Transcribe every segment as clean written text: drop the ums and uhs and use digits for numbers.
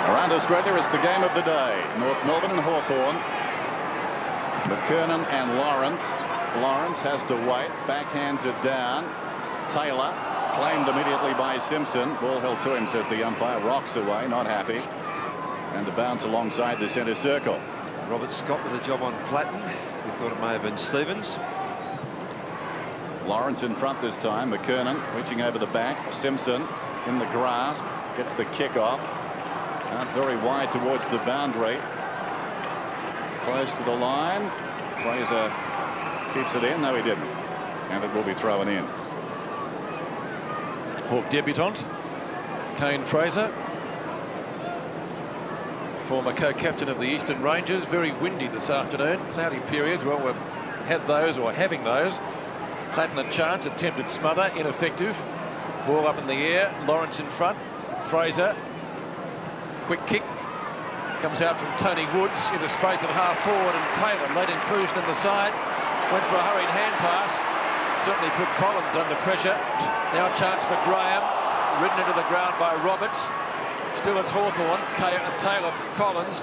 Around Australia, it's the game of the day. North Melbourne and Hawthorn. McKernan and Lawrence. Lawrence has to wait. Backhands it down. Taylor claimed immediately by Simpson. Ball held to him, says the umpire. Rocks away, not happy. And a bounce alongside the centre circle. Robert Scott with a job on Platten. We thought it may have been Stevens. Lawrence in front this time. McKernan reaching over the back. Simpson in the grasp. Gets the kick off. Out very wide towards the boundary. Close to the line. Fraser keeps it in. No, he didn't. And it will be thrown in. Hawk debutant Kane Fraser, former co-captain of the Eastern Rangers. Very windy this afternoon. Cloudy periods. Well, we've had those, or having those. Platten a chance, attempted smother, ineffective. Ball up in the air. Lawrence in front. Fraser. Quick kick. Comes out from Tony Woods into space at half forward, and Taylor, late inclusion in the side. Went for a hurried hand pass. Certainly put Collins under pressure. Now a chance for Graham. Ridden into the ground by Roberts. Still it's Hawthorn. Taylor from Collins.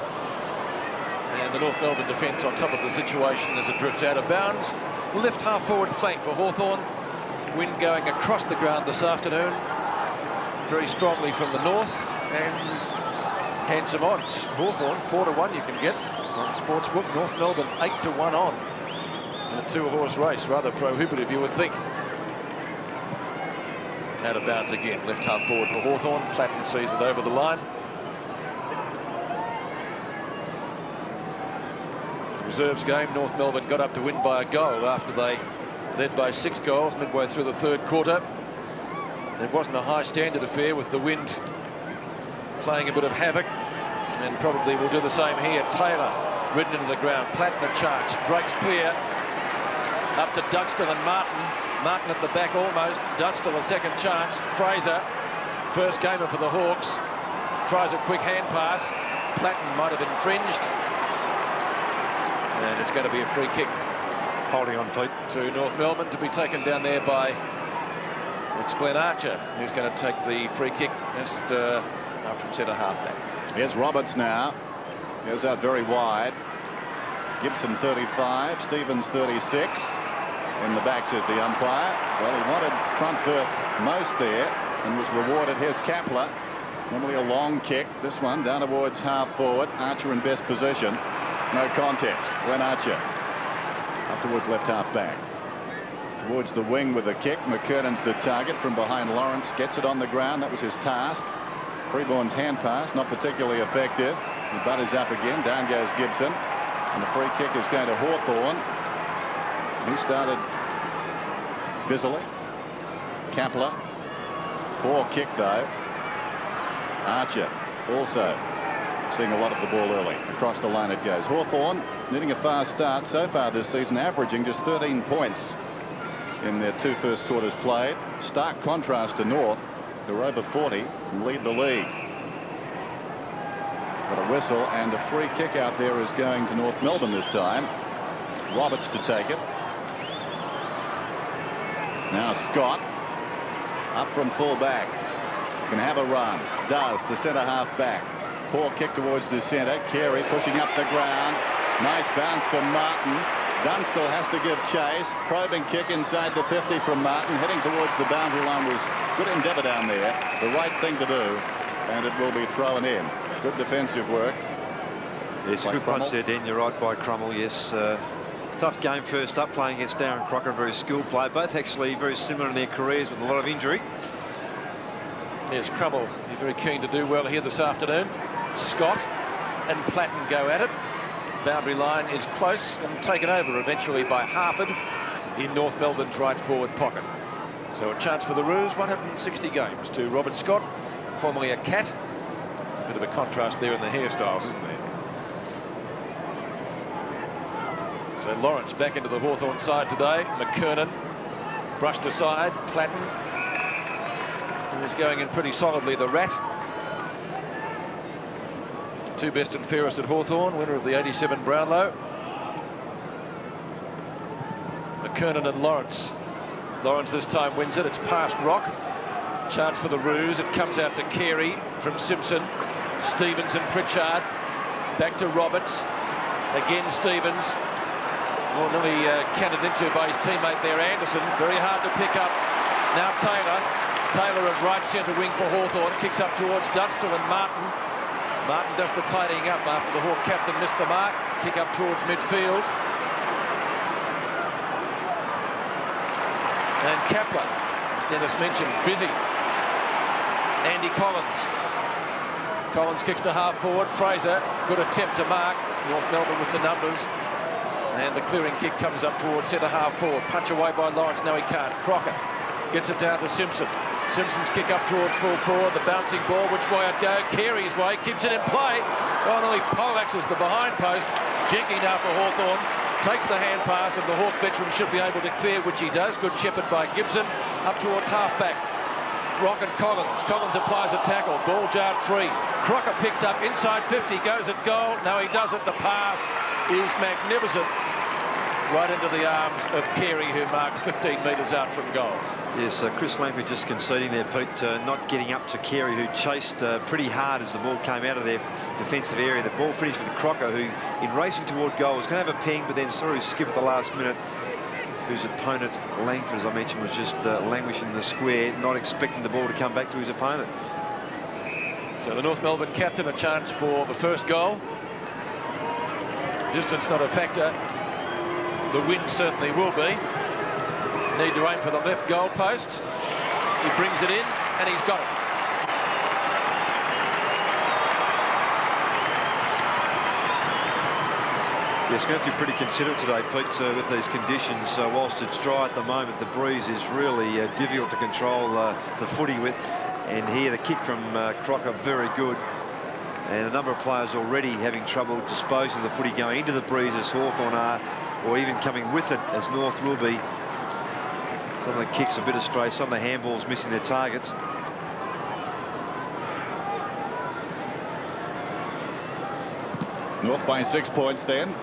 And the North Melbourne defence on top of the situation as it drifts out of bounds. Left half forward flank for Hawthorn. Wind going across the ground this afternoon. Very strongly from the north. And handsome odds. Hawthorn 4-1 you can get on Sportsbook. North Melbourne 8-1 on. In a 2-horse race, rather prohibitive, you would think. Out of bounds again, left half forward for Hawthorn. Platten sees it over the line. Reserves game. North Melbourne got up to win by a goal after they led by 6 goals midway through the third quarter. It wasn't a high standard affair with the wind playing a bit of havoc, and probably will do the same here. Taylor ridden into the ground. Platten a charge, breaks clear. Up to Dunstall and Martin. Martin at the back almost. Dunstall a second chance. Fraser, first gamer for the Hawks, tries a quick hand pass. Platten might have infringed. And it's going to be a free kick. Holding on, Pete. To North Melbourne, to be taken down there by Glenn Archer, who's going to take the free kick just up from centre half back. Here's Roberts now. Goes out very wide. Gibson 35, Stevens 36. In the back, says the umpire. Well, he wanted front berth most there and was rewarded. Here's Kapler. Normally a long kick. This one down towards half forward. Archer in best position. No contest. Glenn Archer up towards left half back. Towards the wing with a kick. McKernan's the target from behind. Lawrence gets it on the ground. That was his task. Freeborn's hand pass, not particularly effective. He butters up again. Down goes Gibson. And the free kick is going to Hawthorn. He started busily. Kapler. Poor kick, though. Archer also seeing a lot of the ball early. Across the line it goes. Hawthorn needing a fast start so far this season, averaging just 13 points in their 2 first quarters played. Stark contrast to North, who are over 40 and lead the league. Got a whistle, and a free kick out there is going to North Melbourne this time. Roberts to take it. Now Scott up from full back. Can have a run. Does to centre half back. Poor kick towards the centre. Carey pushing up the ground. Nice bounce from Martin. Dunstall has to give chase. Probing kick inside the 50 from Martin. Heading towards the boundary line was good endeavour down there. The right thing to do. And it will be thrown in. Good defensive work. Yes, a good punch there, Dan. You're right, by Crummell. Yes, tough game first up, playing against Darren Crocker, a very skilled player. Both actually very similar in their careers with a lot of injury. Yes, Crummell, he's very keen to do well here this afternoon. Scott and Platten go at it. Boundary line is close and taken over eventually by Harford in North Melbourne's right forward pocket. So a chance for the Roos. 160 games to Robert Scott, formerly a Cat. A bit of a contrast there in the hairstyles, isn't there? So Lawrence back into the Hawthorn side today. McKernan brushed aside. Platten, who is going in pretty solidly, the Rat. 2 best and fairest at Hawthorn, winner of the 87 Brownlow. McKernan and Lawrence. Lawrence this time wins it. It's past Rock. Chance for the Roos. It comes out to Carey from Simpson. Stevens and Pritchard. Back to Roberts. Again Stevens. Well, nearly counted into by his teammate there, Anderson. Very hard to pick up. Now Taylor. Taylor at right centre wing for Hawthorn. Kicks up towards Dunstall and Martin. Martin does the tidying up after the Hawk captain missed the mark. Kick up towards midfield. And Kepler, as Dennis mentioned, busy. Andy Collins. Collins kicks to half forward. Fraser, good attempt to mark. North Melbourne with the numbers. And the clearing kick comes up towards centre half forward. Punch away by Lawrence. No, he can't. Crocker gets it down to Simpson. Simpson's kick up towards full forward. The bouncing ball, which way it go? Carey's way, keeps it in play. Oh no, he poleaxes the behind post. Jenky now for Hawthorn. Takes the hand pass, and the Hawk veteran should be able to clear, which he does. Good shepherd by Gibson. Up towards half-back. Rocket Collins. Collins applies a tackle. Ball jarred free. Crocker picks up inside 50, goes at goal. No, he does it. The pass is magnificent. Right into the arms of Carey, who marks 15 metres out from goal. Yes, Chris Langford just conceding there, Pete, not getting up to Carey, who chased pretty hard as the ball came out of their defensive area. The ball finished with Crocker, who, in racing toward goal, was going to have a ping, but then saw his skip at the last minute, whose opponent, Langford, as I mentioned, was just languishing in the square, not expecting the ball to come back to his opponent. So the North Melbourne captain, a chance for the first goal. Distance not a factor. The wind certainly will be. Need to aim for the left goal post. He brings it in, and he's got it. Yes, going to be pretty considerate today, Pete, with these conditions. Whilst it's dry at the moment, the breeze is really difficult to control the footy with. And here, the kick from Crocker, very good. And a number of players already having trouble disposing of the footy going into the breeze, as Hawthorn are, or even coming with it, as North will be. Some of the kicks a bit astray, some of the handballs missing their targets. North by 6 points then.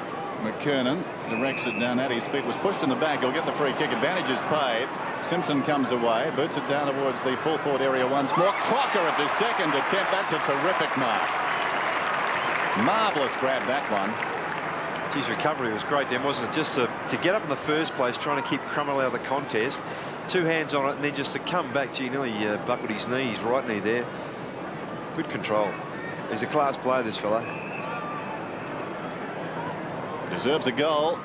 McKernan directs it down at his feet. Was pushed in the back. He'll get the free kick. Advantage is paid. Simpson comes away. Boots it down towards the full forward area once more. Crocker at the second attempt. That's a terrific mark. Marvellous grab, that one. His recovery was great then, wasn't it? Just to get up in the first place, trying to keep Crummell out of the contest. 2 hands on it, and then just to come back. Gee, nearly buckled his knees, right knee there. Good control. He's a class player, this fella. Deserves a goal.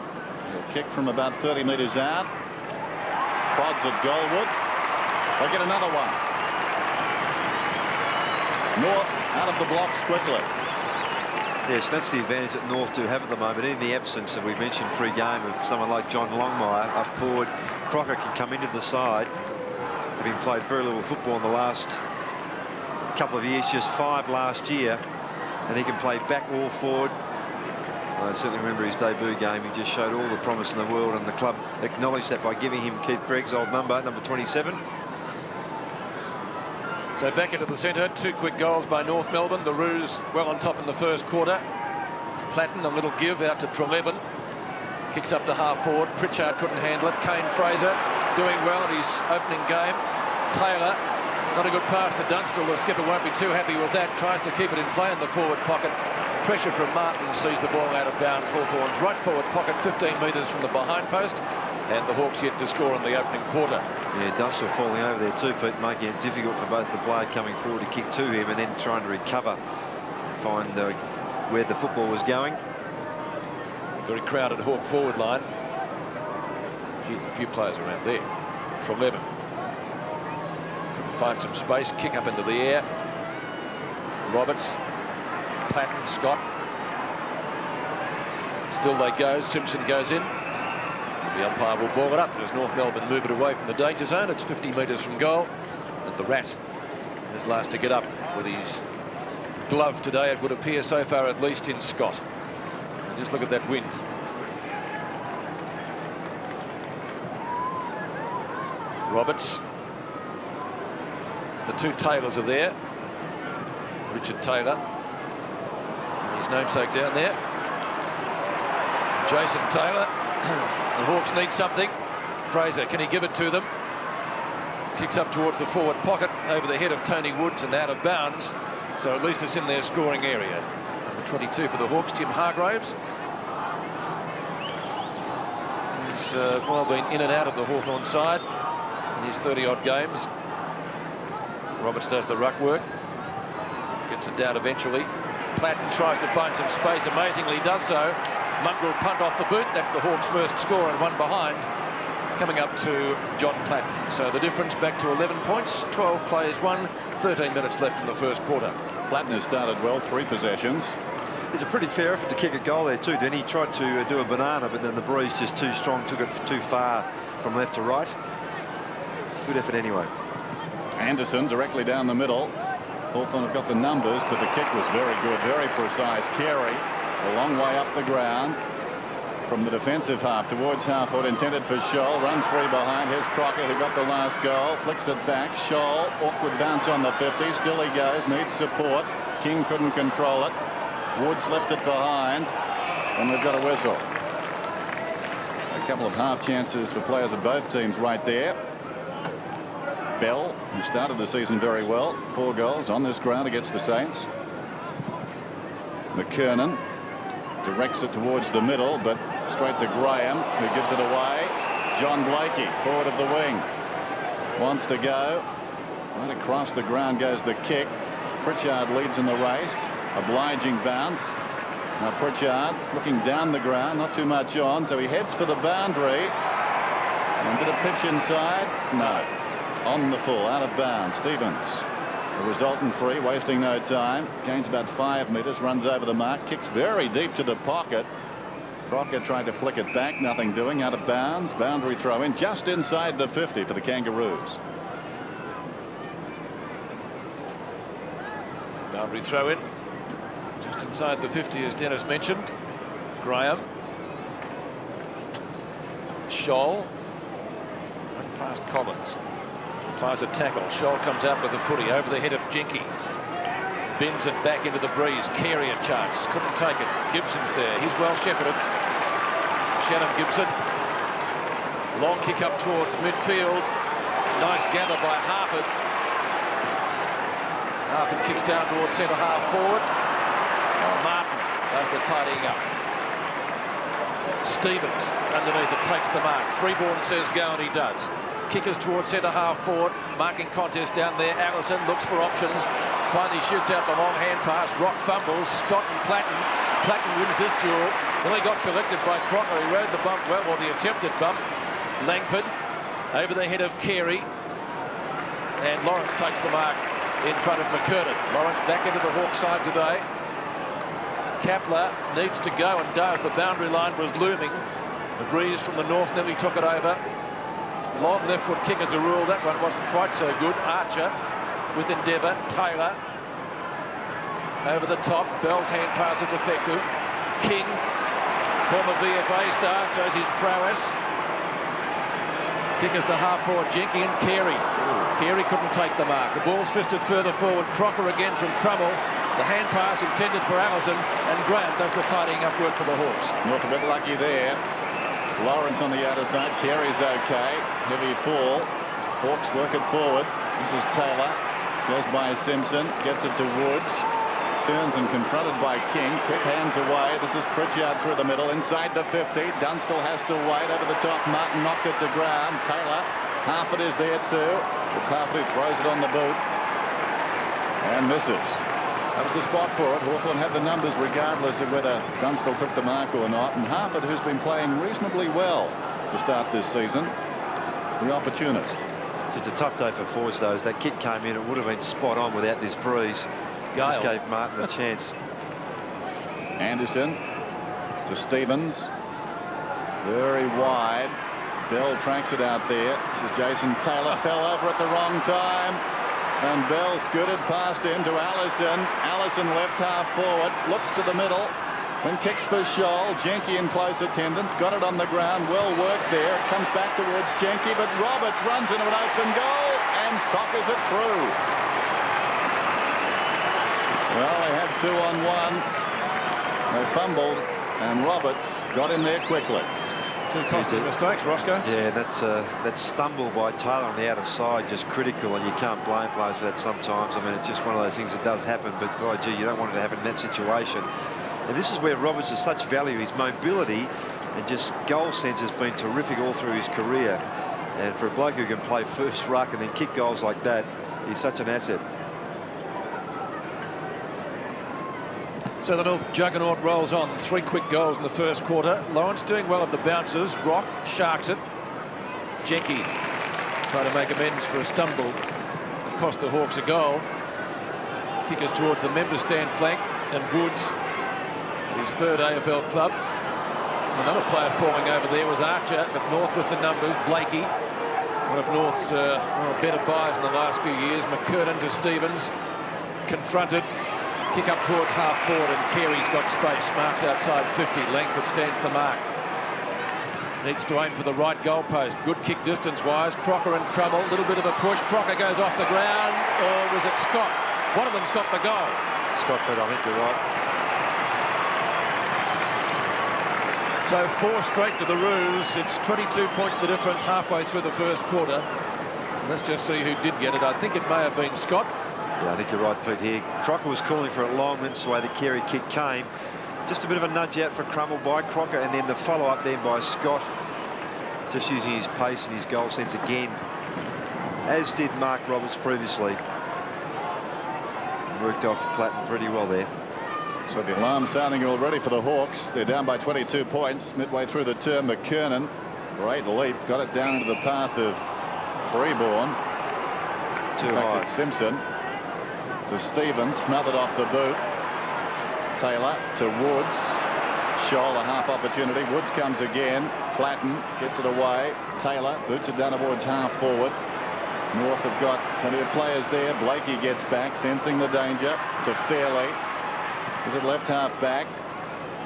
He'll kick from about 30 metres out. Prods at goalwood. They'll get another one. North out of the blocks quickly. Yes, that's the advantage that North do have at the moment. In the absence, that we mentioned pre-game, of someone like John Longmire up forward, Crocker can come into the side. Having played very little football in the last couple of years, just 5 last year, and he can play back or forward. I certainly remember his debut game. He just showed all the promise in the world, and the club acknowledged that by giving him Keith Gregg's old number 27. So back into the centre, 2 quick goals by North Melbourne. The Roos well on top in the first quarter. Platten, a little give out to Trelevin. Kicks up to half forward. Pritchard couldn't handle it. Kane Fraser doing well in his opening game. Taylor, not a good pass to Dunstall. The skipper won't be too happy with that. Tries to keep it in play in the forward pocket. Pressure from Martin, sees the ball out of bounds. Hawthorn's right forward pocket, 15 metres from the behind post. And the Hawks yet to score in the opening quarter. Yeah, Dunstall falling over there too, Pete, making it difficult for both the player coming forward to kick to him and then trying to recover and find where the football was going. Very crowded Hawk forward line. A few players around there. Trelevin couldn't find some space. Kick up into the air. Roberts, Platten, Scott. Still they go. Simpson goes in. The umpire will ball it up as North Melbourne move it away from the danger zone. It's 50 metres from goal. And the Rat is last to get up with his glove today, it would appear, so far at least, in Scott. And just look at that wind. Roberts. The 2 Taylors are there. Richard Taylor. And his namesake down there. Jason Taylor. The Hawks need something. Fraser, can he give it to them? Kicks up towards the forward pocket over the head of Tony Woods and out of bounds. So at least it's in their scoring area. Number 22 for the Hawks, Tim Hargraves. He's well been in and out of the Hawthorn side in his 30-odd games. Roberts does the ruck work. Gets it down eventually. Platten tries to find some space. Amazingly does so. Mungrel punt off the boot. That's the Hawks' first score and one behind. Coming up to John Platten. So the difference back to 11 points. 12 plays won. 13 minutes left in the first quarter. Platten has started well, 3 possessions. It's a pretty fair effort to kick a goal there too. Then he tried to do a banana, but then the breeze just too strong, took it too far from left to right. Good effort anyway. Anderson directly down the middle. Hawthorn have got the numbers, but the kick was very good, very precise. Carey a long way up the ground from the defensive half towards half-forward, intended for Scholl. Runs free behind. Here's Crocker, who got the last goal. Flicks it back. Scholl, awkward bounce on the 50. Still he goes, needs support. King couldn't control it. Woods left it behind, and we've got a whistle. A couple of half chances for players of both teams right there. Bell, who started the season very well, 4 goals on this ground against the Saints. McKernan directs it towards the middle, but straight to Graham, who gives it away. John Blakey, forward of the wing, wants to go. Right across the ground goes the kick. Pritchard leads in the race. Obliging bounce. Now Pritchard looking down the ground, not too much on, so he heads for the boundary. And a bit of pitch inside. No. On the full, out of bounds. Stevens, the resultant free, wasting no time. Gains about 5 metres, runs over the mark, kicks very deep to the pocket. Crocker tried to flick it back, nothing doing, out of bounds. Boundary throw in just inside the 50 for the Kangaroos. Boundary throw in. Just inside the 50, as Dennis mentioned. Graham. Scholl. Right past Collins. Applies a tackle. Scholl comes out with the footy over the head of Jenke. Bends it back into the breeze. Carey a chance. Couldn't take it. Gibson's there. He's well shepherded. Shannon Gibson. Long kick up towards midfield. Nice gather by Harford. Harford kicks down towards centre half forward. Martin does the tidying up. Stevens underneath it takes the mark. Freeborn says go, and he does. Kickers towards centre half forward. Marking contest down there. Allison looks for options. Finally shoots out the long hand pass. Rock fumbles. Scott and Platten. Platten wins this duel. Well, he got collected by Crocker. He rode the bump well, or the attempted bump. Langford over the head of Carey. And Lawrence takes the mark in front of McKernan. Lawrence back into the Hawk side today. Kapler needs to go and does. The boundary line was looming. The breeze from the north nearly took it over. Long left foot kick as a rule. That one wasn't quite so good. Archer with endeavour. Taylor over the top. Bell's hand pass is effective. King, former VFA star, shows his prowess. Kickers to half forward. Jenke and Carey. Carey couldn't take the mark. The ball's fisted further forward. Crocker again from Crummell. The hand pass intended for Allison, and Grant does the tidying up work for the Hawks. Not a bit lucky there. Lawrence on the outer side. Carey's okay. Heavy fall. Hawks work it forward. This is Taylor. Goes by Simpson. Gets it to Woods. Turns and confronted by King. Quick hands away. This is Pritchard through the middle. Inside the 50. Dunstall has to wait. Over the top. Martin knocked it to ground. Taylor. Harford is there too. It's Harford who throws it on the boot. And misses. That was the spot for it. Hawthorn had the numbers regardless of whether Dunstall took the mark or not. And Harford, who's been playing reasonably well to start this season, the opportunist. It's a tough day for forwards, though. As that kick came in, it would have been spot on without this breeze. Just gave Martin a chance. Anderson to Stevens. Very wide. Bell tracks it out there. This is Jason Taylor. Fell over at the wrong time. And Bell scooted past him to Allison. Allison left half forward. Looks to the middle. Then kicks for Scholl. Jenke in close attendance. Got it on the ground. Well worked there. It comes back towards Jenke. But Roberts runs into an open goal and soccers it through. Well, they had 2 on 1. They fumbled. And Roberts got in there quickly. Two costly mistakes, Roscoe. Yeah, that stumble by Taylor on the outer side just critical, and you can't blame players for that sometimes. I mean, it's just one of those things that does happen, but boy, gee, you don't want it to happen in that situation. And this is where Roberts has such value. His mobility and just goal sense has been terrific all through his career. And for a bloke who can play first ruck and then kick goals like that, he's such an asset. So the North juggernaut rolls on. 3 quick goals in the first quarter. Lawrence doing well at the bounces. Rock sharks it. Jenke trying to make amends for a stumble that cost the Hawks a goal. Kickers towards the member stand flank, and Woods, his 3rd AFL club. Another player forming over there was Archer, but North with the numbers. Blakey, one of North's better buys in the last few years. McKernan to Stevens, confronted. Kick up towards half forward, and Carey's got space. Marks outside 50. Langford stands the mark. Needs to aim for the right goalpost. Good kick distance-wise. Crocker and Crummell. A little bit of a push. Crocker goes off the ground. Or was it Scott? One of them's got the goal. Scott, but I think you're right. So 4 straight to the Roos. It's 22 points the difference halfway through the first quarter. Let's just see who did get it. I think it may have been Scott. Yeah, I think you're right, Pete, here. Crocker was calling for it long, that's the way the Carey kick came. Just a bit of a nudge out for Crummell by Crocker, and then the follow-up then by Scott. Just using his pace and his goal sense again, as did Mark Roberts previously. Worked off Platten pretty well there. So the alarm sounding already for the Hawks. They're down by 22 points midway through the term. McKernan, great leap, got it down into the path of Freeborn. Too high. Simpson to Stevens, smothered off the boot. Taylor to Woods. Scholl a half opportunity. Woods comes again. Platten gets it away. Taylor boots it down towards half forward. North have got plenty of players there. Blakey gets back, sensing the danger, to Fairley. Is it left half back?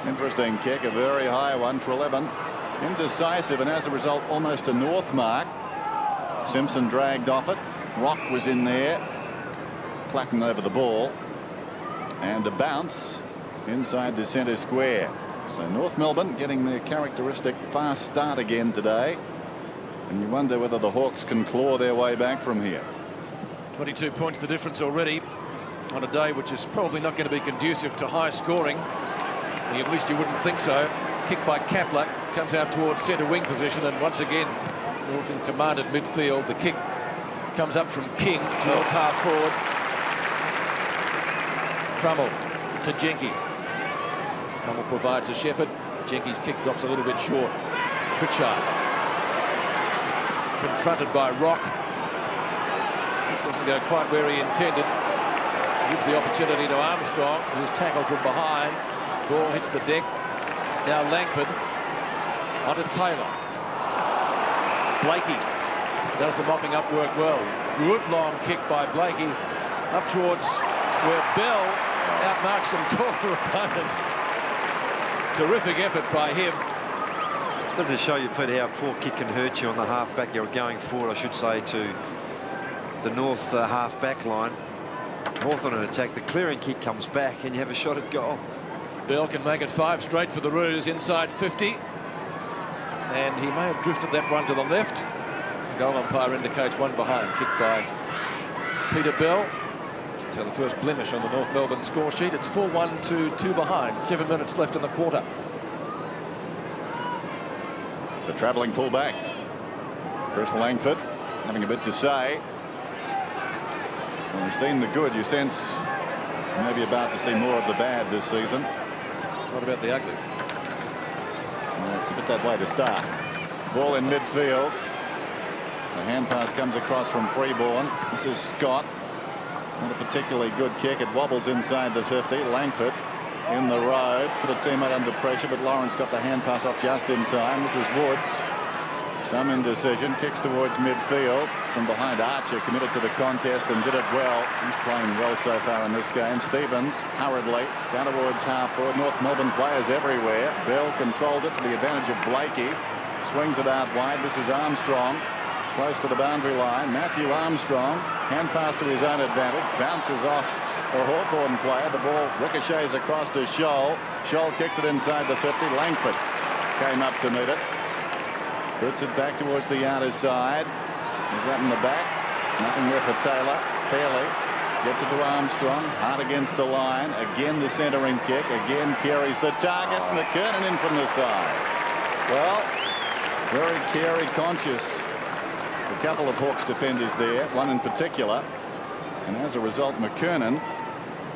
Interesting kick, a very high one. Treleaven indecisive, and as a result almost a North mark. Simpson dragged off it. Rock was in there. Platten over the ball, and a bounce inside the centre square. So North Melbourne getting their characteristic fast start again today, and you wonder whether the Hawks can claw their way back from here. 22 points the difference already on a day which is probably not going to be conducive to high scoring. At least you wouldn't think so. Kick by Kapler, comes out towards centre wing position, and once again North in command at midfield. The kick comes up from King towards half forward. Crummell to Jenke. Crummell provides a shepherd. Jenke's kick drops a little bit short. Pritchard confronted by Rock. It doesn't go quite where he intended. Gives the opportunity to Armstrong, who's tackled from behind. Ball hits the deck. Now Langford onto Taylor. Blakey does the mopping up work well. Good long kick by Blakey up towards where Bell outmarks some taller opponents. Terrific effort by him. Doesn't show you, Pete, how poor kick can hurt you on the half-back. You're going forward, I should say, to the North half-back line. Hawthorn an attack. The clearing kick comes back, and you have a shot at goal. Bell can make it 5 straight for the Roos inside 50. And he may have drifted that one to the left. The goal umpire indicates one behind. Kicked by Peter Bell. So the first blemish on the North Melbourne score sheet. It's 4-1 to 2 behind. 7 minutes left in the quarter. The travelling fullback, Chris Langford, having a bit to say. Well, you've seen the good. You sense maybe about to see more of the bad this season. What about the ugly? Well, it's a bit that way to start. Ball in midfield. The hand pass comes across from Freeborn. This is Scott. Not a particularly good kick. It wobbles inside the 50. Langford in the road. Put a teammate under pressure, but Lawrence got the hand pass off just in time. This is Woods. Some indecision. Kicks towards midfield. From behind, Archer committed to the contest and did it well. He's playing well so far in this game. Stevens hurriedly down towards half forward. North Melbourne players everywhere. Bell controlled it to the advantage of Blakey. Swings it out wide. This is Armstrong. Close to the boundary line. Matthew Armstrong. Hand pass to his own advantage. Bounces off a Hawthorn player. The ball ricochets across to Scholl. Scholl kicks it inside the 50. Langford came up to meet it. Puts it back towards the outer side. Is that in the back? Nothing there for Taylor. Fairley gets it to Armstrong. Hard against the line. Again the centering kick. Again Carey's the target. McKernan in from the side. Well, very Carey conscious. A couple of Hawks defenders there. One in particular. And as a result, McKernan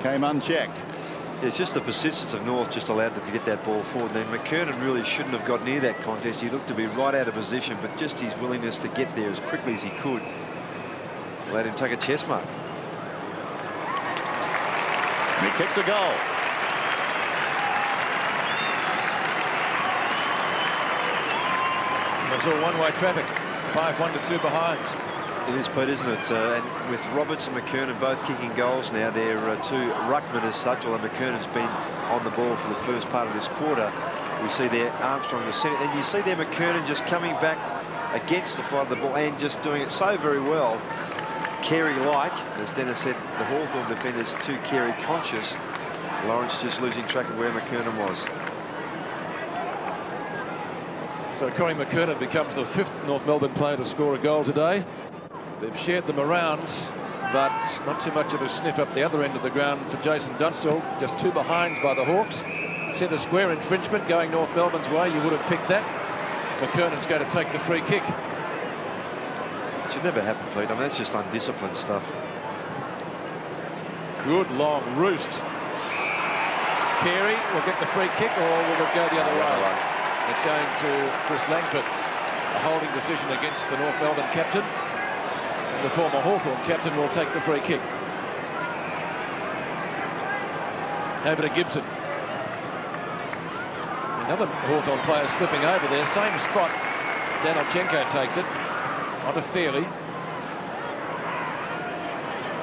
came unchecked. It's just the persistence of North just allowed them to get that ball forward. Then McKernan really shouldn't have got near that contest. He looked to be right out of position, but just his willingness to get there as quickly as he could let him take a chest mark. And he kicks a goal. It's all one-way traffic. 5-1 to 2 behinds. It is, Pete, isn't it? And with Roberts and McKernan both kicking goals now, they're two ruckmen as such, although McKernan's been on the ball for the first part of this quarter. We see there Armstrong the centre, and you see there McKernan just coming back against the fight of the ball and just doing it so very well. Carey-like, as Dennis said, the Hawthorn defenders too Carey conscious. Lawrence just losing track of where McKernan was. So Corey McKernan becomes the 5th North Melbourne player to score a goal today. They've shared them around, but not too much of a sniff up the other end of the ground for Jason Dunstall. Just 2 behinds by the Hawks. Centre square infringement going North Melbourne's way. You would have picked that. McKernan's going to take the free kick. Should never happen, Pete. I mean, that's just undisciplined stuff. Good long roost. Carey will get the free kick, or will it go the other way? It's going to Chris Langford. A holding decision against the North Melbourne captain. The former Hawthorn captain will take the free kick. Over to Gibson. Another Hawthorn player slipping over there. Same spot. Danilchenko takes it. Onto Fairley.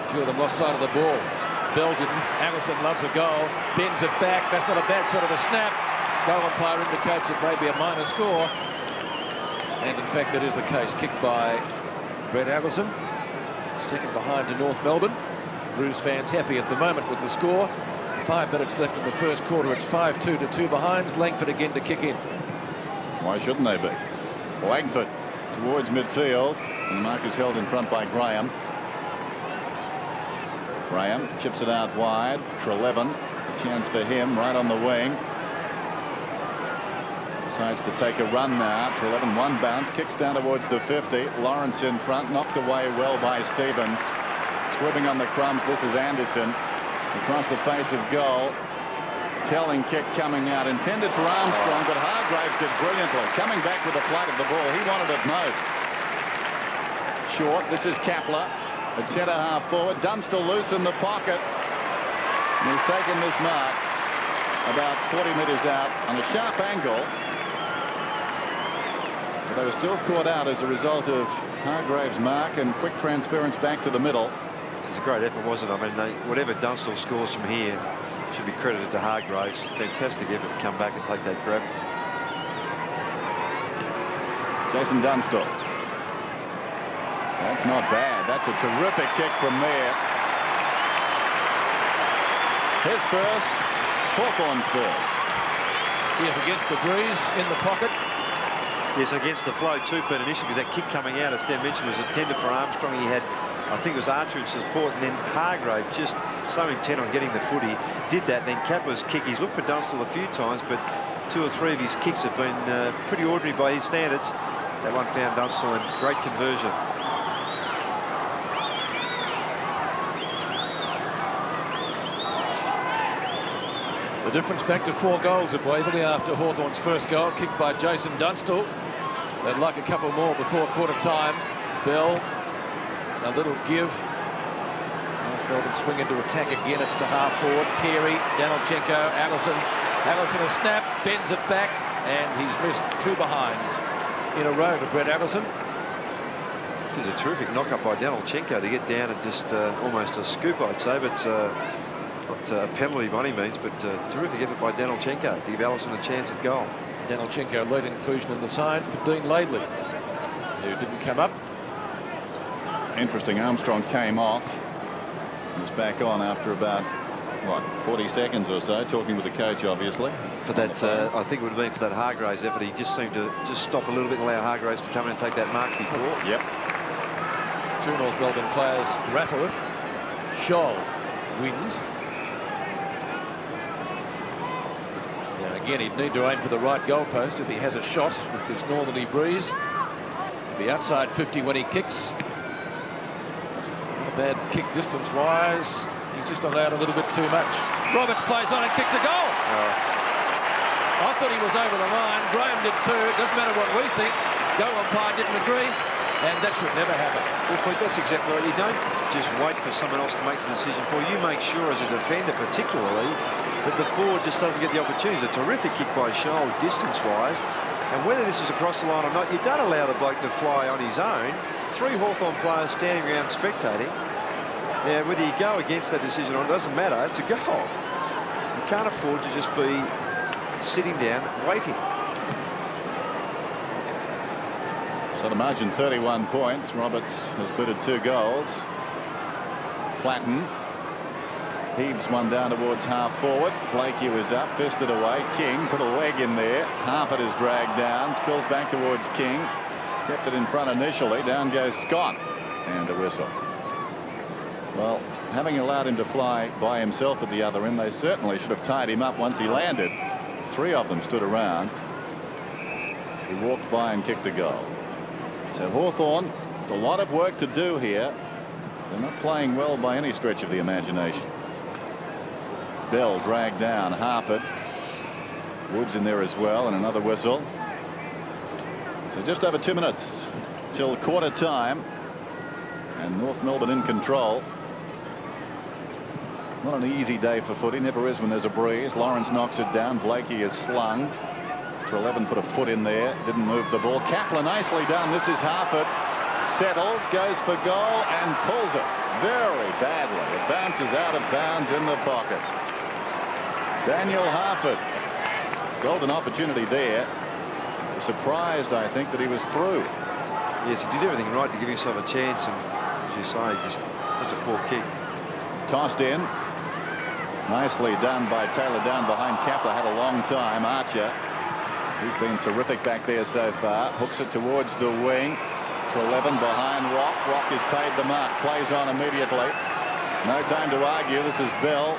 A few of them lost sight of the ball. Bell didn't. Allison loves a goal. Bends it back. That's not a bad sort of a snap. Goal umpire indicates it may be a minor score. And in fact, that is the case. Kicked by Brett Allison. Second behind to North Melbourne. Roos fans happy at the moment with the score. 5 minutes left in the first quarter. It's 5-2 to 2 behinds. Langford again to kick in. Why shouldn't they be? Langford towards midfield. And the mark is held in front by Graham. Graham chips it out wide. Treleaven, a chance for him right on the wing. Decides to take a run now. Treleaven one bounce, kicks down towards the 50. Lawrence in front, knocked away well by Stevens. Swimming on the crumbs, this is Anderson. Across the face of goal. Telling kick coming out, intended for Armstrong, but Hargraves did brilliantly. Coming back with the flight of the ball, he wanted it most. Short, this is Kapler. At centre half forward, Dunstall loose in the pocket. And he's taken this mark about 40 metres out on a sharp angle. But they were still caught out as a result of Hargraves' mark and quick transference back to the middle. It's a great effort, wasn't it? I mean, whatever Dunstall scores from here should be credited to Hargraves. Fantastic effort to come back and take that grab. Jason Dunstall. That's not bad. That's a terrific kick from there. His first, Hawthorn's first. He is against the breeze in the pocket. Yes, against the flow too, Pete, initially, because that kick coming out, as Dan mentioned, was intended for Armstrong. He had, I think it was Archer in support, and then Hargraves just so intent on getting the footy, did that. Then Kapler's kick, he's looked for Dunstall a few times, but 2 or 3 of his kicks have been pretty ordinary by his standards. That one found Dunstall, and great conversion. The difference back to 4 goals at Waverley after Hawthorn's first goal, kicked by Jason Dunstall. They'd like a couple more before quarter time. Bell, a little give. North Melbourne swing into attack again. It's to half forward. Carey, Danilchenko, Allison. Allison a snap, bends it back, and he's missed 2 behinds in a row to Brett Allison. This is a terrific knock-up by Danilchenko to get down and just almost a scoop, I'd say, but not a penalty by any means, but terrific effort by Danilchenko to give Allison a chance at goal. Danilchenko late inclusion in the side for Dean Laidley, who didn't come up. Interesting, Armstrong came off and was back on after about what, 40 seconds or so, talking with the coach, obviously. For that, I think it would have been for that Hargraves effort. He just seemed to just stop a little bit and allow Hargraves to come in and take that mark before. Yep. 2 North Melbourne players rattle it. Scholl wins. Now again, he'd need to aim for the right goalpost if he has a shot with this northerly breeze. He'll be outside 50 when he kicks. Not a bad kick distance-wise. He's just allowed a little bit too much. Roberts plays on and kicks a goal. I thought he was over the line. Graham did too. It doesn't matter what we think. Goal umpire didn't agree, and that should never happen. Well, Pete, that's exactly right. You don't just wait for someone else to make the decision for you. You make sure, as a defender particularly, that the forward just doesn't get the opportunity. It's a terrific kick by Scholl, distance-wise. And whether this is across the line or not, you don't allow the bloke to fly on his own. 3 Hawthorn players standing around spectating. Now, whether you go against that decision or not, it doesn't matter. It's a goal. You can't afford to just be sitting down waiting. So the margin 31 points. Roberts has booted 2 goals. Platten heaves one down towards half forward. Blakey was up, fisted away. King put a leg in there. Harford is dragged down, spills back towards King. Kept it in front initially. Down goes Scott, and a whistle. Well, having allowed him to fly by himself at the other end, they certainly should have tied him up once he landed. 3 of them stood around. He walked by and kicked a goal. So Hawthorn, a lot of work to do here. They're not playing well by any stretch of the imagination. Bell dragged down Harford. Woods in there as well, and another whistle. So just over 2 minutes till quarter time, and North Melbourne in control. Not an easy day for footy, never is when there's a breeze. Lawrence knocks it down. Blakey is slung. Treleaven put a foot in there, didn't move the ball. Kapler nicely done. This is Harford. Settles, goes for goal and pulls it very badly. It bounces out of bounds in the pocket. Daniel Harford. Golden opportunity there. Surprised, I think, that he was through. Yes, he did everything right to give himself a chance, and as you say, just such a poor kick. Tossed in. Nicely done by Taylor down behind Kapler. Had a long time. Archer. He's been terrific back there so far. Hooks it towards the wing. Treleaven behind Rock. Rock has paid the mark. Plays on immediately. No time to argue. This is Bell.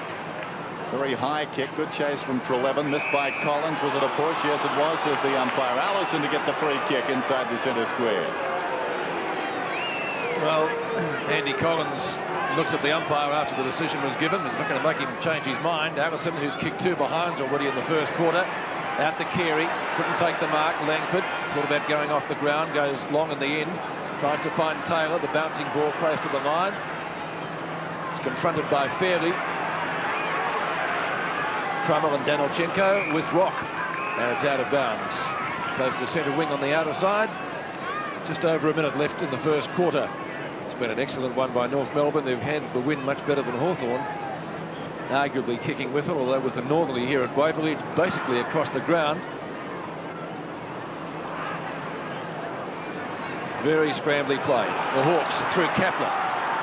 Very high kick. Good chase from Treleaven. Missed by Collins. Was it a push? Yes, it was, says the umpire. Allison to get the free kick inside the centre square. Well, Andy Collins looks at the umpire after the decision was given. He's not going to make him change his mind. Allison, who's kicked 2 behinds already in the first quarter. Out to Carey, couldn't take the mark. Langford thought about going off the ground, goes long in the end, tries to find Taylor. The bouncing ball close to the line. It's confronted by Fairley. Crummell and Danilchenko with Rock, and it's out of bounds. Close to centre wing on the outer side. Just over a minute left in the first quarter. It's been an excellent one by North Melbourne. They've handled the win much better than Hawthorn. Arguably kicking whistle, although with the northerly here at Waverley, it's basically across the ground. Very scrambly play. The Hawks through Kapler.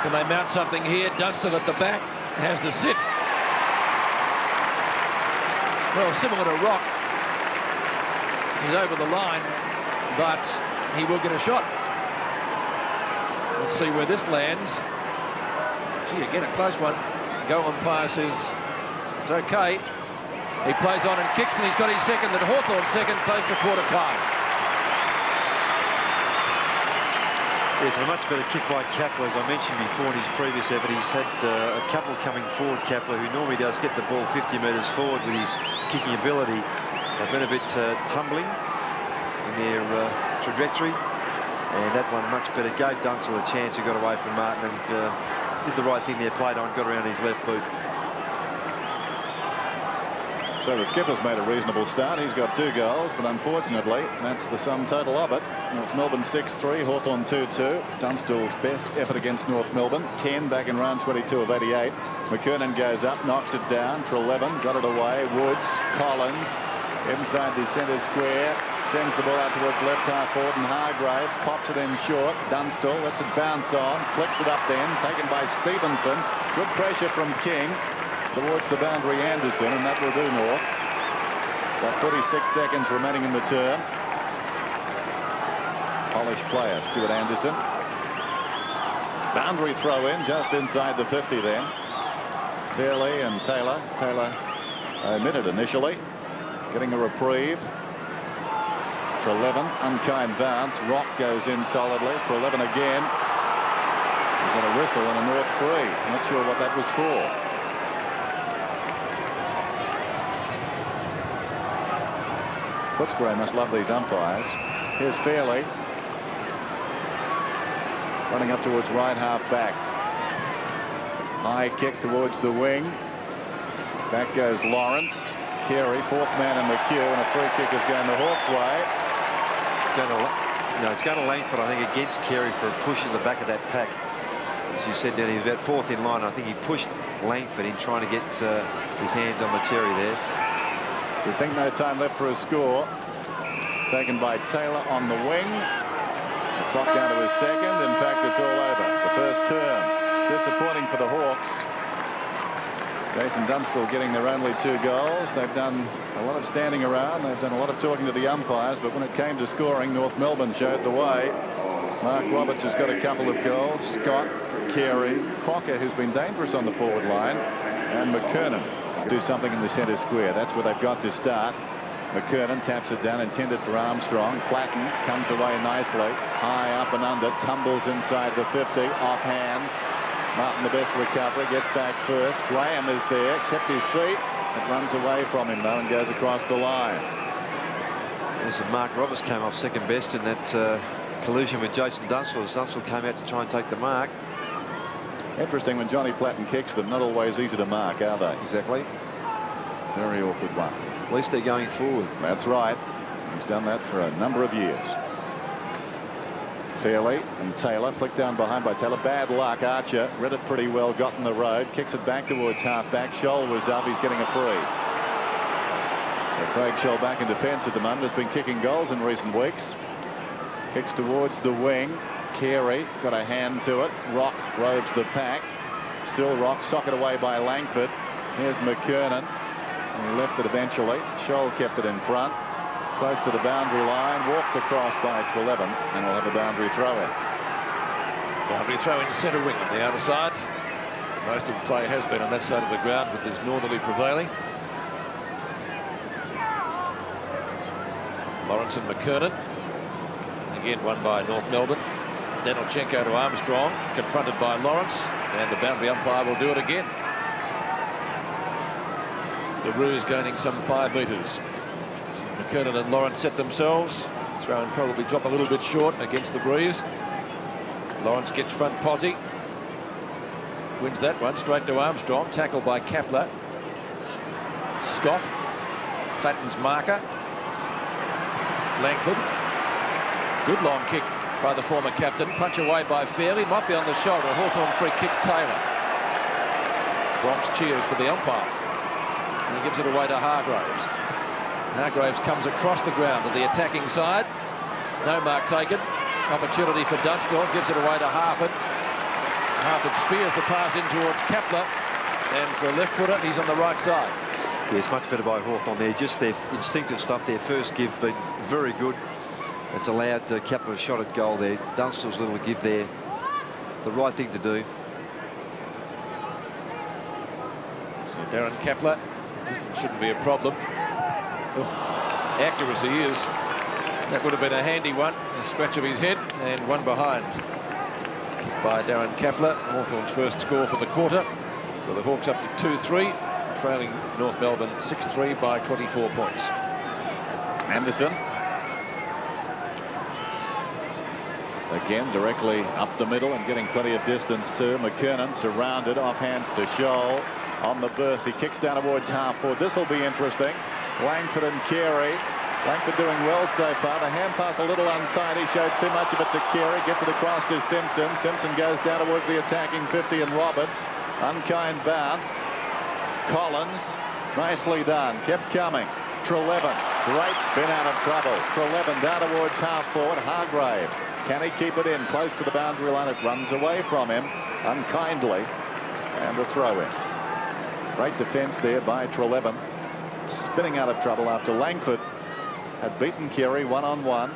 Can they mount something here? Dunstan at the back has the sit. Well, similar to Rock. He's over the line, but he will get a shot. Let's see where this lands. Gee, again, a close one. Goal umpire says it's okay. He plays on and kicks, and he's got his second, and Hawthorn second, close to quarter time. Yes, a much better kick by Kapler, as I mentioned before in his previous effort. He's had a couple coming forward, Kapler, who normally does get the ball 50 metres forward with his kicking ability. They've been a bit tumbling in their trajectory, and that one much better. Gave Dunstan a chance, who got away from Martin, and did the right thing there, played on, got around his left boot. So the skipper's made a reasonable start. He's got 2 goals, but unfortunately, that's the sum total of it. North Melbourne 6-3, Hawthorn 2-2. Dunstall's best effort against North Melbourne, 10 back in round 22 of 88. McKernan goes up, knocks it down. Treleaven got it away. Woods, Collins, inside the centre square. Sends the ball out towards left half forward, and Hargraves pops it in short. Dunstall lets it bounce on, flicks it up then, taken by Stevenson. Good pressure from King. towards the boundary, Anderson, and that will do North. Got 36 seconds remaining in the term. Polished player, Stuart Anderson. Boundary throw in just inside the 50 then. Fairley and Taylor. Taylor omitted initially. Getting a reprieve. Treleaven, unkind bounce. Rock goes in solidly. Treleaven again. We've got a whistle and a North free. Not sure what that was for. Footscray must love these umpires. Here's Fairley. Running up towards right half back. High kick towards the wing. Back goes Lawrence. Carey, fourth man in the queue, and a free kick is going the Hawks' way. It's going to Langford, I think, against Carey for a push in the back of that pack. As you said, Danny, he was about fourth in line. I think he pushed Langford in trying to get his hands on the cherry there. We think no time left for a score. Taken by Taylor on the wing. The clock down to his second. In fact, it's all over. The first term. Disappointing for the Hawks. Jason Dunstall getting their only 2 goals. They've done a lot of standing around. They've done a lot of talking to the umpires. But when it came to scoring, North Melbourne showed the way. Mark Roberts has got a couple of goals. Scott, Carey, Crocker, who's been dangerous on the forward line, and McKernan do something in the centre square. That's where they've got to start. McKernan taps it down, intended for Armstrong. Platten comes away nicely. High up and under, tumbles inside the 50, off hands. Martin, the best recovery, gets back first. Graham is there, kept his feet. It runs away from him, though, and goes across the line. As Mark Roberts came off second best in that collision with Jason Dunstall, as Dunstall came out to try and take the mark. Interesting, when Johnny Platten kicks them, not always easy to mark, are they? Exactly. Very awkward one. At least they're going forward. That's right. He's done that for a number of years. Fairley and Taylor, flicked down behind by Taylor. Bad luck. Archer read it pretty well, got in the road, kicks it back towards half-back. Scholl was up. He's getting a free. So Craig Scholl back in defence at the moment. Has been kicking goals in recent weeks. Kicks towards the wing. Carey got a hand to it. Rock roves the pack. Still Rock, socket away by Langford. Here's McKernan. And he left it eventually. Scholl kept it in front. Close to the boundary line, walked across by Treleaven, and we'll have a boundary throw-in. Boundary throw-in centre wing on the outer side. Most of the play has been on that side of the ground with this northerly prevailing. Lawrence and McKernan. Again won by North Melbourne. Danilchenko to Armstrong, confronted by Lawrence, and the boundary umpire will do it again. The Roos gaining some 5 metres. McKernan and Lawrence set themselves. Throw and probably drop a little bit short against the breeze. Lawrence gets front posse. Wins that one straight to Armstrong. Tackled by Kapler. Scott. Flatten's marker. Langford. Good long kick by the former captain. Punch away by Fairley. Might be on the shoulder. Hawthorn free kick Taylor. Bronx cheers for the umpire. And he gives it away to Hargraves. Hargraves comes across the ground to the attacking side. No mark taken. Opportunity for Dunstall. Gives it away to Harford. Harford spears the pass in towards Kapler. And for a left footer, he's on the right side. Yes, much better by Hawthorn there. Just their instinctive stuff. Their first give been very good. It's allowed Kapler a shot at goal there. Dunstall's little give there. The right thing to do. So Darren Kapler. Distance shouldn't be a problem. Accuracy is. That would have been a handy one. A scratch of his head and one behind. Kick by Darren Kapler. Hawthorn's first score for the quarter. So the Hawks up to 2-3, trailing North Melbourne 6-3 by 24 points. Anderson. Again, directly up the middle and getting plenty of distance too. McKernan surrounded, off hands to Scholl. On the burst, he kicks down towards half forward. This will be interesting. Langford and Carey. Langford doing well so far. The hand pass a little untidy. Showed too much of it to Carey. Gets it across to Simpson. Simpson goes down towards the attacking 50 and Roberts. Unkind bounce. Collins. Nicely done. Kept coming. Treleaven. Great spin out of trouble. Treleaven down towards half forward. Hargraves. Can he keep it in? Close to the boundary line. It runs away from him. Unkindly. And the throw in. Great defence there by Treleaven. Spinning out of trouble after Langford had beaten Carey one-on-one.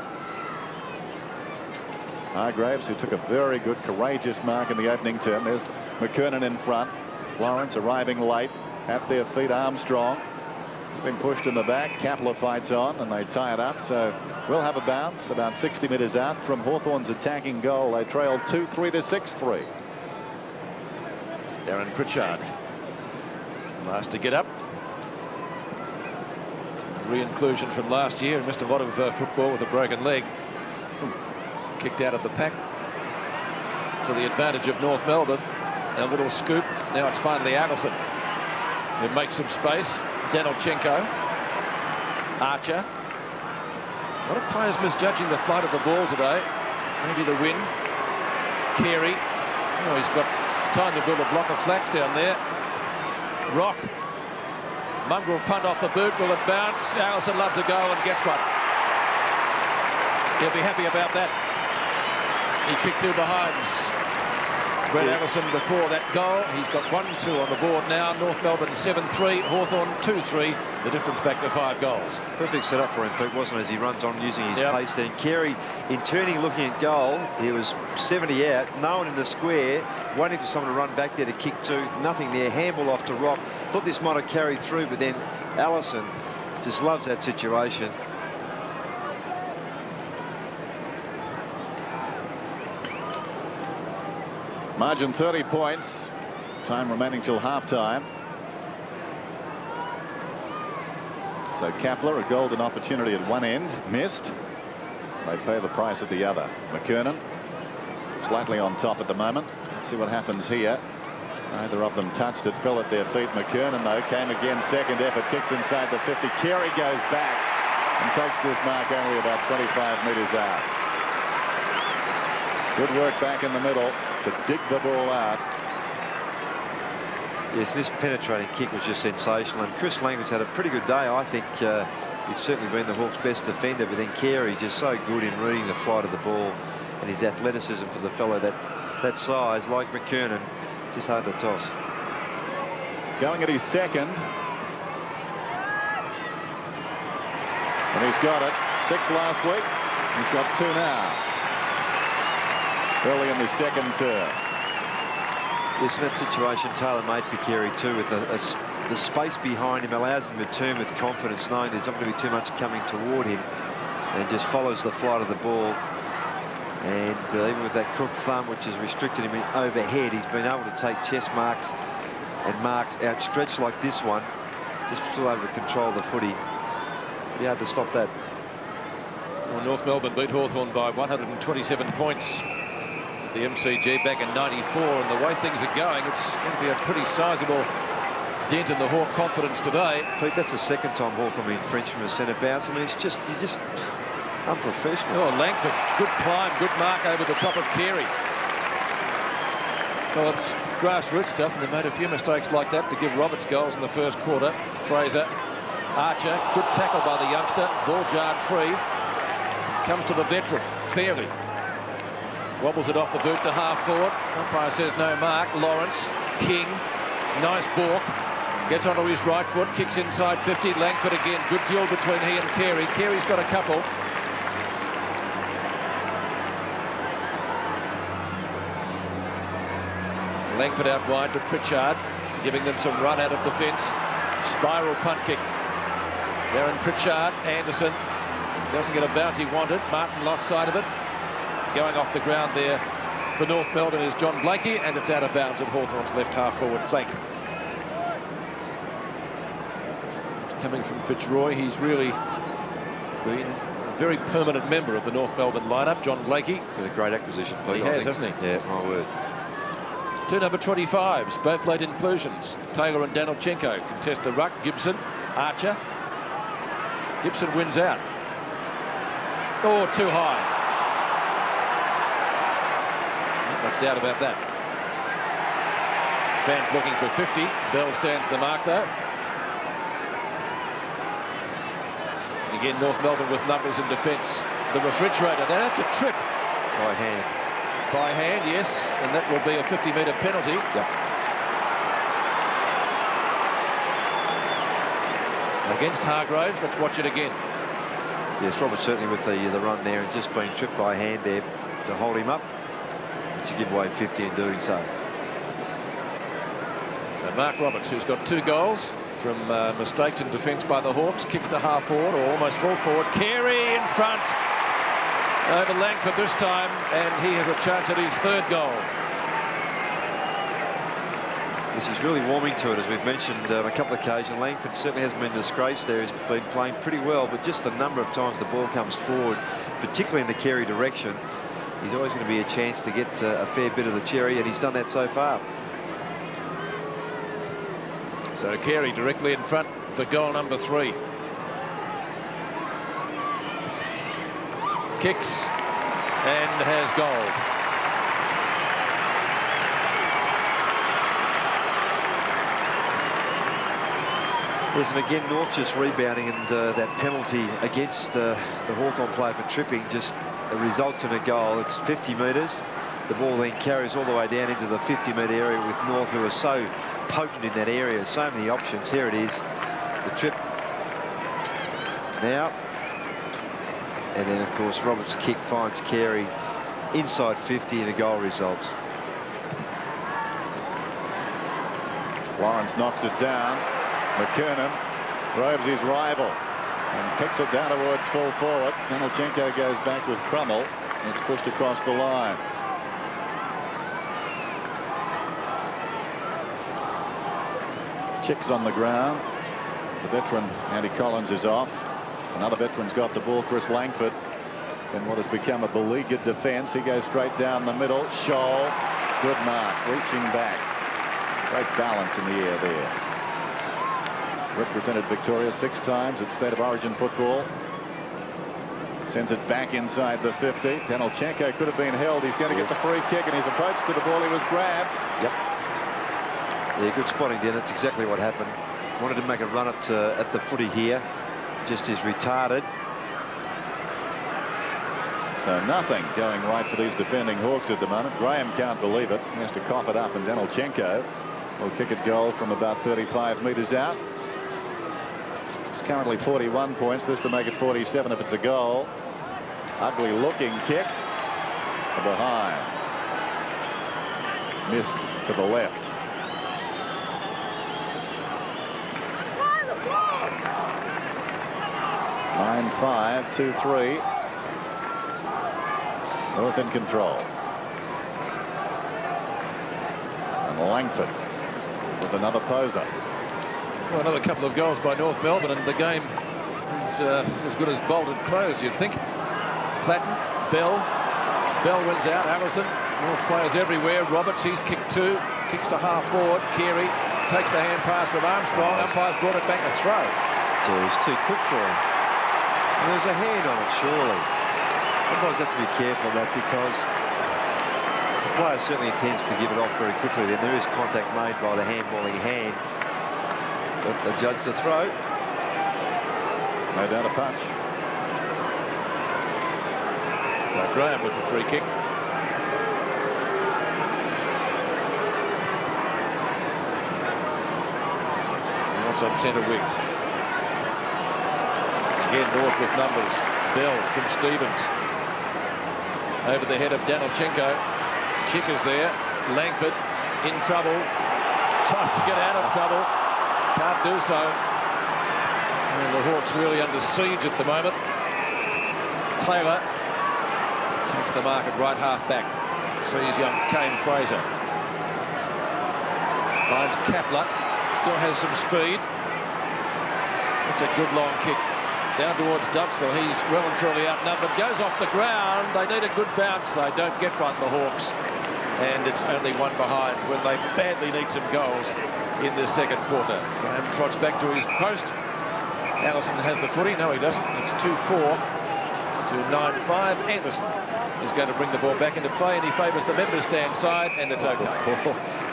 Hargraves, who took a very good, courageous mark in the opening term. There's McKernan in front. Lawrence arriving late. At their feet, Armstrong. Been pushed in the back. Kapler fights on, and they tie it up. So we'll have a bounce about 60 metres out from Hawthorn's attacking goal. They trailed 2-3 to 6-3. Darren Pritchard. Last to get up. Re-inclusion from last year. Missed a lot of football with a broken leg. Kicked out of the pack to the advantage of North Melbourne. A little scoop. Now it's finally Allison who makes some space. Danilchenko. Archer. A lot of players misjudging the flight of the ball today. Maybe the wind. Carey. Oh, he's got time to build a block of flats down there. Rock. Mongrel punt off the boot. Will it bounce? Allison loves a goal and gets one. He'll be happy about that. He kicked two behinds. Brett Allison before that goal. He's got 1-2 on the board now. North Melbourne 7-3, Hawthorn 2-3. The difference back to 5 goals. Perfect setup for him, Pete, wasn't it, as he runs on using his pace then. Carey, in turning, looking at goal, he was 70 out, no one in the square, waiting for someone to run back there to kick two. Nothing there. Handball off to Rock. Thought this might have carried through, but then Allison just loves that situation. Margin 30 points. Time remaining till half-time. So Kapler, a golden opportunity at one end, missed. They pay the price at the other. McKernan slightly on top at the moment. Let's see what happens here. Neither of them touched it. Fell at their feet. McKernan, though, came again. Second effort, kicks inside the 50. Carey goes back and takes this mark only about 25 metres out. Good work back in the middle to dig the ball out. Yes, this penetrating kick was just sensational, and Chris Langford's had a pretty good day. I think he's certainly been the Hawks' best defender, but then Carey just so good in reading the flight of the ball and his athleticism for the fellow that size, like McKernan, just hard to toss. Going at his second. And he's got it. 6 last week. He's got 2 now. Early in the second term. Yes, in that situation, tailor-made for Carey too, with the space behind him allows him to turn with confidence, knowing there's not going to be too much coming toward him, and just follows the flight of the ball. And even with that crook thumb, which has restricted him overhead, he's been able to take chest marks and marks outstretched like this one, just still able to control the footy. Be hard to stop that. Well, North Melbourne beat Hawthorn by 127 points. The MCG back in '94, and the way things are going, it's going to be a pretty sizable dent in the Hawk confidence today. Pete, that's the second time Hawthorn been French from a centre bounce. I mean, you're just unprofessional. Oh, Langford, good climb, good mark over the top of Carey. Well, it's grassroots stuff, and they made a few mistakes like that to give Roberts goals in the first quarter. Fraser, Archer, good tackle by the youngster. Ball jarred free. Comes to the veteran, Fairley. Wobbles it off the boot to half forward. Umpire says no mark. Lawrence, King, nice balk. Gets onto his right foot, kicks inside 50. Langford again, good duel between he and Carey. Carey's got a couple. Langford out wide to Pritchard, giving them some run out of defence. Spiral punt kick. Darren Pritchard, Anderson doesn't get a bounce he wanted. Martin lost sight of it. Going off the ground there for North Melbourne is John Blakey, and it's out of bounds at Hawthorn's left half forward flank. Coming from Fitzroy, he's really been a very permanent member of the North Melbourne lineup. John Blakey. Been a great acquisition, Pete. He has, hasn't he? Yeah, my word. 2 number 25s, both late inclusions. Taylor and Danilchenko contest the ruck. Gibson, Archer. Gibson wins out. Oh, too high. Not much doubt about that. Fans looking for 50. Bell stands the mark, though. Again, North Melbourne with numbers in defence. The refrigerator, that's a trip. By hand. By hand, yes, and that will be a 50-metre penalty. Yep. against Hargroves. Let's watch it again. Yes, Roberts certainly with the run there and just being tripped by hand there to hold him up. To give away 50 in doing so. So Mark Roberts, who's got 2 goals from mistakes in defence by the Hawks, kicks to half forward or almost full forward. Carey in front over Langford this time, and he has a chance at his 3rd goal. This is really warming to it, as we've mentioned on a couple of occasions. Langford certainly hasn't been disgraced there. He's been playing pretty well, but just the number of times the ball comes forward, particularly in the Carey direction, he's always going to be a chance to get a fair bit of the cherry, and he's done that so far. So Carey directly in front for goal number 3. Kicks and has goal. Yes, and again, North just rebounding, and that penalty against the Hawthorn player for tripping just results in a goal. It's 50 metres. The ball then carries all the way down into the 50-metre area with North, who are so potent in that area. So many options. Here it is. The trip now. And then, of course, Roberts' kick finds Carey inside 50 and a goal result. Lawrence knocks it down. McKernan robes his rival and kicks it down towards full forward. Danilchenko goes back with Crummell. And it's pushed across the line. Chick's on the ground. The veteran Andy Collins is off. Another veteran's got the ball, Chris Langford. In what has become a beleaguered defence, he goes straight down the middle. Scholl, good mark, reaching back. Great balance in the air there. Represented Victoria 6 times at State of Origin football. Sends it back inside the 50. Danilchenko could have been held. He's going to get the free kick, and his approach to the ball, he was grabbed. Yep. Yeah, good spotting there. That's exactly what happened. Wanted to make a run at the footy here. Just is retarded. So nothing going right for these defending Hawks at the moment. Graham can't believe it. He has to cough it up, and Danilchenko will kick it goal from about 35 metres out. It's currently 41 points. This to make it 47 if it's a goal. Ugly looking kick. Behind. Missed to the left. Nine, 5, 2-3. North in control. And Langford with another poser. Well, another couple of goals by North Melbourne, and the game is as good as bolted closed, you'd think. Platten, Bell wins out. Allison, North players everywhere. Roberts, he's kicked 2, kicks to half forward. Carey takes the hand pass from Armstrong. Umpire's brought it back a throw. So he's too quick for him. And there's a hand on it, surely. Umpires have to be careful of that, because the player certainly intends to give it off very quickly. Then there is contact made by the handballing hand. But the judge to throw. No doubt a punch. So Graham with the free kick. And what's on centre wing? Again, North with numbers. Bell from Stevens. Over the head of Danilchenko. Chick is there. Langford in trouble. Tries to get out of trouble. Can't do so. And the Hawks really under siege at the moment. Taylor takes the mark at right half back. Sees young Kane Fraser. Finds Kapler. Still has some speed. It's a good long kick. Down towards Dunstall. He's well and truly outnumbered. Goes off the ground. They need a good bounce. They don't get one, the Hawks. And it's only one behind when they badly need some goals in the second quarter. Graham trots back to his post. Allison has the footy. No, he doesn't. It's 2-4 to 9-5. Anderson is going to bring the ball back into play, and he favours the members stand side, and it's okay.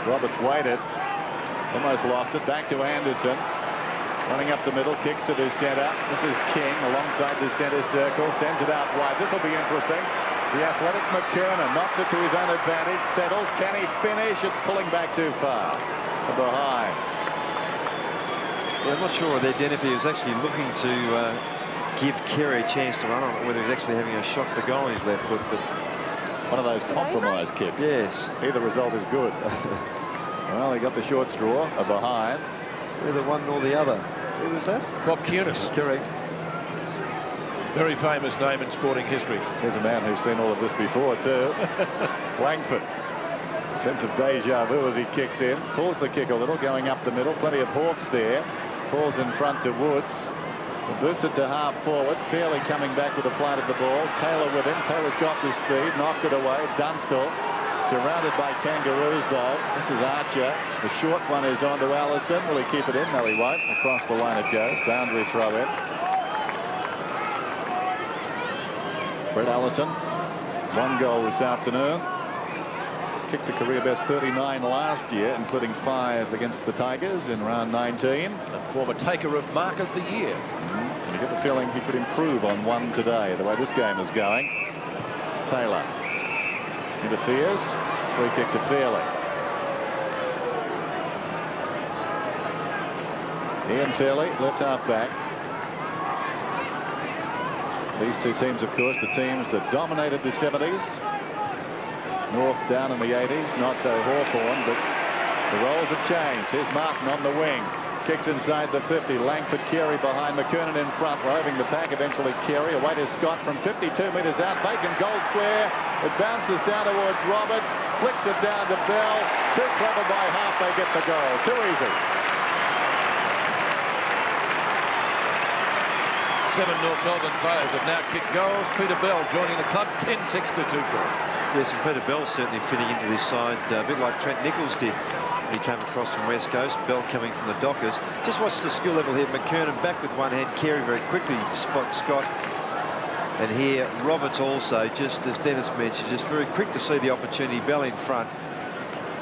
Roberts waited. Almost lost it. Back to Anderson. Running up the middle, kicks to the centre. This is King alongside the centre circle. Sends it out wide. This will be interesting. The athletic McKernan knocks it to his own advantage. Settles. Can he finish? It's pulling back too far. Behind. Yeah, I'm not sure then if he was actually looking to give Kerry a chance to run on it, whether he was actually having a shot to goal on his left foot. But one of those compromise kicks. Yes. Either result is good. Well, he got the short straw behind. Either one or the other. Who was that? Bob Cunis. Correct. Very famous name in sporting history. Here's a man who's seen all of this before too. Langford. Sense of deja vu as he kicks in. Pulls the kick a little, going up the middle. Plenty of Hawks there. Falls in front to Woods. And boots it to half forward. Fairley coming back with the flight of the ball. Taylor with him. Taylor's got the speed. Knocked it away. Dunstall. Surrounded by Kangaroos though. This is Archer. The short one is on to Allison. Will he keep it in? No, he won't. Across the line it goes. Boundary throw in. Brett Allison. 1 goal this afternoon. Kicked a career best 39 last year, including 5 against the Tigers in round 19. And former taker of Mark of the Year. And you get the feeling he could improve on 1 today, the way this game is going. Taylor interferes. Free kick to Fairley. Ian Fairley, left half back. These two teams, of course, the teams that dominated the 70s. North down in the 80s, not so Hawthorn, but the roles have changed. Here's Martin on the wing. Kicks inside the 50. Langford, Carey behind, McKernan in front, roving the pack. Eventually Carey, away to Scott from 52 metres out. Bacon goal square. It bounces down towards Roberts. Flicks it down to Bell. Too clever by half. They get the goal. Too easy. 7 North Melbourne players have now kicked goals. Peter Bell joining the club. 10-6 to 2-4. Yes, and Peter Bell certainly fitting into this side, a bit like Trent Nichols did when he came across from West Coast. Bell coming from the Dockers. Just watch the skill level here. McKernan back with one hand. Carey very quickly to spot Scott. And here, Roberts also, just as Dennis mentioned, just very quick to see the opportunity. Bell in front.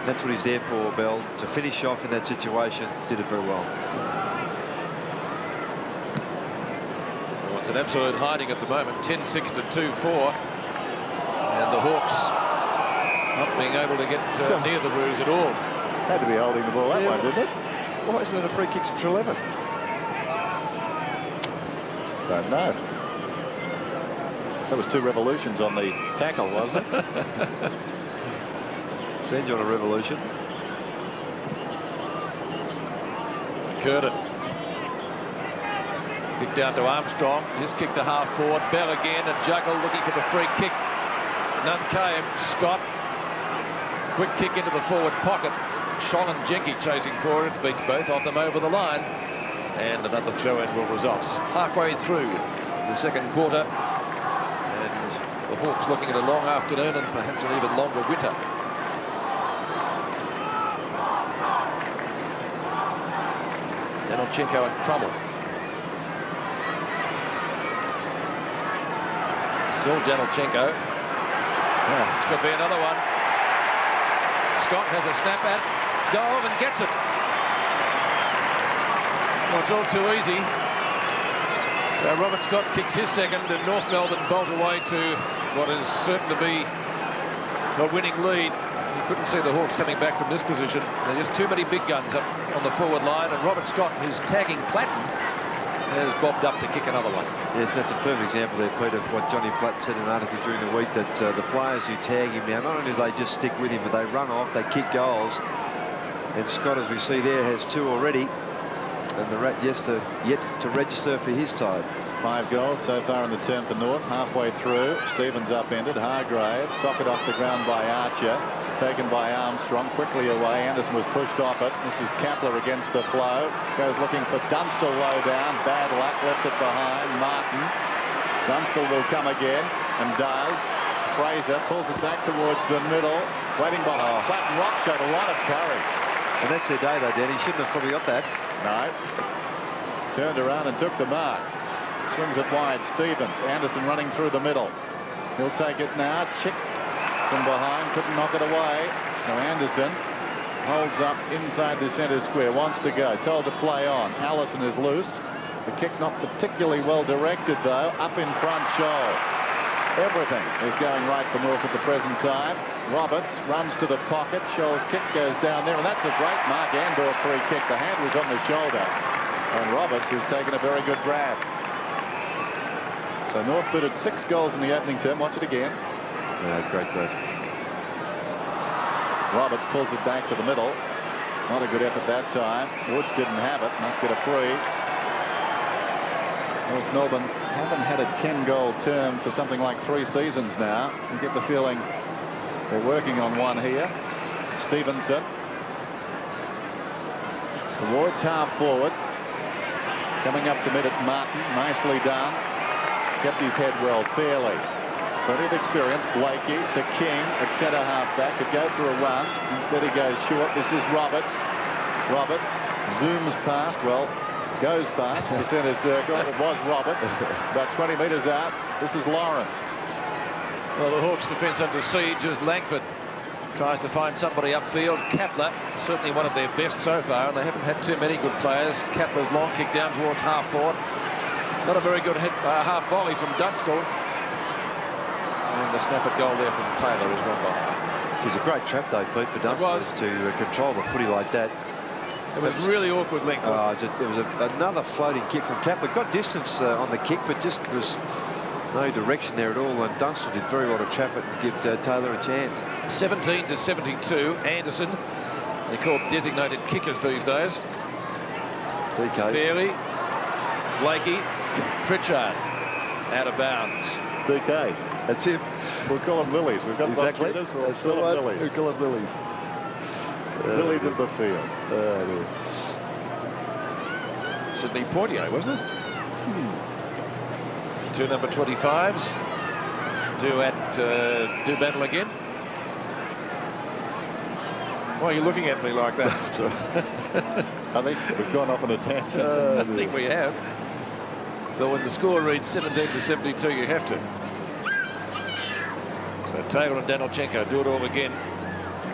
And that's what he's there for, Bell, to finish off in that situation. Did it very well. Well, it's an absolute hiding at the moment. 10-6 to 2-4. And the Hawks not being able to get near the Roos at all. Had to be holding the ball that one, didn't it? Why isn't it a free kick to 11? Don't know. That was 2 revolutions on the tackle, wasn't it? Send you on a revolution. Curtin. Kick down to Armstrong. His kick to half forward. Bell again and juggle looking for the free kick. None came. Scott. Quick kick into the forward pocket. Shong and Jenke chasing for it. Beats both of them over the line. And another throw-in will result. Halfway through the second quarter. And the Hawks looking at a long afternoon and perhaps an even longer winter. Janelchenko and Crummell. Still Janelchenko. Yeah, this could be another one. Scott has a snap at goal and gets it. Well, it's all too easy. So Robert Scott kicks his second and North Melbourne bolt away to what is certain to be a winning lead. You couldn't see the Hawks coming back from this position. There are just too many big guns up on the forward line, and Robert Scott, who's tagging Platten, has bobbed up to kick another one. Yes, that's a perfect example there, Pete, of what Johnny Platt said in an article during the week, that the players who tag him now, not only do they just stick with him, but they run off, they kick goals. And Scott, as we see there, has 2 already. And the Rat yet to register for his side. 5 goals so far in the term for North. Halfway through, Stevens upended. Hargrave, socket off the ground by Archer. Taken by Armstrong, quickly away. Anderson was pushed off it. This is Kapler against the flow. Goes looking for Dunstall low down. Bad luck, left it behind. Martin. Dunstall will come again, and does. Fraser pulls it back towards the middle. Waiting behind Platten. Rock showed a lot of courage. And that's their day, though, Danny. Shouldn't have probably got that. No. Turned around and took the mark. Swings it wide. Stevens. Anderson running through the middle. He'll take it now. Chick from behind. Couldn't knock it away. So Anderson holds up inside the centre square. Wants to go. Told to play on. Allison is loose. The kick not particularly well directed, though. Up in front, Shoal. Everything is going right for North at the present time. Roberts runs to the pocket. Shoal's kick goes down there, and that's a great Mark Andor free kick. The hand was on the shoulder. And Roberts has taken a very good grab. So North booted 6 goals in the opening term. Watch it again. Great grab. Roberts pulls it back to the middle. Not a good effort that time. Woods didn't have it. Must get a free. North Melbourne haven't had a 10-goal term for something like 3 seasons now. You get the feeling they're working on one here. Stevenson towards half forward. Coming up to mid at Martin. Nicely done. Kept his head well, fairly. Plenty of experience. Blakey to King at centre half back. Could go for a run. Instead he goes short. This is Roberts. Roberts zooms past. Well, goes past the centre circle. It was Roberts. About 20 metres out. This is Lawrence. Well, the Hawks' defence under siege as Langford tries to find somebody upfield. Kapler, certainly one of their best so far, and they haven't had too many good players. Kapler's long kick down towards half forward. Not a very good hit, half volley from Dunstall. And the snap at goal there from Taylor is run by. It was a great trap, though, Pete, for Dunstall to control the footy like that. It was really awkward length. There was another floating kick from Kapler. Got distance on the kick, but just was no direction there at all. And Dunstall did very well to trap it and give Taylor a chance. 17-72. Anderson. They're called designated kickers these days. DK. Bailey. Blakey. Pritchard. Out of bounds. DK. That's him. We'll call him Willies. We've got exactly. We'll call him Willies. We call him Willies. Willies of the field. Sydney Poitier, wasn't it? 2 number 25s. Do battle again. Why are you looking at me like that? I think we've gone off on a tangent. I think we have. But when the score reads 17-72, you have to. So Taylor and Danilchenko do it all again.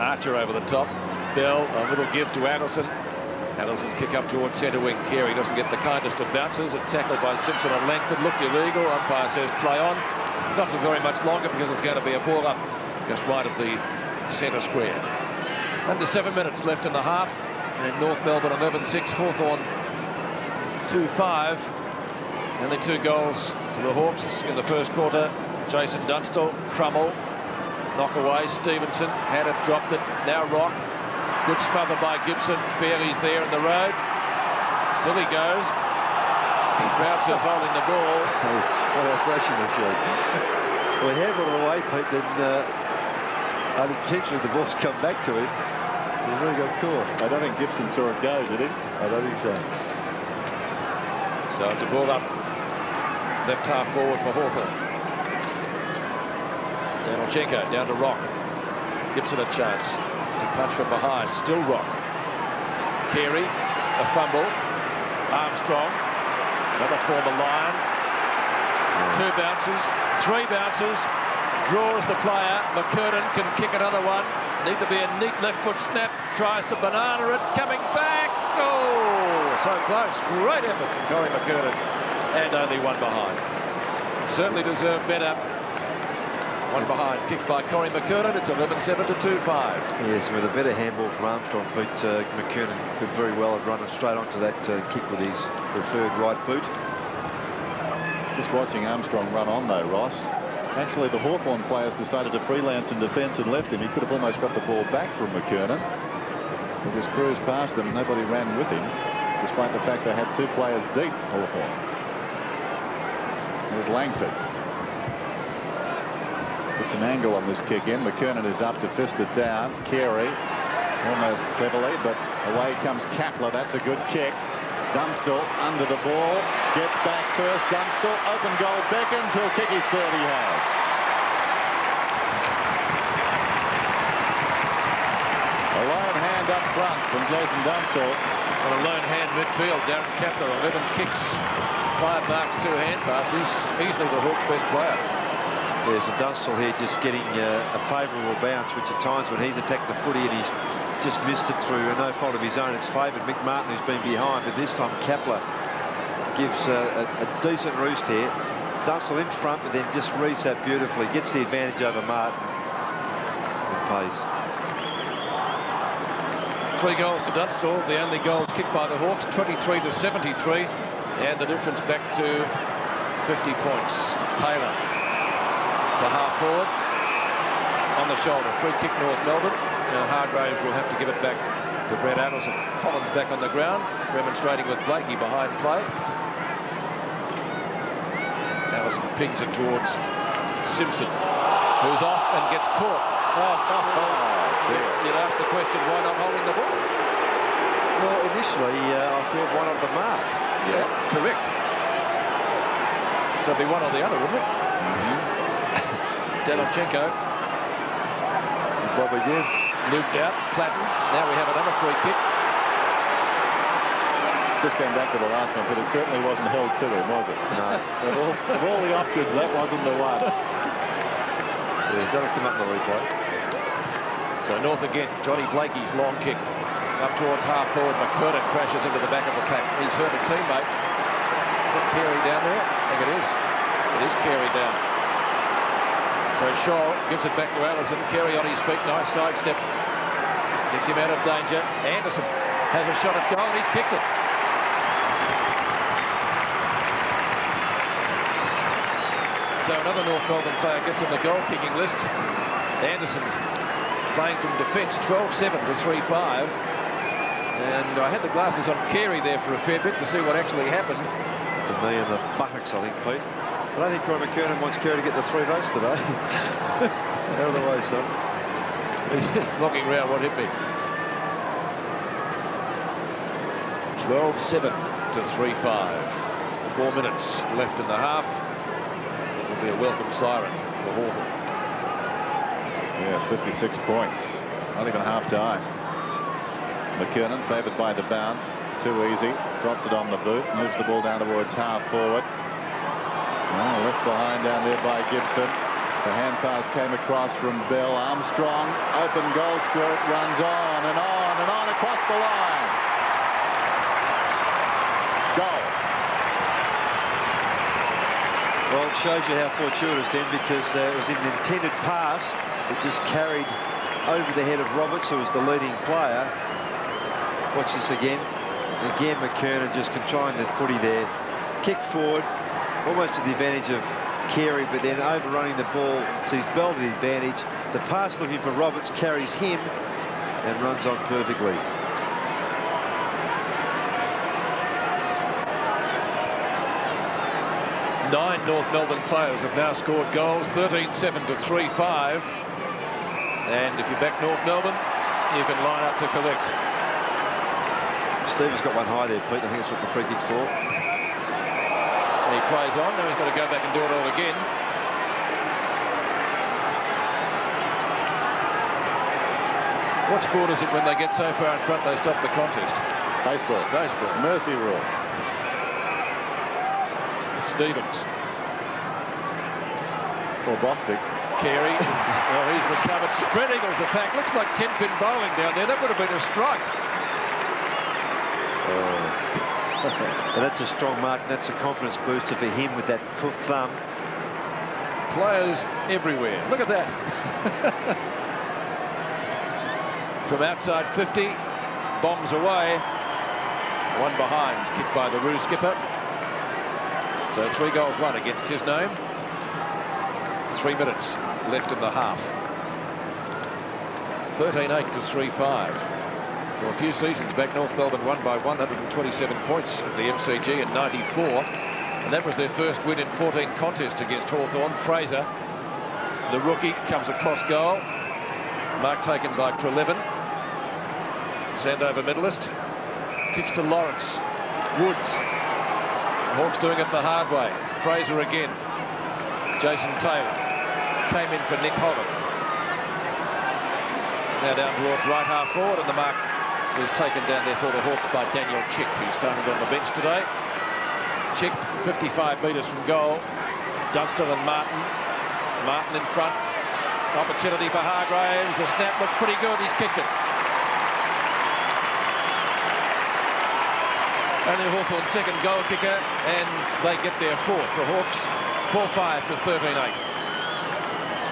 Archer over the top. Bell, a little give to Addison. Addison kick up towards centre wing. Carey doesn't get the kindest of bounces. A tackle by Simpson on Langford. Looked illegal. Umpire says play on. Not for very much longer because it's going to be a ball up just right of the centre square. Under 7 minutes left in the half. And North Melbourne 11-6. Hawthorn 2-5. Only 2 goals to the Hawks in the first quarter. Jason Dunstall, Crummell, knock away. Stevenson had it, dropped it. Now Rock. Good smother by Gibson. Fairley's there in the road. Still he goes. Crouch is holding the ball. What a flashing machine. Well, he had one on the way, Pete, then unintentionally the ball's come back to him. He really got caught. I don't think Gibson saw it go, did he? I don't think so. So it's a ball up. Left half forward for Hawthorn. Danilchenko down to Rock. Gibson a chance to punch from behind. Still Rock. Carey, a fumble. Armstrong, another former Lion. 2 bounces, 3 bounces. Draws the player. McKernan can kick another one. Need to be a neat left foot snap. Tries to banana it. Coming back. Oh, so close. Great effort from Corey McKernan. And only 1 behind. Certainly deserved better. 1 behind, kicked by Corey McKernan. It's 11-7 to 2-5. Yes, with a better handball from Armstrong, Pete, McKernan could very well have run it straight onto that kick with his preferred right boot. Just watching Armstrong run on, though, Ross. Actually, the Hawthorn players decided to freelance in defence and left him. He could have almost got the ball back from McKernan. But just cruised past them. Nobody ran with him, despite the fact they had 2 players deep, Hawthorn. There's Langford. Put some angle on this kick in. McKernan is up to fist it down. Carey almost cleverly, but away comes Kapler. That's a good kick. Dunstall under the ball. Gets back first. Dunstall, open goal, beckons. He'll kick his third. He has. A lone hand up front from Jason Dunstall. On a lone hand midfield, Darren Kapler, 11 kicks, 5 marks, 2 hand passes. Easily the Hawks' best player. There's a Dunstall here just getting a favourable bounce, which at times when he's attacked the footy and he's just missed it through no fault of his own, it's favoured Mick Martin, who's been behind, but this time Kapler gives a decent roost here. Dunstall in front, but then just reads that beautifully, gets the advantage over Martin and pays. 3 goals to Dunstall. The only goals kicked by the Hawks, 23 to 73. And the difference back to 50 points. Taylor to half forward. On the shoulder. Free kick North Melbourne. Now Hargraves will have to give it back to Brett Addison. Collins back on the ground, remonstrating with Blakey behind play. Addison pings it towards Simpson, who's off and gets caught. You'd ask the question, why not holding the ball? Well, initially, I thought one on the mark. Yeah, correct. So it'd be one or the other, wouldn't it? Delachenko. Bob again. Looped out, Platten. Now we have another free kick. Just came back to the last one, but it certainly wasn't held to him, was it? No. Of all the options, that wasn't the one. Yes, that'll come up in the replay. So North again. Johnny Blakey's long kick. Up towards half forward. McKernan crashes into the back of the pack. He's hurt a teammate. Is it Carey down there? I think it is. It is Carey down. So Shaw gives it back to Allison. Carey on his feet. Nice sidestep. Gets him out of danger. Anderson has a shot at goal and he's kicked it. So another North Melbourne player gets on the goal-kicking list. Anderson playing from defence, 12-7 to 3-5. And I had the glasses on Carey there for a fair bit to see what actually happened. To me in the buttocks, I think, Pete. I don't think Roy McKernan wants Carey to get the 3 votes today. Out of the way, son. He's looking round what hit me. 12-7 to 3-5. 4 minutes left in the half. It will be a welcome siren for Hawthorn. Yes, 56 points. Not even half-time. McKernan favoured by the bounce. Too easy. Drops it on the boot. Moves the ball down towards half-forward. Left behind down there by Gibson. The hand pass came across from Bell. Armstrong, open goal square. It runs on and on and on across the line. Goal. Well, it shows you how fortuitous, then, because it was an intended pass that just carried over the head of Roberts, who was the leading player. Watch this again. Again, McKernan just controlling the footy there. Kick forward, almost to the advantage of Carey, but then overrunning the ball, so he's Bell to the advantage. The pass looking for Roberts carries him and runs on perfectly. Nine North Melbourne players have now scored goals, 13-7 to 3-5. And if you back North Melbourne, you can line up to collect. Steve has got one high there, Pete. I think that's what the free kick's for. And he plays on. Now he's got to go back and do it all again. What sport is it when they get so far in front they stop the contest? Baseball. Baseball. Mercy rule. Stevens. Or boxing. Carey. Well, he's recovered. Spread eagles the pack. Looks like 10-pin bowling down there. That would have been a strike. But that's a strong mark, and that's a confidence booster for him with that crook thumb. Players everywhere. Look at that. From outside 50, bombs away. One behind, kicked by the Roo skipper. So 3 goals, 1 against his name. 3 minutes left in the half. 13-8 to 3-5. Well, a few seasons back, North Melbourne won by 127 points at the MCG in '94, and that was their first win in 14 contests against Hawthorn. Fraser, the rookie, comes across goal. Mark taken by Trelevin. Sandover medalist. Kicks to Lawrence. Woods. Hawks doing it the hard way. Fraser again. Jason Taylor came in for Nick Holland. Now down towards right half forward, and the mark is taken down there for the Hawks by Daniel Chick, who started on the bench today. Chick, 55 metres from goal. Dunstall and Martin. Martin in front. Opportunity for Hargraves. The snap looks pretty good. He's kicked it. Only Hawthorn's second goal kicker, and they get their 4th. The Hawks 4-5 to 13-8.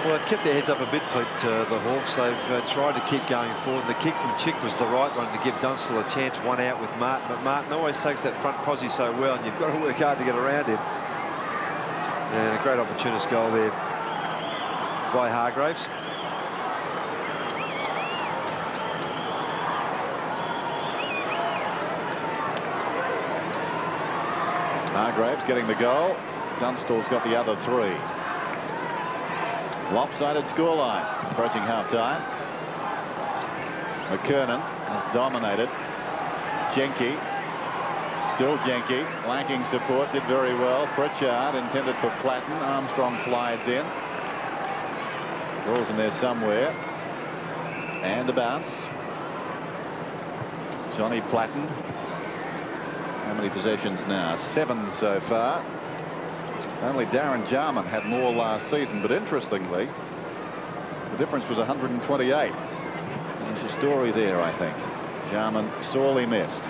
Well, they've kept their heads up a bit, Pete, the Hawks. They've tried to keep going forward. The kick from Chick was the right one to give Dunstall a chance, one out with Martin. But Martin always takes that front posse so well, and you've got to work hard to get around him. And a great opportunist goal there by Hargraves. Hargraves getting the goal. Dunstall's got the other 3. Lopsided scoreline approaching half-time. McKernan has dominated. Jenke, still Jenke, lacking support, did very well. Pritchard intended for Platten. Armstrong slides in. Ball's in there somewhere. And a bounce. Johnny Platten. How many possessions now? 7 so far. Only Darren Jarman had more last season, but interestingly, the difference was 128. And there's a story there, I think. Jarman sorely missed.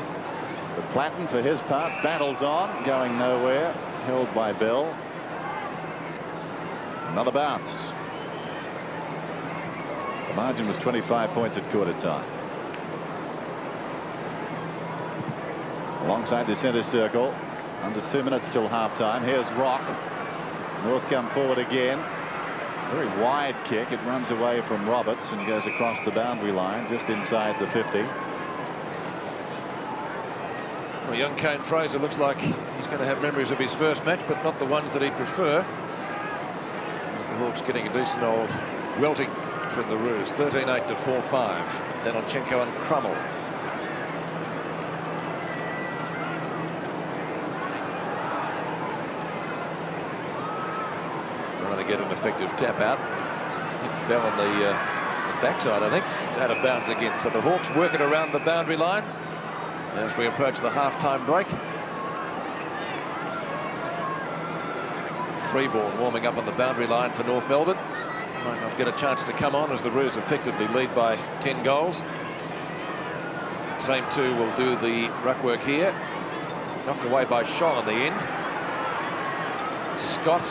But Platten, for his part, battles on, going nowhere, held by Bell. Another bounce. The margin was 25 points at quarter time. Alongside the centre circle. Under 2 minutes till half-time. Here's Rock. North come forward again. Very wide kick. It runs away from Roberts and goes across the boundary line just inside the 50. Well, young Kane Fraser looks like he's going to have memories of his first match, but not the ones that he'd prefer. With the Hawks getting a decent old welting from the Roos. 13-8 to 4-5. Danilchenko and Crummell. Get an effective tap out. Hit Bell on the backside, I think. It's out of bounds again. So the Hawks work it around the boundary line as we approach the half-time break. Freeborn warming up on the boundary line for North Melbourne. Might not get a chance to come on as the Roos effectively lead by 10 goals. Same 2 will do the ruck work here. Knocked away by Shaw on the end. Scott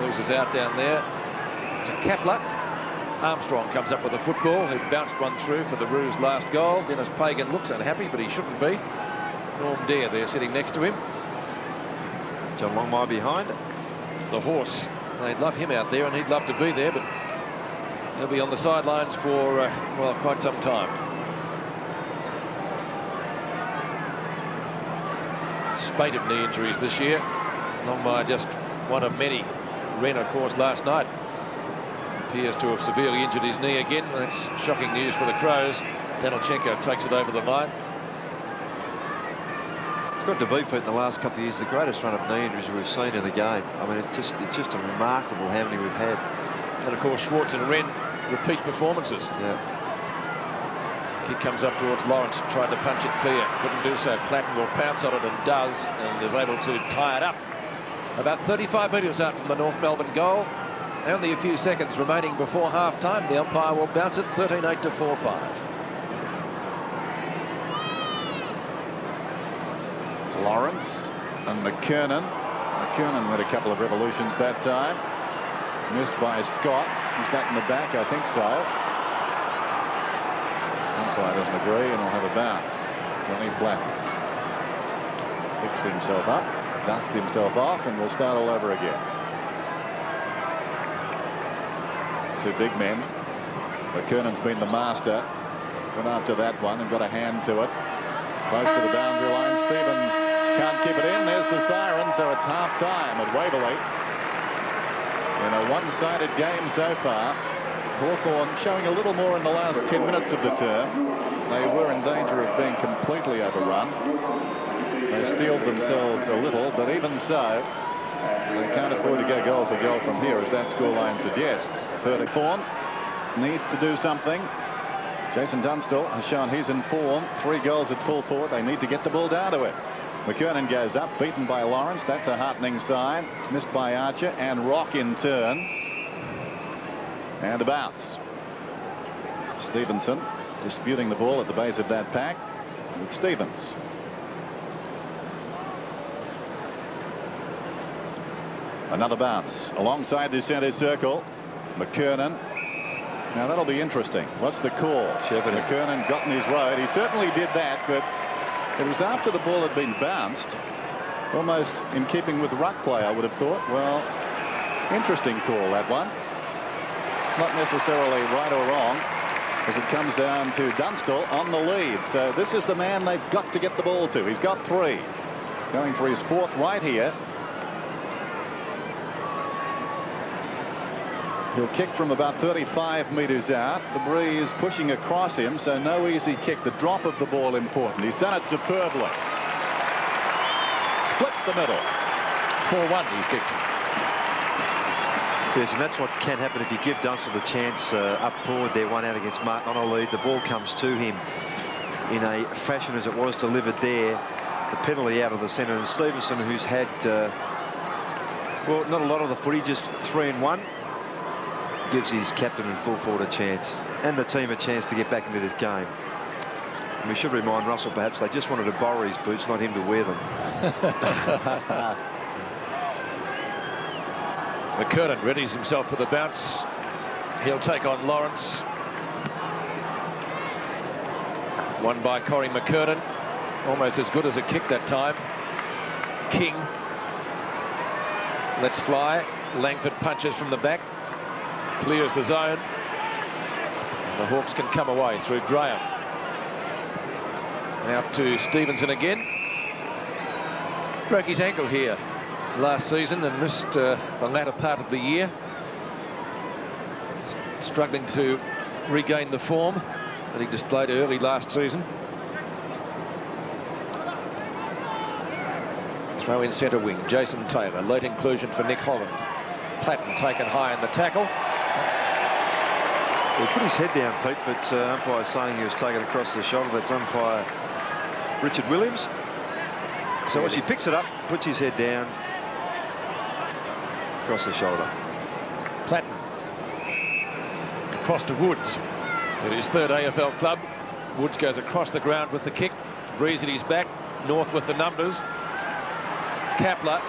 loses out down there to Kepler. Armstrong comes up with a football. He bounced one through for the Roos' last goal. Dennis Pagan looks unhappy, but he shouldn't be. Norm Dare there sitting next to him. John Longmire behind. The Horse, they'd love him out there, and he'd love to be there, but he'll be on the sidelines for, well, quite some time. Spate of knee injuries this year. Longmire just one of many. Wren, of course, last night appears to have severely injured his knee again. That's shocking news for the Crows. Danilchenko takes it over the line. It's got to be, Pete, in the last couple of years, the greatest run of knee injuries we've seen in the game. I mean, it's just a remarkable how many we've had. And, of course, Schwartz and Wren repeat performances. Yeah. Kick comes up towards Lawrence, tried to punch it clear. Couldn't do so. Platten will pounce on it and does, and is able to tie it up. About 35 metres out from the North Melbourne goal. Only a few seconds remaining before half-time. The umpire will bounce it 13-8 to 4-5. Lawrence and McKernan. McKernan had a couple of revolutions that time. Missed by Scott. Is that in the back? I think so. Umpire doesn't agree, and we'll have a bounce. Johnny Platten picks himself up, dusts himself off, and we'll start all over again. 2 big men. McKernan's been the master. Went after that one and got a hand to it. Close to the boundary line. Stevens can't keep it in. There's the siren, so it's half-time at Waverley. In a one-sided game so far. Hawthorn showing a little more in the last 10 minutes of the term. They were in danger of being completely overrun. They steeled themselves a little, but even so, they can't afford to go goal for goal from here, as that scoreline suggests. Hawthorn need to do something. Jason Dunstall has shown he's in form. 3 goals at full forward. They need to get the ball down to it. McKernan goes up, beaten by Lawrence. That's a heartening sign. Missed by Archer, and Rock in turn. And a bounce. Stevenson disputing the ball at the base of that pack with Stevens. Another bounce alongside the centre circle. McKernan. Now that'll be interesting. What's the call? McKernan got in his road. He certainly did that, but it was after the ball had been bounced, almost in keeping with ruck play, I would have thought. Well, interesting call, that one. Not necessarily right or wrong, as it comes down to Dunstall on the lead. So this is the man they've got to get the ball to. He's got 3. Going for his 4th right here. He'll kick from about 35 metres out. The breeze pushing across him, so no easy kick. The drop of the ball important. He's done it superbly. Splits the middle. 4-1 he's kicked. Yes, and that's what can happen if you give Dunstall the chance up forward there, 1 out against Martin on a lead. The ball comes to him in a fashion as it was delivered there. The penalty out of the centre, and Stevenson, who's had, well, not a lot of the footy, just 3 and 1. Gives his captain and full forward a chance, and the team a chance to get back into this game. And we should remind Russell, perhaps they just wanted to borrow his boots, not him to wear them. McKernan readies himself for the bounce. He'll take on Lawrence. Won by Corey McKernan. Almost as good as a kick that time. King lets fly. Langford punches from the back. Clears the zone. And the Hawks can come away through Graham. Out to Stevenson again. Broke his ankle here last season and missed the latter part of the year. Struggling to regain the form that he displayed early last season. Throw in centre wing. Jason Taylor. Late inclusion for Nick Holland. Platten taken high in the tackle. He put his head down, Pete, but umpire saying he was taken across the shoulder. That's umpire Richard Williams. So as he picks it up, puts his head down, across the shoulder. Platten across to Woods at his 3rd AFL club. Woods goes across the ground with the kick. Breeze at his back. North with the numbers. Kapler.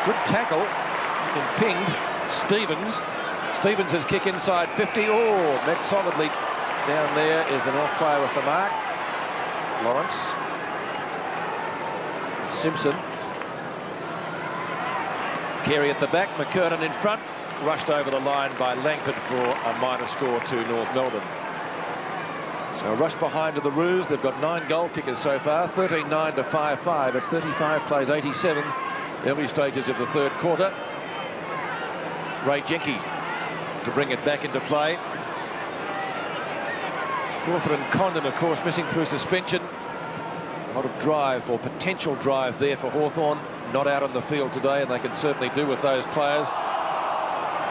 Good tackle. And pinged. Stevens' kick inside 50. Oh, met solidly down there is the North player with the mark. Lawrence. Simpson. Carey at the back. McKernan in front. Rushed over the line by Langford for a minor score to North Melbourne. So a rush behind to the Roos. They've got 9 goal kickers so far. 13-9 to 5-5. At 35 plays 87. Early stages of the 3rd quarter. Ray Jenke to bring it back into play. Crawford and Condon, of course, missing through suspension. A lot of drive or potential drive there for Hawthorn. Not out on the field today, and they can certainly do with those players.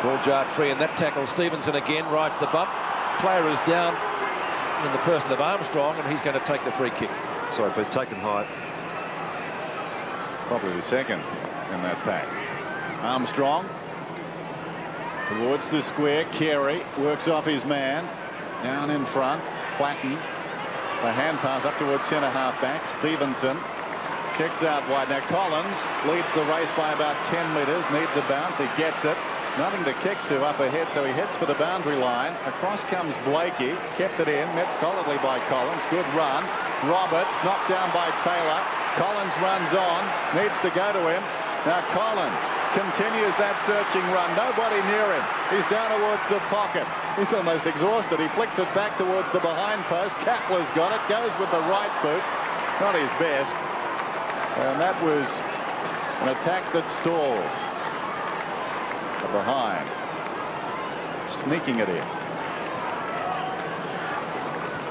Ball jarred free in that tackle. Stevenson again rides the bump. Player is down in the person of Armstrong, and he's going to take the free kick. Sorry, but taken high. Probably the 2nd in that pack. Armstrong towards the square. Carey works off his man. Down in front. Platten. The hand pass up towards centre half back. Stevenson kicks out wide. Now Collins leads the race by about 10 metres. Needs a bounce. He gets it. Nothing to kick to up ahead, so he heads for the boundary line. Across comes Blakey. Kept it in. Met solidly by Collins. Good run. Roberts knocked down by Taylor. Collins runs on. Needs to go to him. Now Collins continues that searching run. Nobody near him. He's down towards the pocket. He's almost exhausted. He flicks it back towards the behind post. Kapler's got it. Goes with the right boot. Not his best. And that was an attack that stalled. Behind. Sneaking it in.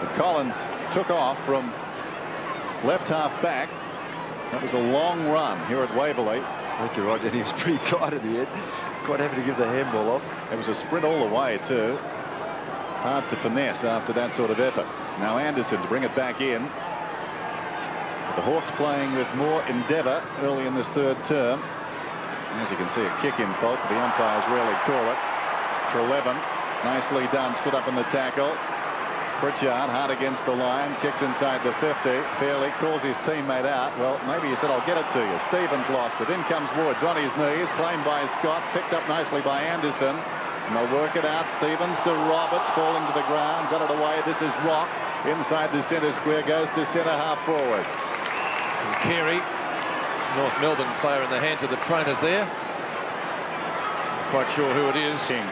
But Collins took off from left half back. That was a long run here at Waverley. I think you're right, and he was pretty tight at the end. Quite happy to give the handball off. It was a sprint all the way too. Hard to finesse after that sort of effort. Now Anderson to bring it back in. The Hawks playing with more endeavour early in this 3rd term. As you can see, a kick in fault, but the umpires rarely call it. Treleaven, nicely done, stood up in the tackle. Pritchard hard against the line, kicks inside the 50. Fairley calls his teammate out. Well, maybe he said, I'll get it to you. Stevens lost it. In comes Woods on his knees, claimed by Scott, picked up nicely by Anderson. And they'll work it out. Stevens to Roberts, falling to the ground, got it away. This is Rock inside the centre square, goes to centre half forward. And Carey, North Melbourne player in the hands of the trainers there. Not quite sure who it is. King.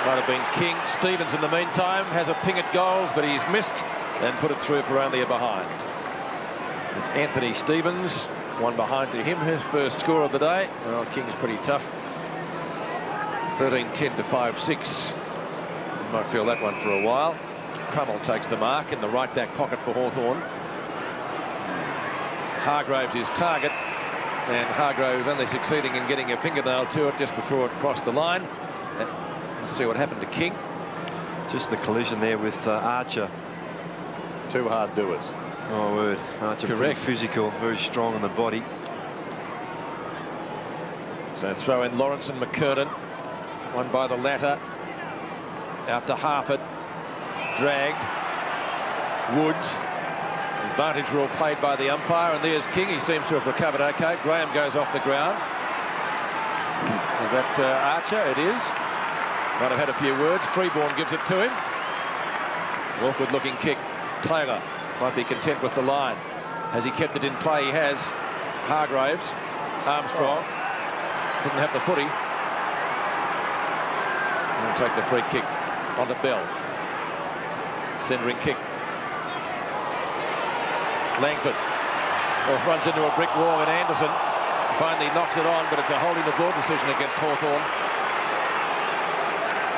Might have been King. Stevens in the meantime has a ping at goals, but he's missed and put it through for only a behind. It's Anthony Stevens, one behind to him, his first score of the day. Well, King's pretty tough. 13-10 to 5-6. You might feel that one for a while. Crummell takes the mark in the right back pocket for Hawthorn. Hargraves his target, and Hargraves only succeeding in getting a fingernail to it just before it crossed the line. And let's see what happened to King. Just the collision there with Archer. Two hard doers. Oh, word. Archer pretty physical, very strong on the body. So throw in Lawrence and McKernan. One by the latter. Out to Harford. Dragged. Woods. Advantage rule played by the umpire, and there's King. He seems to have recovered okay. Graham goes off the ground. Is that Archer? It is. Might have had a few words. Freeborn gives it to him. Awkward looking kick. Taylor might be content with the line. Has he kept it in play? He has. Hargraves. Armstrong. Didn't have the footy. And take the free kick onto Bell. Centering kick. Langford runs into a brick wall, and Anderson finally knocks it on, but it's a holding the ball decision against Hawthorn.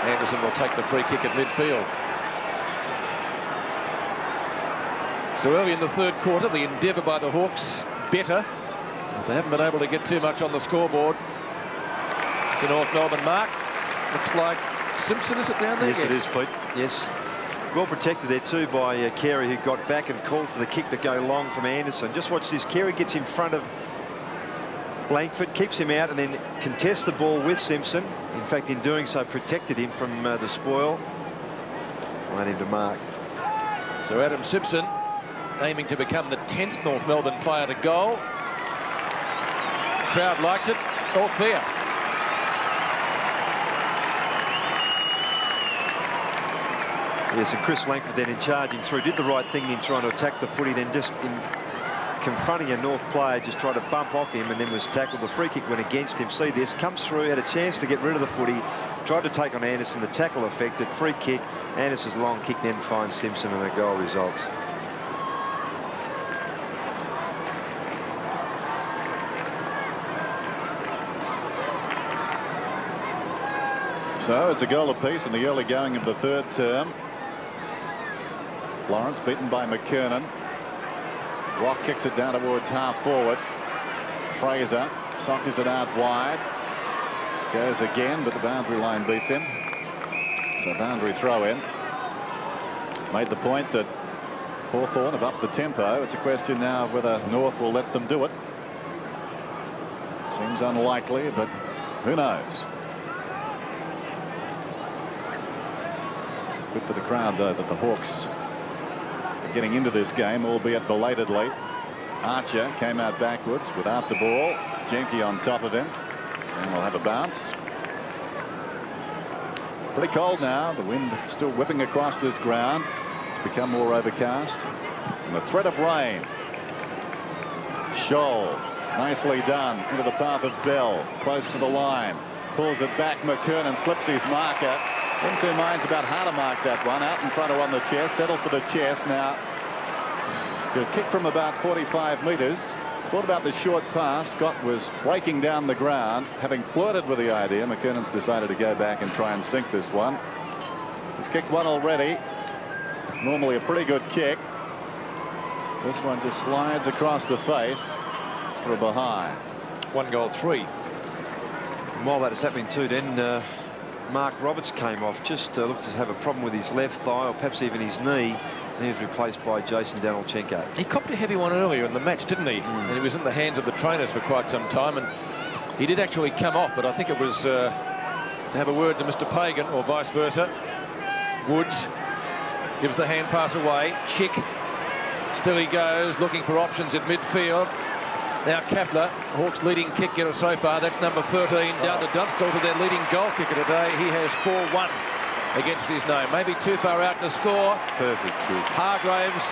Anderson will take the free kick at midfield. So early in the third quarter, the endeavour by the Hawks better, but they haven't been able to get too much on the scoreboard. It's a North Melbourne mark. Looks like Simpson, is it down there? Yes, it is, Pete. Yes. Well protected there too by Carey, who got back and called for the kick to go long from Anderson. Just watch this. Carey gets in front of Langford, keeps him out, and then contests the ball with Simpson. In fact, in doing so, protected him from the spoil. Allowed him to mark. So Adam Simpson aiming to become the 10th North Melbourne player to goal. Crowd likes it. All clear. Yes, and Chris Langford then in charging through did the right thing in trying to attack the footy, then just in confronting a North player, just tried to bump off him and then was tackled. The free kick went against him. See this, comes through, had a chance to get rid of the footy, tried to take on Anderson. The tackle affected, free kick. Anderson's long kick then finds Simpson, and the goal results. So it's a goal apiece in the early going of the third term. Lawrence beaten by McKernan. Rock kicks it down towards half forward. Fraser sockers it out wide. Goes again, but the boundary line beats him. So boundary throw in. Made the point that Hawthorn have upped the tempo. It's a question now of whether North will let them do it. Seems unlikely, but who knows? Good for the crowd, though, that the Hawks are getting into this game, albeit belatedly. Archer came out backwards without the ball. Jenke on top of him. And we'll have a bounce. Pretty cold now. The wind still whipping across this ground. It's become more overcast. And the threat of rain. Scholl, nicely done, into the path of Bell. Close to the line. Pulls it back. McKernan slips his marker. In two minds about how to mark that one. Out in front of on the chest. Settled for the chest now. Good kick from about 45 metres. Thought about the short pass. Scott was breaking down the ground. Having flirted with the idea, McKernan's decided to go back and try and sink this one. He's kicked one already. Normally a pretty good kick. This one just slides across the face for a behind. 1-3. And while that is happening too, then Mark Roberts came off. Just looked to have a problem with his left thigh, or perhaps even his knee. And he was replaced by Jason Danilchenko. He copped a heavy one earlier in the match, didn't he? And he was in the hands of the trainers for quite some time, and he did actually come off, but I think it was to have a word to Mr. Pagan, or vice versa. Woods gives the hand pass away. Chick, still he goes, looking for options at midfield. Now Kepler, Hawks' leading kick getter so far. That's number 13, down to Dunstall, to their leading goal kicker today. He has 4-1 against his name. Maybe too far out to score. Perfect kick. Hargraves,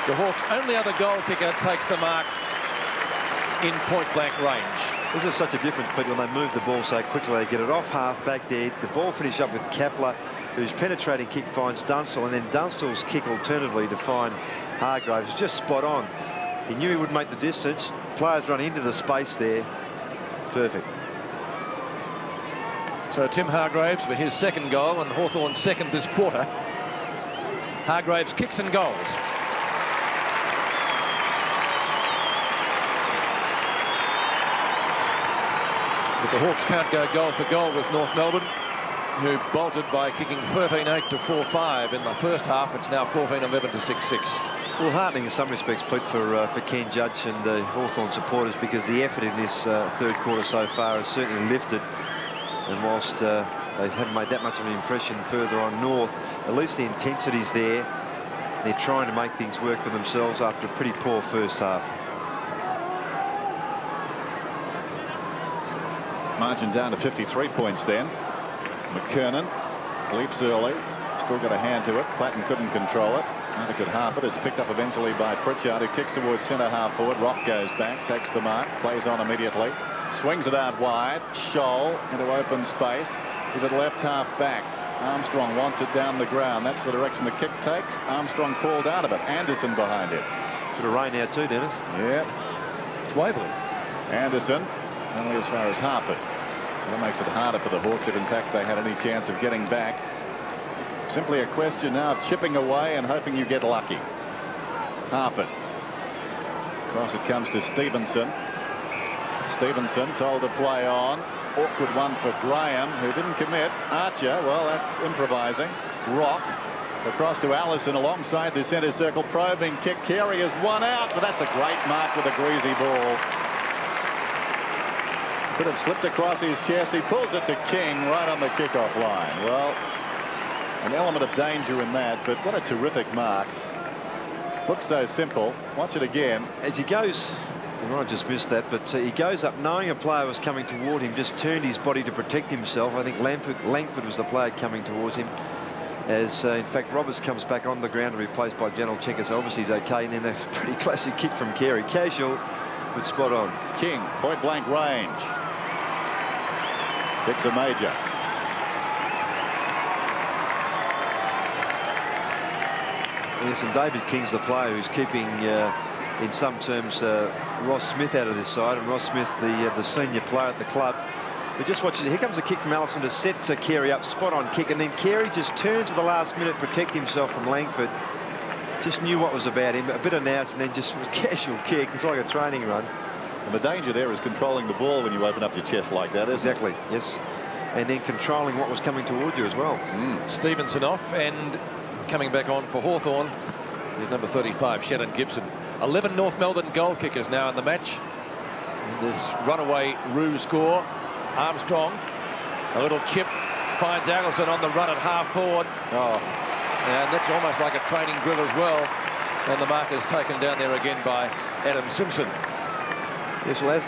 the Hawks' only other goal kicker, takes the mark in point-blank range. This is such a difference, Peter, when they move the ball so quickly. They get it off half-back there. The ball finished up with Kepler, whose penetrating kick finds Dunstall, and then Dunstall's kick alternatively to find Hargraves is just spot on. He knew he would make the distance. Players run into the space there. Perfect. So Tim Hargraves for his second goal, and Hawthorn's second this quarter. Hargraves kicks and goals. But the Hawks can't go goal for goal with North Melbourne, who bolted by kicking 13-8 to 4-5 in the first half. It's now 14-11 to 6-6. Well, heartening in some respects, Pete, for Ken Judge and the Hawthorn supporters, because the effort in this third quarter so far has certainly lifted. And whilst they haven't made that much of an impression further on north, at least the intensity's there. They're trying to make things work for themselves after a pretty poor first half. Margin down to 53 points then. McKernan leaps early. Still got a hand to it. Platten couldn't control it. Another good half it. It's picked up eventually by Pritchard, who kicks towards centre half forward. Rock goes back, takes the mark, plays on immediately. Swings it out wide. Scholl into open space. He's at left half back. Armstrong wants it down the ground. That's the direction the kick takes. Armstrong called out of it. Anderson behind him. Bit of rain now too, Dennis. Yeah. It's Waverley. Anderson only as far as Harford. That makes it harder for the Hawks if in fact they had any chance of getting back. Simply a question now of chipping away and hoping you get lucky. Harford. Across it comes to Stevenson. Stevenson told to play on. Awkward one for Graham, who didn't commit. Archer, well, that's improvising. Rock across to Allison alongside the centre circle. Probing kick. Carey is one out, but that's a great mark with a greasy ball. Could have slipped across his chest. He pulls it to King right on the kickoff line. Well, an element of danger in that, but what a terrific mark. Looks so simple. Watch it again. As he goes, I might have just missed that, but he goes up knowing a player was coming toward him, just turned his body to protect himself. I think Langford was the player coming towards him. As in fact Roberts comes back on the ground, replaced by General Checker, so obviously he's okay. And then a pretty classic kick from Carey. Casual, but spot on. King, point blank range. Kicks a major. Yes, and David King's the player who's keeping, in some terms, Ross Smith out of this side, and Ross Smith, the senior player at the club. But just watch it. Here comes a kick from Allison to set Carey up, spot on kick, and then Carey just turns at the last minute, protect himself from Langford. Just knew what was about him, a bit of nous, and then just a casual kick. It's like a training run. And the danger there is controlling the ball when you open up your chest like that, isn't Exactly, yes. And then controlling what was coming toward you as well. Stevenson off, and coming back on for Hawthorn is number 35, Shannon Gibson. 11 North Melbourne goal kickers now in the match. In this runaway Roo score. Armstrong, a little chip, finds Allison on the run at half forward. And that's almost like a training drill as well. And the mark is taken down there again by Adam Simpson. Yes, well, as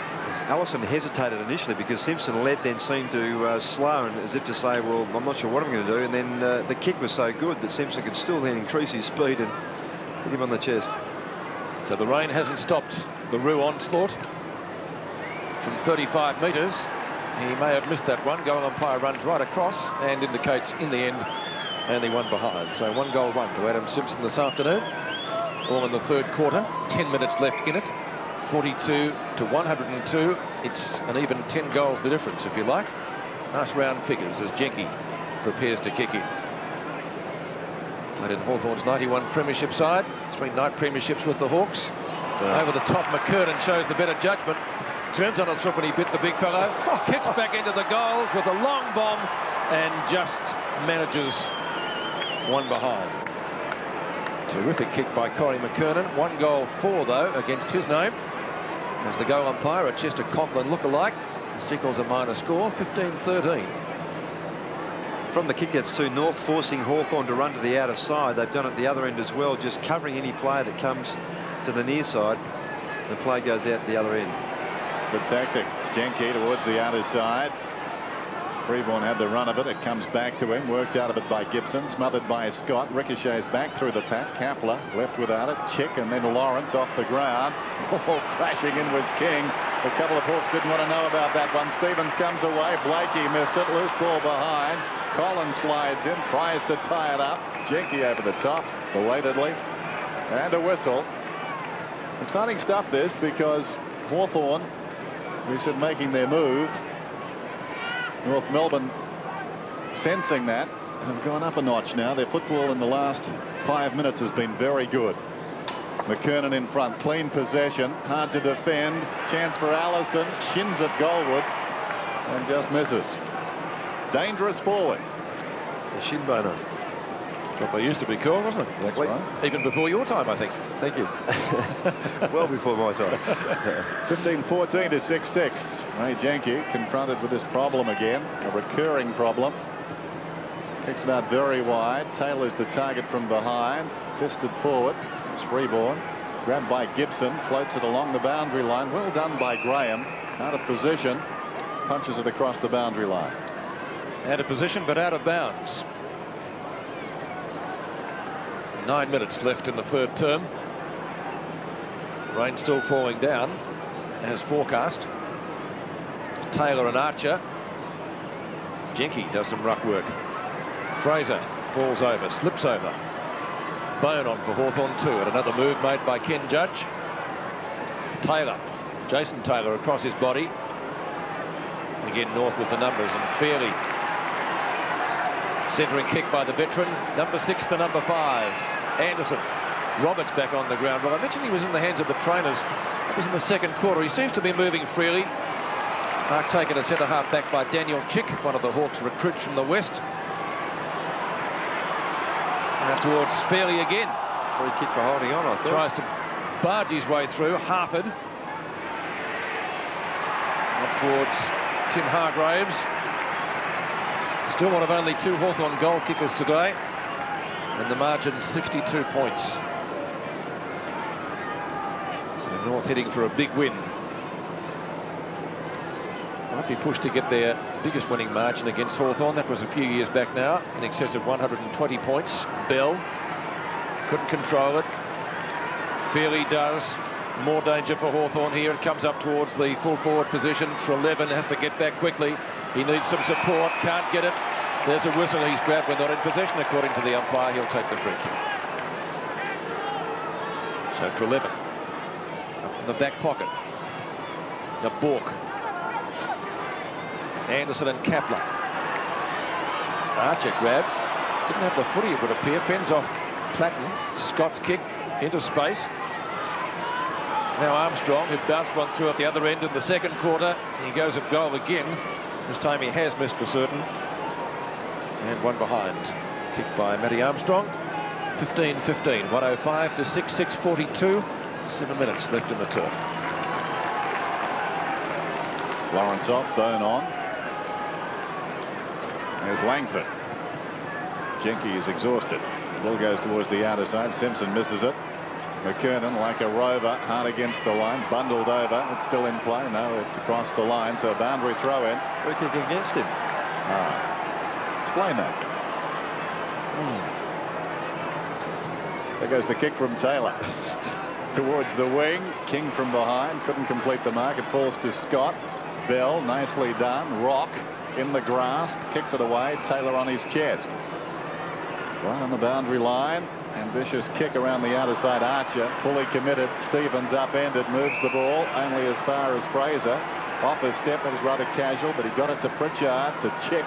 Allison hesitated initially because Simpson led, then seemed to slow, and as if to say, well, I'm not sure what I'm going to do. And then the kick was so good that Simpson could still then increase his speed and hit him on the chest. So the rain hasn't stopped the Roo onslaught from 35 metres. He may have missed that one. Goal umpire runs right across and indicates in the end only one behind. So 1-goal run to Adam Simpson this afternoon. All in the third quarter. 10 minutes left in it. 42 to 102. It's an even 10 goals the difference, if you like. Nice round figures as Jenke prepares to kick in. Played in Hawthorn's 91 premiership side. 3 night premierships with the Hawks. Over the top, McKernan shows the better judgment. Turns on its foot when he bit the big fellow. Kicks back into the goals with a long bomb and just manages one behind. Terrific kick by Corey McKernan. 1 goal for, though, against his name. As the goal umpire, a Chester Conklin look-alike, signals a minor score, 15-13. from the kick outs to North, forcing Hawthorn to run to the outer side. They've done it the other end as well, just covering any player that comes to the near side. The play goes out the other end. Good tactic. Jenke towards the outer side. Freeborn had the run of it. It comes back to him. Worked out of it by Gibson. Smothered by Scott. Ricochets back through the pack. Kapler left without it. Chick and then Lawrence off the ground. Oh, crashing in was King. A couple of Hawks didn't want to know about that one. Stevens comes away. Blakey missed it. Loose ball behind. Collins slides in. Tries to tie it up. Jenke over the top. Belatedly. And a whistle. Exciting stuff this, because Hawthorn, we said making their move. North Melbourne sensing that and have gone up a notch now. Their football in the last 5 minutes has been very good. McKernan in front, clean possession, hard to defend. Chance for Allison, shins at Goldwood and just misses. Dangerous forward. The shin boner. What they used to be called, wasn't it? That's right. Even before your time, I think. Thank you. Well before my time. 15-14 to 6-6. Ray Jenke confronted with this problem again, a recurring problem. Kicks it out very wide. Taylor's the target from behind. Fisted forward. It's Freeborn. Grabbed by Gibson. Floats it along the boundary line. Well done by Graham. Out of position. Punches it across the boundary line. Out of position, but out of bounds. 9 minutes left in the third term. Rain still falling down as forecast. Taylor and Archer. Jenke does some ruck work. Fraser falls over, slips over. Bone on for Hawthorn too, and another move made by Ken Judge. Taylor, Jason Taylor across his body. Again North with the numbers, and fairly centering kick by the veteran. Number 6 to number 5. Anderson. Roberts back on the ground. Well, I mentioned he was in the hands of the trainers. It was in the second quarter. He seems to be moving freely. Mark taken a centre half back by Daniel Chick, one of the Hawks recruits from the west. Now towards Fairley again. Free kick for holding on, I thought. Tries to barge his way through. Harford. Up towards Tim Hargraves. Still one of only 2 Hawthorn goal kickers today. And the margin 62 points. So North heading for a big win. Might be pushed to get their biggest winning margin against Hawthorn. That was a few years back now, in excess of 120 points. Bell couldn't control it. Fairley does. More danger for Hawthorn here. It comes up towards the full forward position. Trelevin has to get back quickly. He needs some support. Can't get it. There's a whistle. He's grabbed. We're not in possession according to the umpire. He'll take the free kick. So Trelevin up from the back pocket. Now Bork. Anderson and Kapler. Archer grab. Didn't have the footy, it would appear. Fends off Platten. Scott's kick into space. Now Armstrong, who bounced one through at the other end in the second quarter. He goes at goal again. This time he has missed for certain. And one behind. Kicked by Matty Armstrong. 15-15. 105 to 6-6-42. 7 minutes left in the term. Lawrence off, Bone on. There's Langford. Jenke is exhausted. Ball goes towards the outer side. Simpson misses it. McKernan, like a rover, hard against the line, bundled over. It's still in play. No, it's across the line. So a boundary throw in. Free kick against him. Explain that. There goes the kick from Taylor. Towards the wing. King from behind. Couldn't complete the mark. It falls to Scott. Bell, nicely done. Rock in the grasp. Kicks it away. Taylor on his chest. Right on the boundary line. Ambitious kick around the outer side. Archer fully committed. Stevens upended. Moves the ball only as far as Fraser. Off his step. It was rather casual, but he got it to Pritchard, to Chick.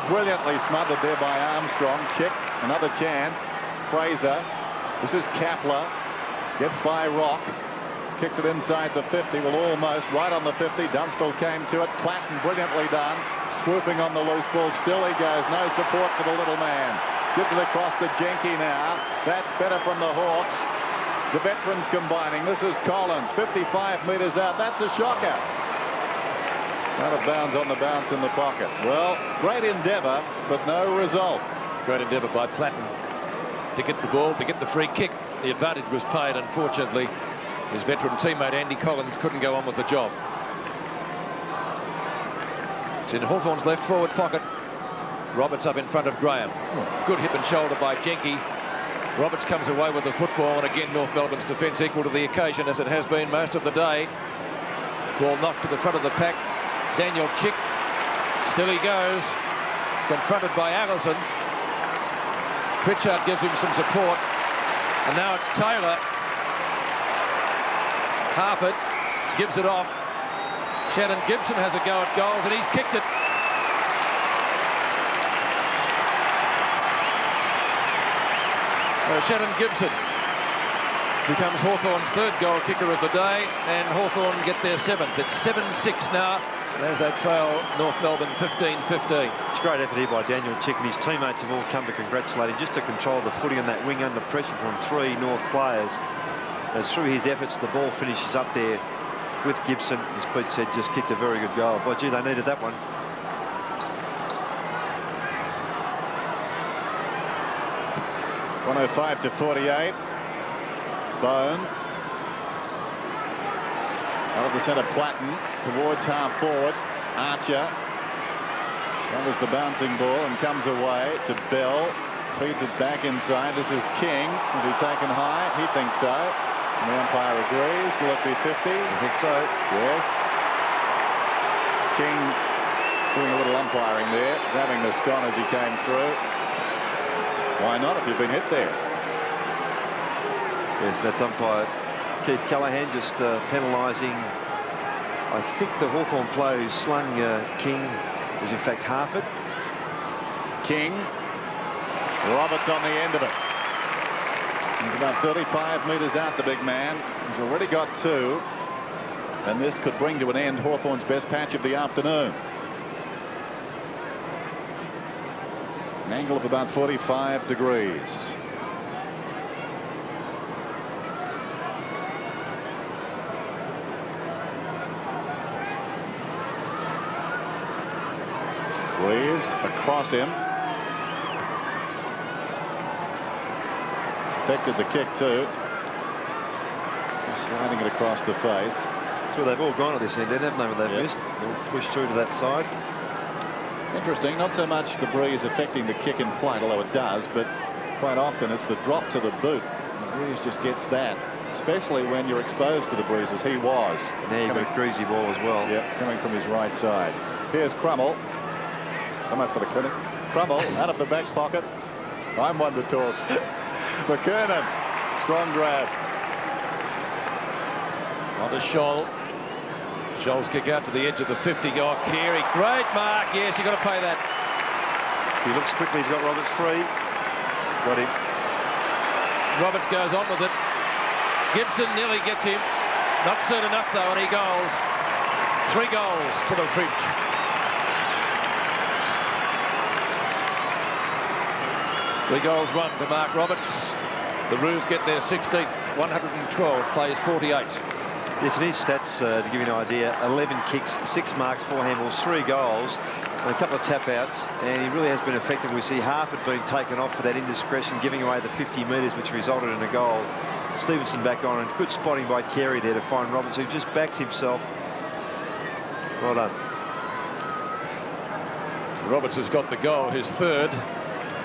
Brilliantly smothered there by Armstrong. Chick, another chance. Fraser. This is Kapler. Gets by Rock. Kicks it inside the 50. Well, almost right on the 50. Dunstall came to it. Platten, brilliantly done. Swooping on the loose ball. Still he goes. No support for the little man. Gives it across to Jenke now. That's better from the Hawks. The veterans combining. This is Collins. 55 metres out. That's a shocker. Out of bounds on the bounce in the pocket. Well, great endeavour, but no result. Great endeavour by Platten to get the ball, to get the free kick. The advantage was paid. Unfortunately, his veteran teammate Andy Collins couldn't go on with the job. It's in Hawthorn's left forward pocket. Roberts up in front of Graham. Good hip and shoulder by Jenke. Roberts comes away with the football, and again North Melbourne's defence equal to the occasion, as it has been most of the day. Ball knocked to the front of the pack. Daniel Chick, still he goes, confronted by Allison. Pritchard gives him some support, and now it's Taylor. Harford gives it off. Shannon Gibson has a go at goals, and he's kicked it. Shannon Gibson becomes Hawthorn's third goal kicker of the day, and Hawthorn get their seventh. It's 7-6 now, and as they trail North Melbourne 15-15. It's a great effort here by Daniel Chick, and his teammates have all come to congratulate him just to control the footy on that wing under pressure from 3 North players. As through his efforts, the ball finishes up there with Gibson. As Pete said, just kicked a very good goal. Boy, gee, they needed that one. (105-48). Bone. Out of the centre, Platten towards half forward. Archer covers the bouncing ball and comes away to Bell. Feeds it back inside. This is King. Is he taken high? He thinks so. And the umpire agrees. Will it be 50? I think so. Yes. King doing a little umpiring there, grabbing the scone as he came through. Why not if you've been hit there? Yes, that's umpire Keith Callaghan just penalising, I think, the Hawthorn player who slung King was in fact Harford. King. Roberts on the end of it. He's about 35 metres out, the big man. He's already got 2. And this could bring to an end Hawthorn's best patch of the afternoon. An angle of about 45 degrees. Reeves across him. It's affected the kick too. Just sliding it across the face. So they've all gone at this end, haven't they? When they've missed, they'll push through to that side. Interesting, not so much the breeze affecting the kick in flight, although it does, but quite often it's the drop to the boot. The breeze just gets that, especially when you're exposed to the breeze as he was. Now you've got a greasy ball as well. Yep, coming from his right side. Here's Crummell. So much for the clinic. Crummell out of the back pocket. I'm one to talk. McKernan, strong grab. On to Scholl. Scholl's kick out to the edge of the 50. Oh, Carey, great mark. Yes, you've got to pay that. He looks quickly. He's got Roberts free. Got him. Roberts goes on with it. Gibson nearly gets him. Not soon enough, though, and he goes. 3 goals to the fridge. Three goals, 1 to Mark Roberts. The Roos get their 16th, 112, plays 48. Yes, and his stats, to give you an idea, 11 kicks, 6 marks, 4 handballs, 3 goals, and a couple of tap-outs, and he really has been effective. We see Harford being taken off for that indiscretion, giving away the 50 metres, which resulted in a goal. Stevenson back on, and good spotting by Carey there to find Roberts, who just backs himself. Well done. Roberts has got the goal, his 3rd.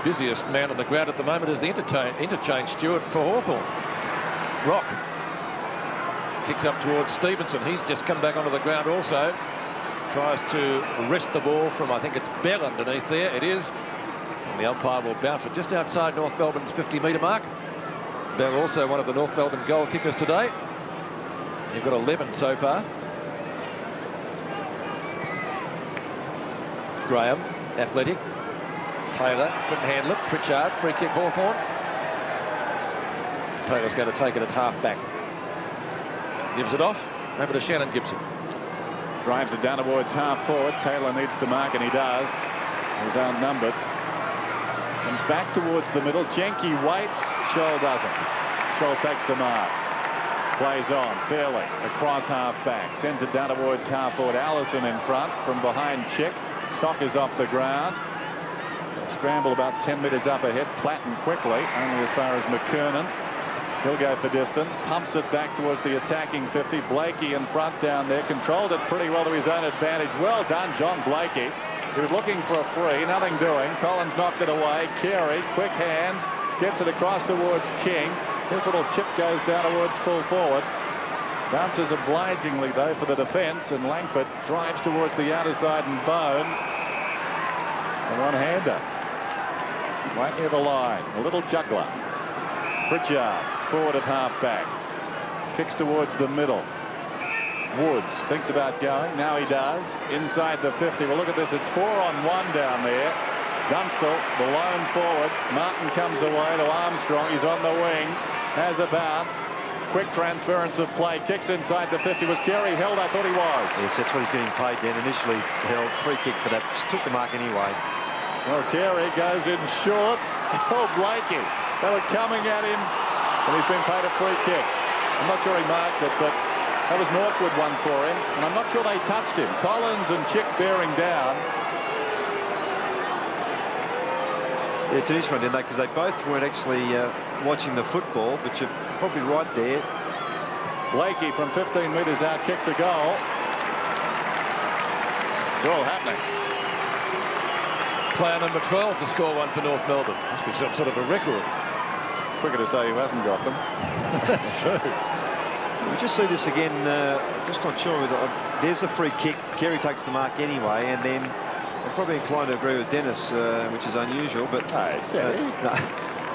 Busiest man on the ground at the moment is the interchange steward for Hawthorn. Rock kicks up towards Stevenson. He's just come back onto the ground also. Tries to wrest the ball from, I think it's Bell underneath there. It is. And the umpire will bounce it just outside North Melbourne's 50-metre mark. Bell also one of the North Melbourne goal kickers today. You've got 11 so far. Graham, athletic. Taylor couldn't handle it. Pritchard, free kick Hawthorn. Taylor's going to take it at half-back. Gives it off. Over to Shannon Gibson. Drives it down towards half-forward. Taylor needs to mark, and he does. He was outnumbered. Comes back towards the middle. Jenke waits. Scholl doesn't. Scholl takes the mark. Plays on fairly across half back, sends it down towards half forward. Allison in front from behind. Chick. Sock is off the ground. Scramble about 10 metres up ahead. Platten quickly, only as far as McKernan. He'll go for distance, pumps it back towards the attacking 50. Blakey in front down there, controlled it pretty well to his own advantage. Well done, John Blakey. He was looking for a free, nothing doing. Collins knocked it away. Carey, quick hands, gets it across towards King. This little chip goes down towards full forward. Bounces obligingly though for the defence, and Langford drives towards the outer side and Bone. A one-hander. Right near the line. A little juggler. Pritchard, forward of half-back. Kicks towards the middle. Woods thinks about going. Now he does. Inside the 50. Well, look at this. It's 4-on-1 down there. Dunstall, the lone forward. Martin comes away to Armstrong. He's on the wing. Has a bounce. Quick transference of play. Kicks inside the 50. Was Carey held? I thought he was. Yes, that's what he's getting paid then. Initially held. Free kick for that. Just took the mark anyway. Well, Carey goes in short. Oh, Blakey. They were coming at him, and he's been paid a free kick. I'm not sure he marked it, but that was an awkward one for him, and I'm not sure they touched him. Collins and Chick bearing down. Yeah, to this one, didn't they? Because they both weren't actually watching the football, but you're probably right there. Blakey from 15 metres out kicks a goal. It's all happening. Player number 12 to score one for North Melbourne. Must be some sort of a record. Quicker to say who hasn't got them. That's true. We just see this again. Just not sure. There's the free kick. Carey takes the mark anyway, and then I'm probably inclined to agree with Dennis, which is unusual. But no, steady. No,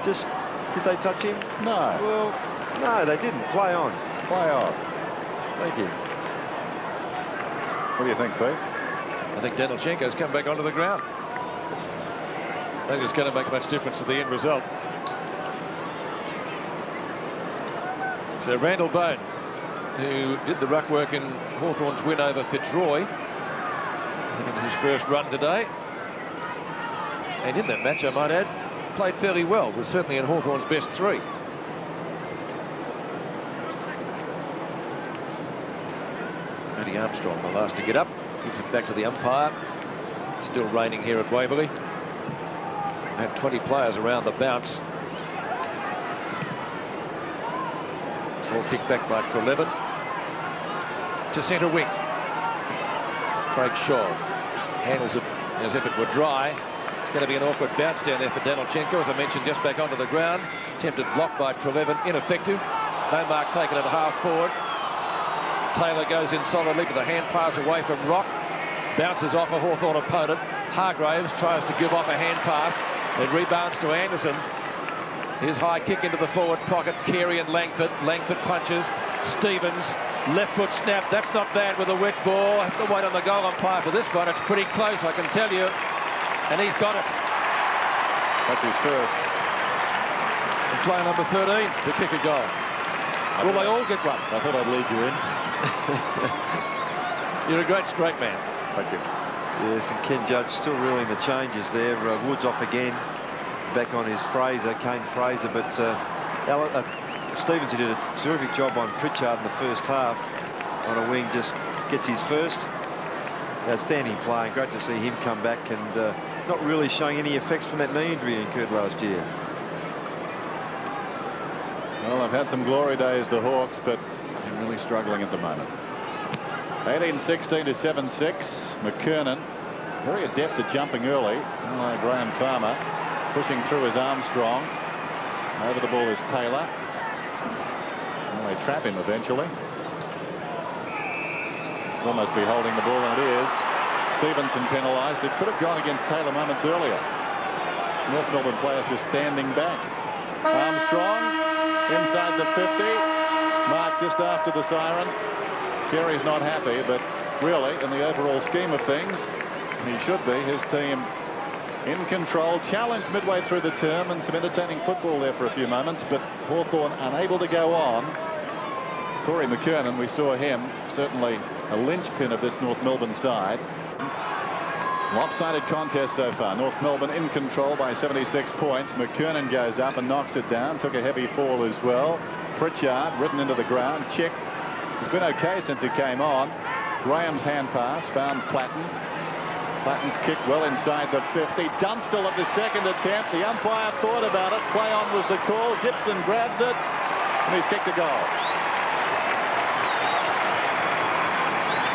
just did they touch him? No. Well, no, they didn't. Play on. Play on. Thank you. What do you think, Pete? I think Danilchenko's come back onto the ground. I think it's going to make much difference to the end result. So Randall Bone, who did the ruck work in Hawthorn's win over Fitzroy in his first run today, and in that match, I might add, played fairly well. Was certainly in Hawthorn's best three. Matty Armstrong, the last to get up, gives it back to the umpire. Still raining here at Waverley. Had 20 players around the bounce. Ball kicked back by Treleaven to centre wing. Craig Shaw handles it as if it were dry. It's going to be an awkward bounce down there for Danilchenko, as I mentioned, just back onto the ground. Attempted block by Treleaven, ineffective. No mark taken at half forward. Taylor goes in solidly with a hand pass away from Rock. Bounces off a Hawthorn opponent. Hargraves tries to give off a hand pass. It rebounds to Anderson. His high kick into the forward pocket. Carey and Langford. Langford punches. Stevens. Left foot snap. That's not bad with a wet ball. I have to wait on the goal umpire for this one. It's pretty close, I can tell you. And he's got it. That's his first. And player number 13 to kick a goal. Will they all get one? I thought I'd lead you in. You're a great straight man. Thank you. Yes, and Ken Judge still ruling the changes there. Woods off again, back on his Fraser, Kane Fraser, but Stevens, who did a terrific job on Pritchard in the first half on a wing, just gets his first. Outstanding play, and great to see him come back and not really showing any effects from that knee injury he incurred last year. Well, I've had some glory days, the Hawks, but they're really struggling at the moment. 18-16 to 7-6. McKernan, very adept at jumping early. Graham Farmer pushing through his Armstrong. Over the ball is Taylor. Well, they trap him eventually. Almost be holding the ball, and it is. Stevenson penalised. It could have gone against Taylor moments earlier. North Melbourne players just standing back. Armstrong inside the 50. Mark just after the siren. Carey's not happy, but really, in the overall scheme of things, he should be. His team in control, challenged midway through the term, and some entertaining football there for a few moments, but Hawthorn unable to go on. Corey McKernan, we saw him, certainly a linchpin of this North Melbourne side. Lopsided contest so far. North Melbourne in control by 76 points. McKernan goes up and knocks it down. Took a heavy fall as well. Pritchard ridden into the ground. Chick has been okay since he came on. Graham's hand pass found Platten. Platten's kick well inside the 50. Dunstall at the second attempt. The umpire thought about it. Play on was the call. Gibson grabs it, and he's kicked a goal.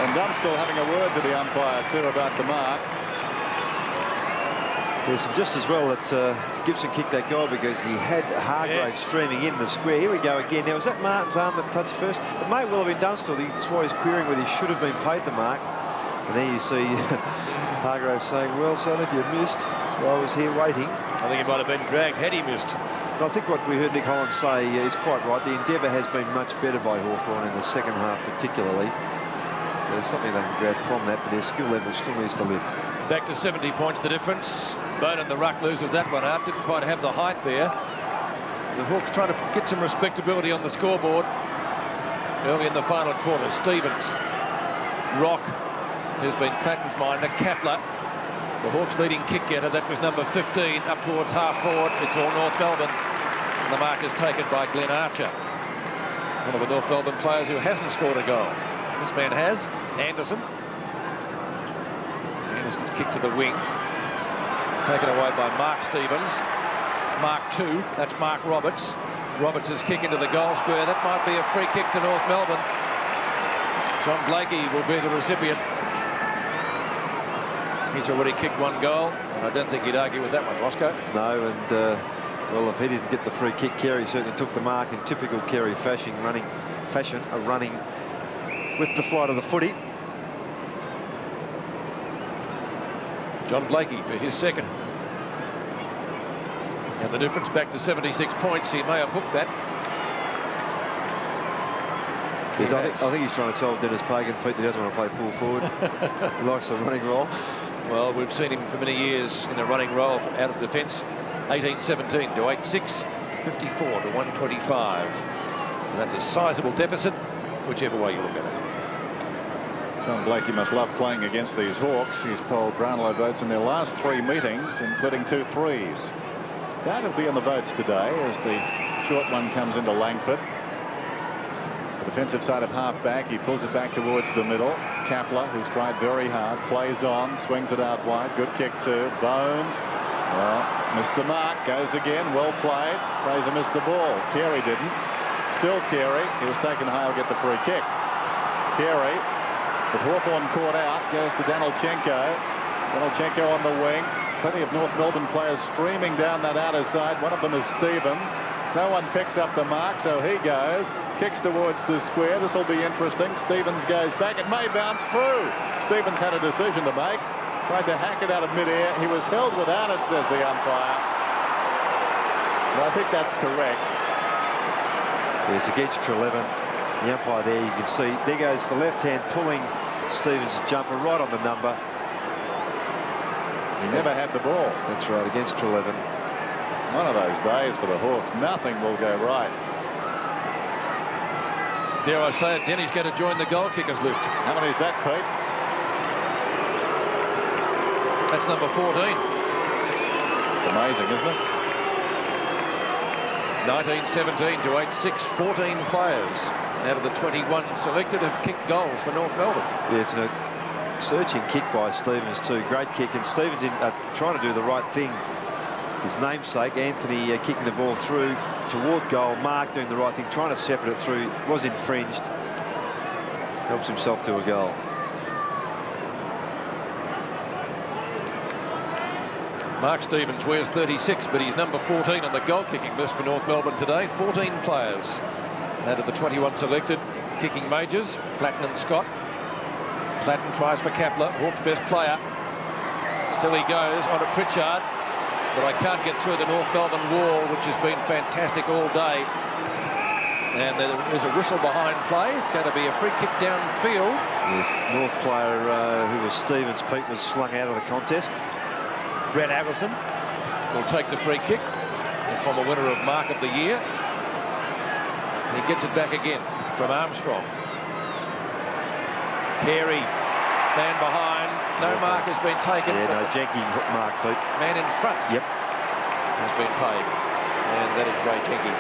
And Dunstall having a word to the umpire too about the mark. Yes, and just as well that Gibson kicked that goal, because he had Hargraves streaming in the square. Here we go again. Now, was that Martin's arm that touched first? It may well have been Dunstall. That's why he's querying whether he should have been paid the mark. And there you see Hargraves saying, well, son, if you missed, well, I was here waiting. I think he might have been dragged had he missed. And I think what we heard Nick Holland say is quite right. The endeavour has been much better by Hawthorn in the second half particularly. So there's something they can grab from that, but their skill level still needs to lift. Back to 70 points the difference. Bone in the ruck loses that one out. Didn't quite have the height there. The Hawks trying to get some respectability on the scoreboard early in the final quarter. Stevens, Rock, who's been Clatten's minder, Kapler, the Hawks leading kick getter. That was number 15 up towards half forward. It's all North Melbourne. And the mark is taken by Glenn Archer, one of the North Melbourne players who hasn't scored a goal. This man has. Anderson. Anderson's kick to the wing. Taken away by Mark Stevens. Mark 2. That's Mark Roberts. Roberts' kick into the goal square. That might be a free kick to North Melbourne. John Blakey will be the recipient. He's already kicked one goal, and I don't think he'd argue with that one, Roscoe. No, and well, if he didn't get the free kick, Carey certainly took the mark in typical Carey fashion, running with the flight of the footy. John Blakey for his second. And the difference back to 76 points. He may have hooked that. Yes, I think he's trying to tell Dennis Pagan, Pete, that he doesn't want to play full forward. He likes the running role. Well, we've seen him for many years in a running role out of defence. 18-17 to 8-6, 54 to 125. And that's a sizable deficit, whichever way you look at it. John Blakey must love playing against these Hawks. He's polled Brownlow votes in their last 3 meetings, including 2 threes. That'll be in the votes today as the short one comes into Langford. The defensive side of half-back, he pulls it back towards the middle. Kapler, who's tried very hard, plays on, swings it out wide. Good kick too. Bone. Well, missed the mark. Goes again. Well played. Fraser missed the ball. Carey didn't. Still Carey. He was taken high. Will get the free kick. Carey, with Hawthorn caught out, goes to Danilchenko. Danilchenko on the wing. Plenty of North Melbourne players streaming down that outer side. One of them is Stevens. No one picks up the mark, so he goes. Kicks towards the square. This will be interesting. Stevens goes back. It may bounce through. Stevens had a decision to make. Tried to hack it out of midair. He was held without it, says the umpire. But I think that's correct. Yes, against Treleaven. The umpire there, you can see. There goes the left hand pulling Stevens' jumper right on the number. He never had the ball. That's right, against Treleaven. One of those days for the Hawks. Nothing will go right. Dare I say it, Denny's going to join the goal kickers list. How many is that, Pete? That's number 14. It's amazing, isn't it? 19-17 to 8-6, 14 players out of the 21 selected have kicked goals for North Melbourne. Yes, and a searching kick by Stevens too. Great kick, and Stevens trying to do the right thing. His namesake, Anthony, kicking the ball through toward goal. Mark doing the right thing, trying to shepherd it through. Was infringed. Helps himself to a goal. Mark Stevens wears 36, but he's number 14 on the goal-kicking list for North Melbourne today. 14 players out of the 21 selected kicking majors. Platten and Scott. Platten tries for Kapler, Hawks' best player. Still he goes on to Pritchard, but I can't get through the North Melbourne wall, which has been fantastic all day. And there is a whistle behind play. It's going to be a free kick downfield. Yes, North player who was Stevens, Pete, was slung out of the contest. Brett Avison will take the free kick, the former winner of Mark of the Year. He gets it back again from Armstrong. Carey, man behind. No mark has been taken. Yeah, no, Jenke mark, Pete. Man in front. Yep. Has been paid. And that is Ray Jenke.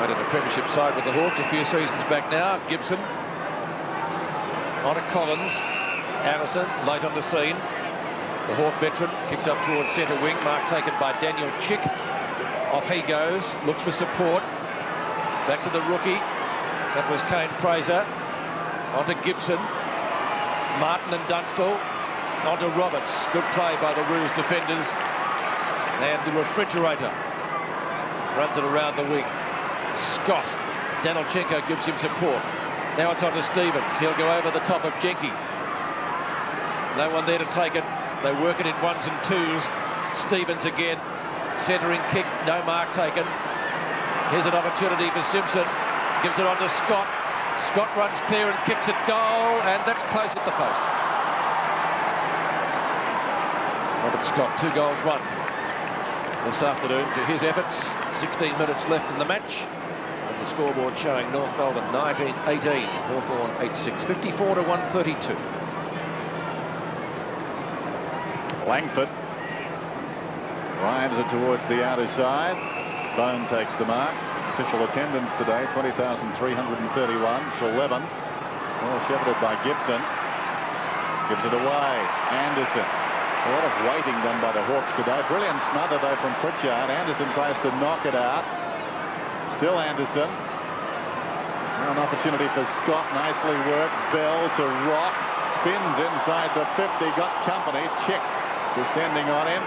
Played in the premiership side with the Hawks a few seasons back now. Gibson on to Collins. Allison late on the scene. The Hawk veteran kicks up towards centre wing. Mark taken by Daniel Chick. Off he goes. Looks for support. Back to the rookie. That was Kane Fraser. On to Gibson. Martin and Dunstall. On to Roberts. Good play by the Roos defenders. And the refrigerator runs it around the wing. Scott. Danilchenko gives him support. Now it's on to Stevens. He'll go over the top of Jenke. No one there to take it. They work it in ones and twos. Stevens again. Centering kick. No mark taken. Here's an opportunity for Simpson. Gives it on to Scott. Scott runs clear and kicks it goal. And that's close at the post. Robert Scott, 2 goals, 1 this afternoon for his efforts. 16 minutes left in the match. And the scoreboard showing North Melbourne 19-18. Hawthorn 8-6. 54-132. Langford drives it towards the outer side. Bone takes the mark. Official attendance today 20,331 to 11. Well shepherded by Gibson. Gives it away. Anderson. A lot of waiting done by the Hawks today. Brilliant smother though from Pritchard. Anderson tries to knock it out. Still Anderson. Now an opportunity for Scott. Nicely worked. Bell to Rock. Spins inside the 50. Got company. Chick descending on him.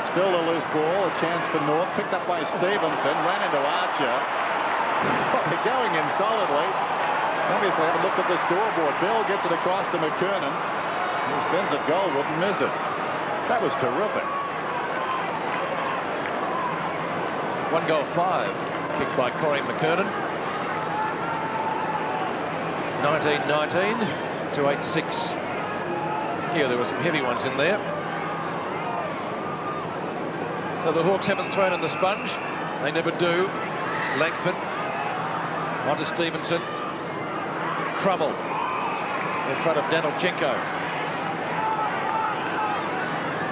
Still a loose ball. A chance for North. Picked up by Stevenson. Ran into Archer. They're going in solidly. Obviously haven't looked at the scoreboard. Bell gets it across to McKernan. He sends it goalward and misses. That was terrific. 1 goal 5. Kicked by Corey McKernan. 19-19 to 8-6. Yeah, there were some heavy ones in there. So the Hawks haven't thrown in the sponge. They never do. Langford. On to Stevenson. Crummell in front of Danilchenko.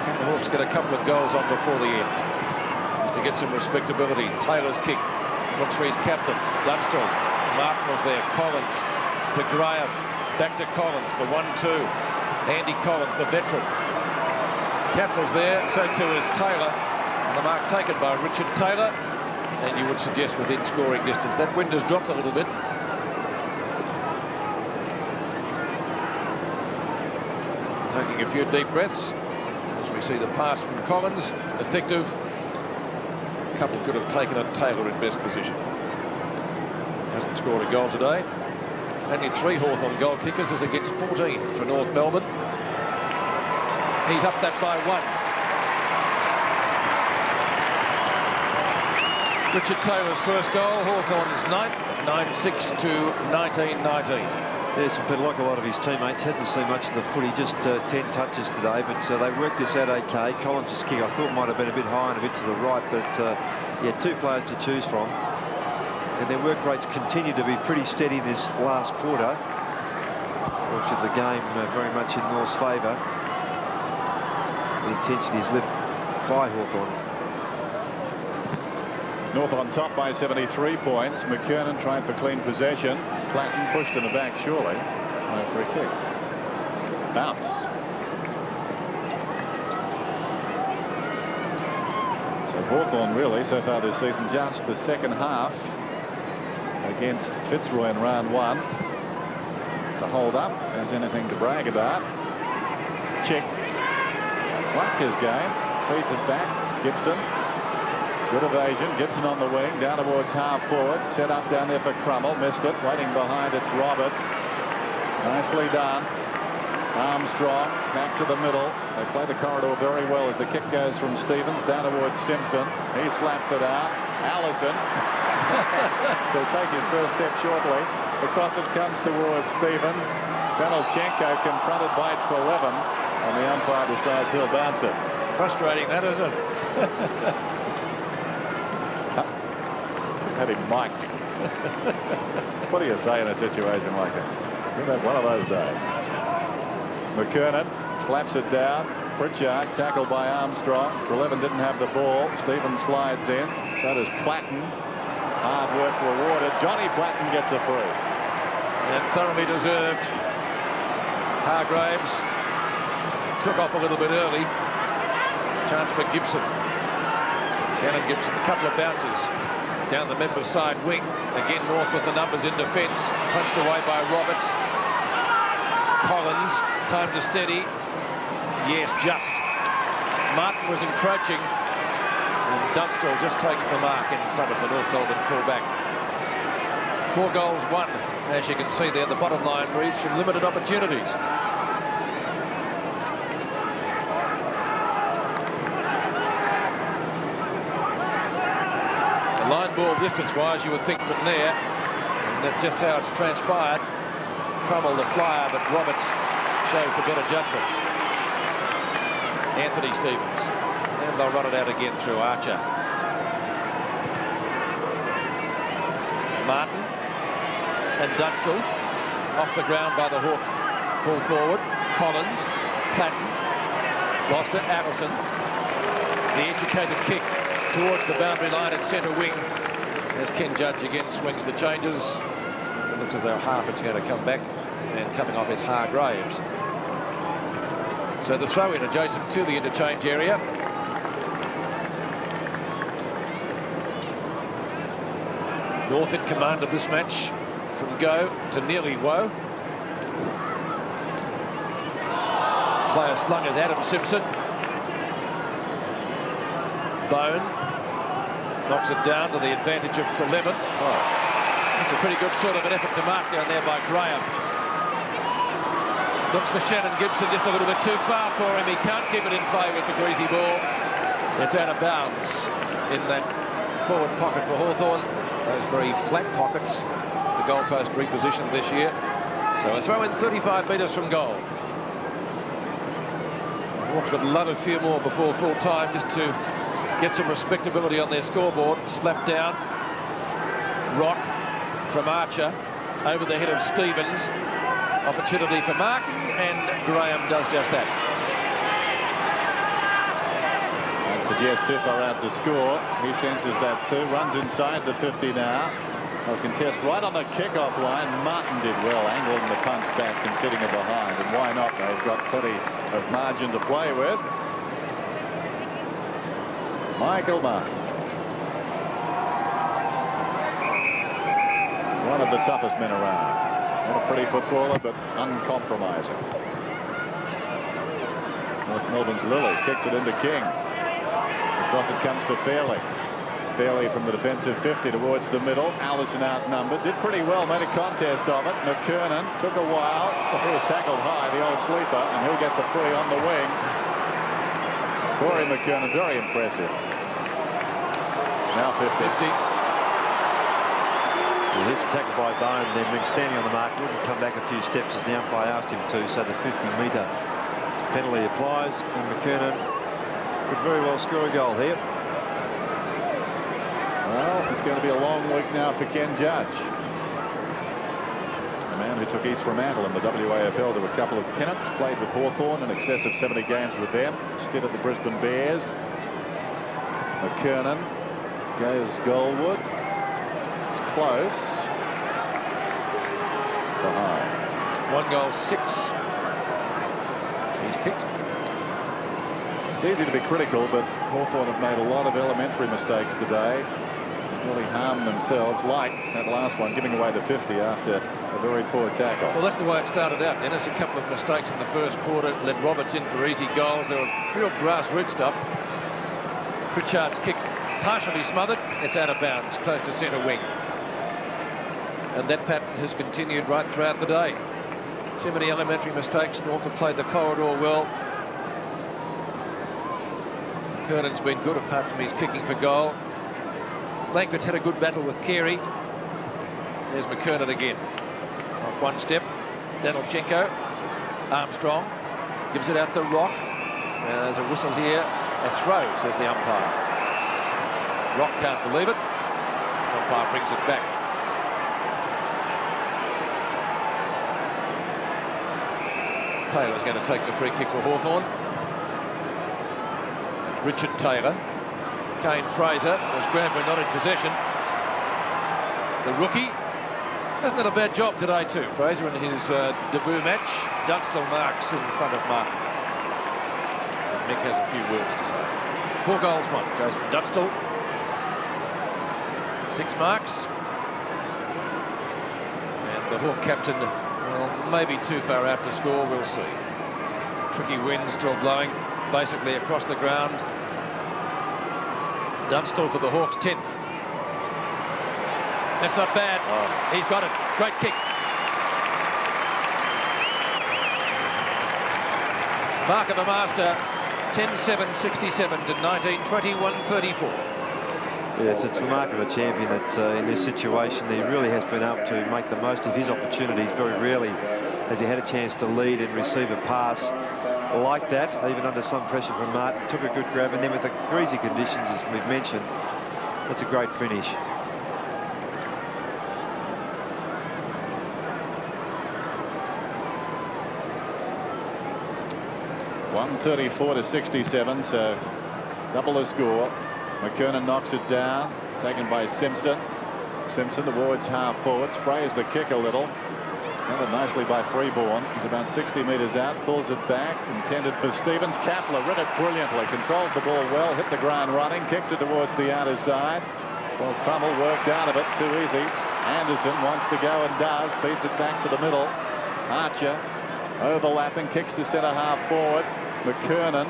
Can the Hawks get a couple of goals on before the end? Just to get some respectability. Taylor's kick. Looks for his captain. Dunstall. Martin was there. Collins to Graham. Back to Collins. The 1-2. Andy Collins, the veteran. Captain's there. So too is Taylor. And the mark taken by Richard Taylor. And you would suggest within scoring distance. That wind has dropped a little bit. Taking a few deep breaths as we see the pass from Collins. Effective. A couple could have taken it. Taylor in best position. Hasn't scored a goal today. Only 3 Hawthorn goal kickers as against 14 for North Melbourne. He's up that by 1. Richard Taylor's first goal. Hawthorn's 9th. 9-6 to 19-19. Yes, but like a lot of his teammates, hadn't seen much of the footy, just 10 touches today, but they worked this out okay. Collins' kick, I thought, might have been a bit high and a bit to the right, but yeah, 2 players to choose from. And their work rates continue to be pretty steady this last quarter. Fortunately, the game very much in North's favour. The intensity is left by Hawthorn. North on top by 73 points. McKernan tried for clean possession. Platten pushed in the back, surely. No free kick. Bounce. So Hawthorn really, so far this season, just the second half against Fitzroy in round 1 to hold up as anything to brag about. Chick liked his game. Feeds it back. Gibson. Good evasion. Gibson on the wing, down towards half forward. Set up down there for Crummell. Missed it. Waiting behind, it's Roberts. Nicely done. Armstrong back to the middle. They play the corridor very well as the kick goes from Stevens down towards Simpson. He slaps it out. Allison. He'll take his first step shortly. Across it comes towards Stevens. Danilchenko confronted by Treleaven. And the umpire decides he'll bounce it. Frustrating, that, isn't it? Had him mic'd. What do you say in a situation like that? You've had one of those days. McKernan slaps it down. Pritchard tackled by Armstrong. Treleaven didn't have the ball. Stevens slides in. So does Platten. Hard work rewarded. Johnny Platten gets a free. And thoroughly deserved. Hargraves took off a little bit early. Chance for Gibson. Shannon Gibson, a couple of bounces down the member's side wing. Again, North with the numbers in defence. Punched away by Roberts. Collins, time to steady. Yes, just. Martin was encroaching. And Dunstall just takes the mark in front of the North Melbourne fullback. 4 goals, 1. As you can see there, the bottom line reads from limited opportunities. The line ball distance-wise, you would think from there, and that's just how it's transpired. Crummell the flyer, but Roberts shows the better judgment. Anthony Stevens, and they'll run it out again through Archer. Martin and Dunstall off the ground by the Hawk. Full forward. Collins, Platten, lost it. Addison. The educated kick towards the boundary line at centre wing as Ken Judge again swings the changes. It looks as though Harford's going to come back, and coming off is Hargraves. So the throw in adjacent to the interchange area. North in command of this match from go to nearly woe. Player slung as Adam Simpson. Bone knocks it down to the advantage of Treleaven. Oh, that's a pretty good sort of an effort to mark down there by Graham. Looks for Shannon Gibson, just a little bit too far for him. He can't keep it in play with the greasy ball. It's out of bounds in that forward pocket for Hawthorn. Those very flat pockets, the goalpost repositioned this year. So a throw in 35 metres from goal. Hawks would love a few more before full time just to get some respectability on their scoreboard. Slap down. Rock from Archer over the head of Stevens. Opportunity for marking, and Graham does just that. I'd suggest Tiffer out to score. He senses that too. Runs inside the 50 now. They'll contest right on the kickoff line. Martin did well, angling the punch back and sitting it behind. And why not? They've got plenty of margin to play with. Michael Martin. One of the toughest men around. Not a pretty footballer, but uncompromising. North Melbourne's Lilly kicks it into King. Across it comes to Fairley. Fairley from the defensive 50 towards the middle. Allison outnumbered. Did pretty well, made a contest of it. McKernan took a while. He was tackled high, the old sleeper, and he'll get the free on the wing. Corey McKernan, very impressive. Now 50. Well, he's tackled by Bone, then been standing on the mark, wouldn't come back a few steps as the umpire asked him to, so the 50-metre penalty applies, and McKernan could very well score a goal here. Well, it's going to be a long week now for Ken Judge. A man who took East Fremantle in the WAFL to a couple of pennants, played with Hawthorn in excess of 70 games with them, instead of the Brisbane Bears. McKernan goes goalward. It's close. Behind. 1 goal, 6. He's kicked. It's easy to be critical, but Hawthorn have made a lot of elementary mistakes today. Really harmed themselves, like that last one, giving away the 50 after a very poor tackle. Well, that's the way it started out, Dennis. A couple of mistakes in the first quarter led Roberts in for easy goals. They were real grassroots stuff. Pritchard's kick partially smothered. It's out of bounds, close to centre wing. And that pattern has continued right throughout the day. Too many elementary mistakes. North have played the corridor well. Kernan's been good apart from his kicking for goal. Langford had a good battle with Carey. There's McKernan again. Off one step. Danilchenko. Armstrong gives it out to Rock. There's a whistle here. A throw, says the umpire. Rock can't believe it. Umpire brings it back. Taylor's going to take the free kick for Hawthorn. It's Richard Taylor. Kane Fraser was grabbed when not in possession. the rookie. Hasn't done a bad job today too, Fraser, in his debut match. Dunstall marks in front of Martin. And Mick has a few words to say. 4 goals, 1. Jason Dunstall. 6 marks. And the Hawk captain, well, maybe too far out to score, we'll see. Tricky wind still blowing, basically across the ground. Dunstall for the Hawks' 10th. That's not bad. Oh. He's got it. Great kick. Mark of the master, 10-7-67 to 19-21-34. Yes, it's the mark of a champion that in this situation he really has been able to make the most of his opportunities. Very rarely has he had a chance to lead and receive a pass like that, even under some pressure from Martin. Took a good grab, and then with the greasy conditions, as we've mentioned, that's a great finish. (134-67), so double the score. McKernan knocks it down, taken by Simpson. Simpson towards half forward, sprays the kick a little. Handled nicely by Freeborn. He's about 60 metres out, pulls it back, intended for Stevens. Kapler read it brilliantly, controlled the ball well, hit the ground running, kicks it towards the outer side. Well, Crummell worked out of it, too easy. Anderson wants to go and does, feeds it back to the middle. Archer overlapping, kicks to centre half forward. McKernan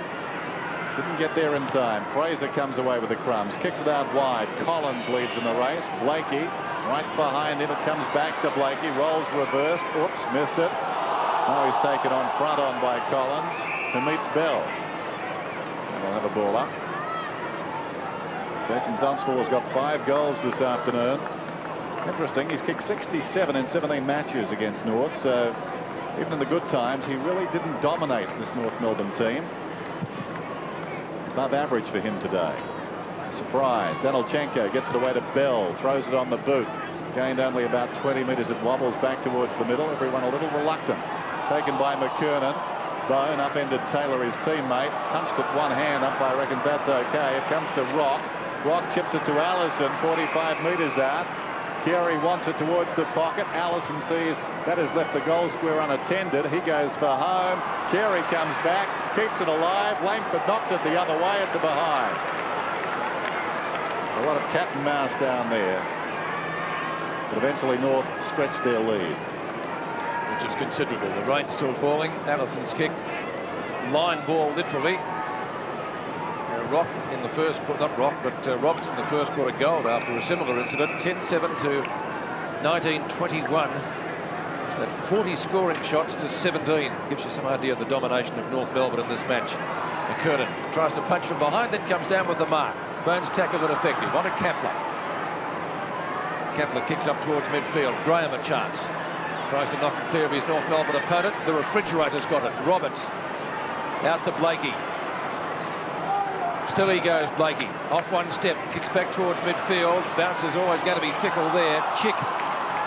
didn't get there in time. Fraser comes away with the crumbs, kicks it out wide. Collins leads in the race. Blakey right behind him. It comes back to Blakey, rolls reversed. Oops, missed it. Now he's taken on front on by Collins, who meets Bell. And we'll have a ball up. Jason Dunstall has got 5 goals this afternoon. Interesting, he's kicked 67 in 17 matches against North, so even in the good times, he really didn't dominate this North Melbourne team. Above average for him today. Surprise. Danilchenko gets it away to Bell, throws it on the boot. Gained only about 20 metres. It wobbles back towards the middle. Everyone a little reluctant. Taken by McKernan. Bone upended Taylor, his teammate. Punched it one hand. Umpire reckons that's okay. It comes to Rock. Rock chips it to Allison, 45 metres out. Keary wants it towards the pocket. Allison sees that has left the goal square unattended. He goes for home. Keary comes back, keeps it alive. Langford knocks it the other way. It's a behind. A lot of cat and mouse down there. But eventually North stretched their lead. Which is considerable. The rain's still falling. Allison's kick, line ball literally. Rock in the first, not Rock, but Roberts in the first quarter goal after a similar incident. 10-7 to 19-21. That 40 scoring shots to 17 gives you some idea of the domination of North Melbourne in this match. McKernan tries to punch from behind, then comes down with the mark. Bones tackled it effective. On to Kapler. Kapler kicks up towards midfield. Graham a chance. Tries to knock him clear of his North Melbourne opponent. The refrigerator's got it. Roberts out to Blakey. Still he goes, Blakey. Off one step, kicks back towards midfield. Bounce is always going to be fickle there. Chick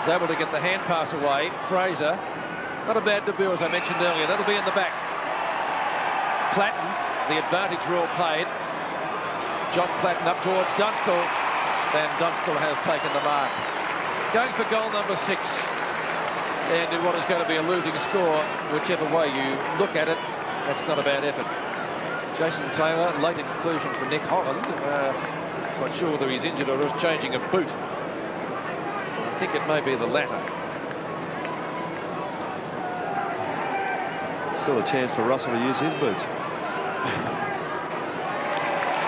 is able to get the hand pass away. Fraser, not a bad debut as I mentioned earlier. That'll be in the back. Platten, the advantage rule played. John Platten up towards Dunstall. And Dunstall has taken the mark. Going for goal number 6. And in what is going to be a losing score, whichever way you look at it, that's not a bad effort. Jason Taylor, late inclusion for Nick Holland. Not sure whether he's injured or is changing a boot. I think it may be the latter. Still a chance for Russell to use his boots.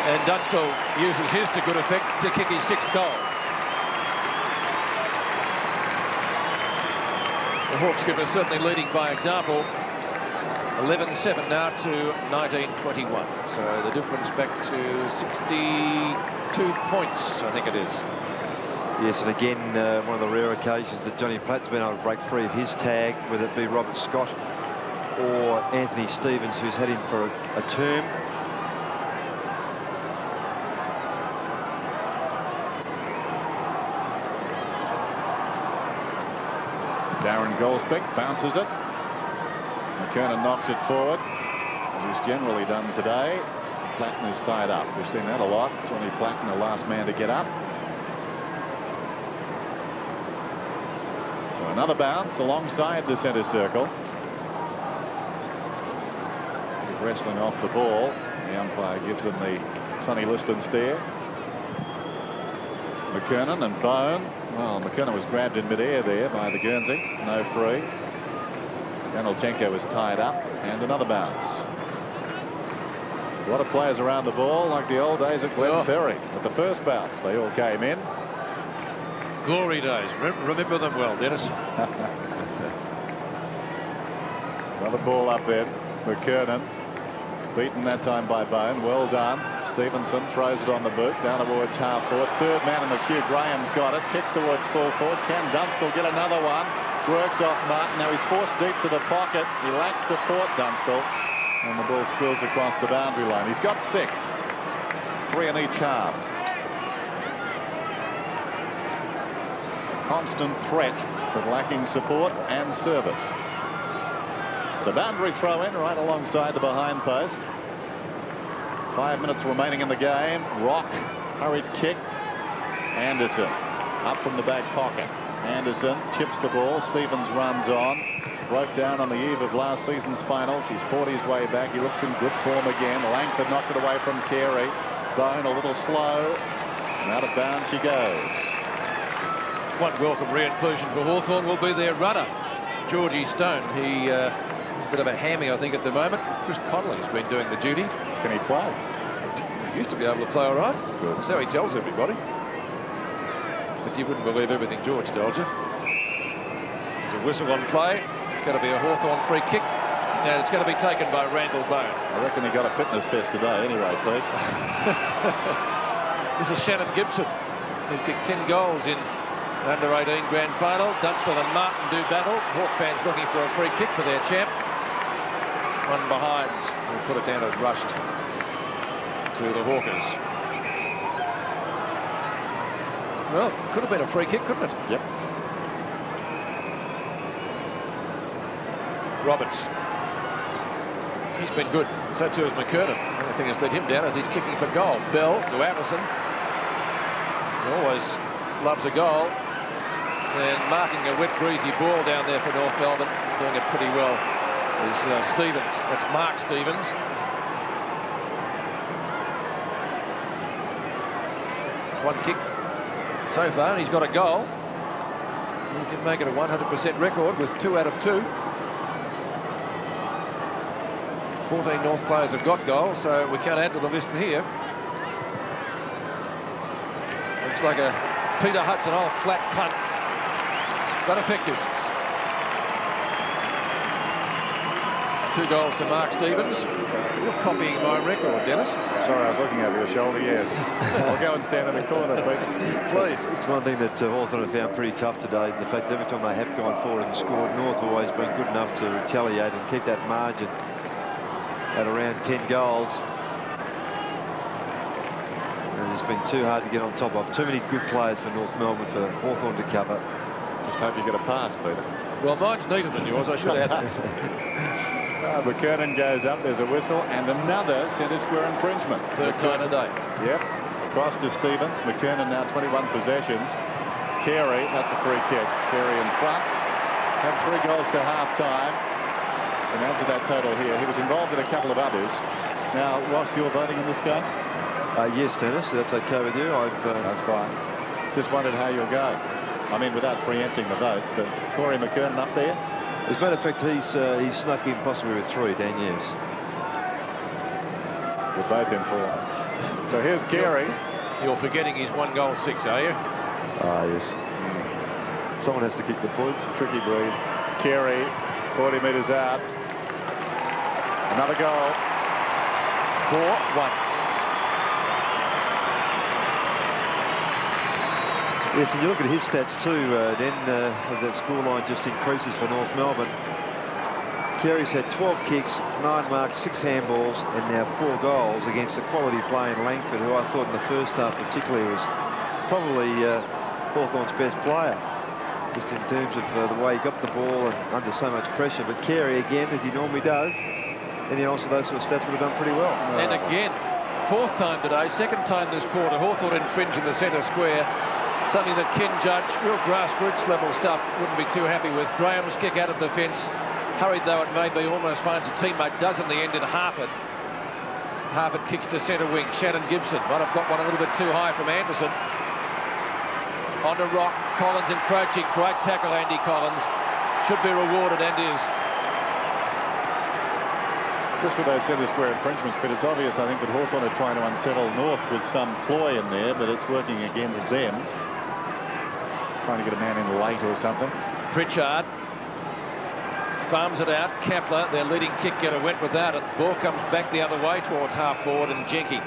And Dunstall uses his to good effect to kick his 6th goal. The Hawks skipper certainly leading by example. 11-7 now to 19-21. So the difference back to 62 points, I think it is. Yes, and again, one of the rare occasions that Johnny Platt's been able to break free of his tag, whether it be Robert Scott or Anthony Stevens, who's had him for a term. Darren Goldsbeck bounces it. McKernan knocks it forward, as he's generally done today. Platten is tied up. We've seen that a lot. Johnny Platten, the last man to get up. Another bounce alongside the centre circle. Wrestling off the ball. The umpire gives them the Sonny Liston stare. McKernan and Bone. Well, McKernan was grabbed in midair there by the Guernsey. No free. Yanolchenko was tied up. And another bounce. A lot of players around the ball, like the old days at Glen Ferry. At the first bounce, they all came in. Glory days. Remember them well, Dennis. Another ball up then. McKernan. Beaten that time by Bone. Well done. Stevenson throws it on the boot. Down towards half forward. Third man in the queue. Graham's got it. Kicks towards full forward. Can Dunstall get another one? Works off Martin. Now he's forced deep to the pocket. He lacks support, Dunstall. And the ball spills across the boundary line. He's got 6. 3 in each half. Constant threat, but lacking support and service. It's a boundary throw in right alongside the behind post. 5 minutes remaining in the game. Rock, hurried kick. Anderson up from the back pocket. Anderson chips the ball. Stevens runs on. Broke down on the eve of last season's finals. He's fought his way back. He looks in good form again. Langford knocked it away from Carey. Bone a little slow. And out of bounds she goes. One welcome re-inclusion for Hawthorn will be their runner, Georgie Stone. He's a bit of a hammy, I think, at the moment. Chris Connolly's been doing the duty. Can he play? He used to be able to play all right. Good. That's how he tells everybody. But you wouldn't believe everything George told you. There's a whistle on play. It's going to be a Hawthorn free kick. And it's going to be taken by Randall Bone. I reckon he got a fitness test today anyway, Pete. This is Shannon Gibson, who kicked 10 goals in under-18 grand final. Dunstall and Martin do battle. Hawk fans looking for a free kick for their champ. One behind. We'll put it down as rushed to the Hawkers. Well, could have been a free kick, couldn't it? Yep. Roberts. He's been good. So too is McKernan. The only thing that's let him down is he's kicking for goal. Bell to Amison. He always loves a goal. And marking a wet, greasy ball down there for North Melbourne. Doing it pretty well is Stevens. That's Mark Stevens. One kick so far, and he's got a goal. He can make it a 100% record with 2 out of 2. 14 North players have got goals, so we can't add to the list here. Looks like a Peter Hudson old flat punt, but effective. 2 goals to Mark Stevens. You're copying my record, Dennis. Sorry, I was looking over your shoulder, yes. I'll go and stand in the corner, Pete. Please. It's one thing that Hawthorn have found pretty tough today is the fact that every time they have gone forward and scored, North have always been good enough to retaliate and keep that margin at around 10 goals. And it's been too hard to get on top of. Too many good players for North Melbourne for Hawthorn to cover. Just hope you get a pass, Peter. Well, mine's neater than yours, I should add. McKernan goes up. There's a whistle and another centre square infringement. Third time today. Yep. Across to Stevens. McKernan now 21 possessions. Carey, that's a free kick. Carey in front. Had 3 goals to half-time. And add to that total here. He was involved in a couple of others. Now, Ross, you're voting in this game? Yes, Dennis, that's okay with you. That's fine. Just wondered how you'll go. I mean, without preempting the votes, but Corey McKernan up there? As a matter of fact, he's snuck in possibly with 3, Dan, yes. We're both in 4. So here's Carey. You're forgetting he's 1 goal 6, are you? Ah, yes. Someone has to kick the points. Tricky breeze. Carey, 40 metres out. Another goal. 4-1. Yes, and you look at his stats too, then as that scoreline just increases for North Melbourne. Carey's had 12 kicks, 9 marks, 6 handballs, and now 4 goals against a quality player in Langford, who I thought in the first half particularly was probably Hawthorn's best player, just in terms of the way he got the ball and under so much pressure. But Carey, again, as he normally does, and he also those sort of stats would have done pretty well. And again, 4th time today, 2nd time this quarter, Hawthorn infringing the centre square. Something that Ken Judge, real grassroots level stuff, wouldn't be too happy with. Graham's kick out of defence, hurried though it may be, almost finds a teammate, does in the end in Harford. Harford kicks to centre wing. Shannon Gibson might have got one a little bit too high from Anderson. On to Rock. Collins encroaching. Great tackle, Andy Collins. Should be rewarded and is. Just with those centre square infringements, but it's obvious, I think, that Hawthorn are trying to unsettle North with some ploy in there, but it's working against them. Trying to get a man in late or something. Pritchard farms it out. Kepler, their leading kick getter, went without it. Ball comes back the other way towards half forward, and Jenke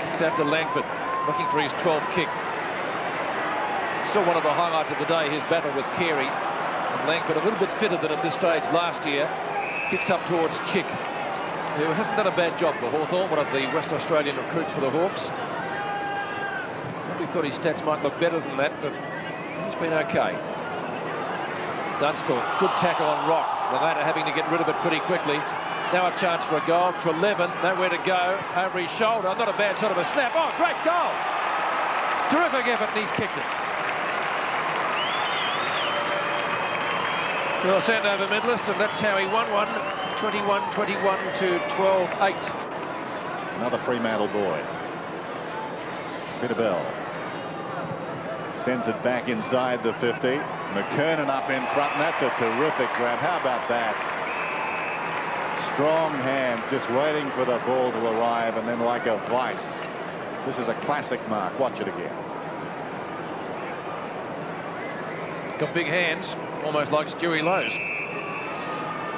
kicks out to Langford, looking for his 12th kick. Still one of the highlights of the day, his battle with Carey. And Langford, a little bit fitter than at this stage last year, kicks up towards Chick, who hasn't done a bad job for Hawthorn, one of the West Australian recruits for the Hawks. Probably thought his stats might look better than that, but he's been okay. Dunstall, good tackle on Rock. The latter having to get rid of it pretty quickly. Now a chance for a goal. Trelevin, nowhere to go. Over his shoulder, not a bad sort of a snap. Oh, great goal! Terrific effort, and he's kicked it. Well, Sandover medalist, and that's how he won one. 21-21 to 12-8. Another Fremantle boy. Peter Bell sends it back inside the 50. McKernan up in front, and that's a terrific grab. How about that? Strong hands, just waiting for the ball to arrive, and then like a vice. This is a classic mark. Watch it again. Got big hands, almost like Stewie Lowe's.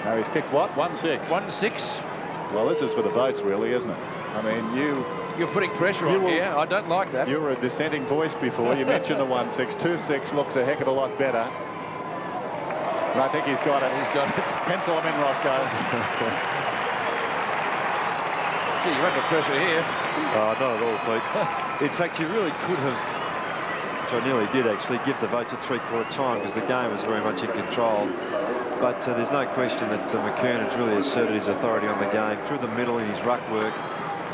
Now he's kicked what? 1-6. 1-6. Well, this is for the votes, really, isn't it? I mean, you're putting pressure on here. I don't like that. You were a dissenting voice before. You mentioned the 1-6. 2-6 looks a heck of a lot better. And I think he's got it. He's got it. Pencil him in, Roscoe. Gee, you're under pressure here. Not at all, Pete. In fact, you really could have, which I nearly did actually, give the votes at three-quarter time because the game was very much in control. But there's no question that McKernan's really asserted his authority on the game through the middle in his ruck work.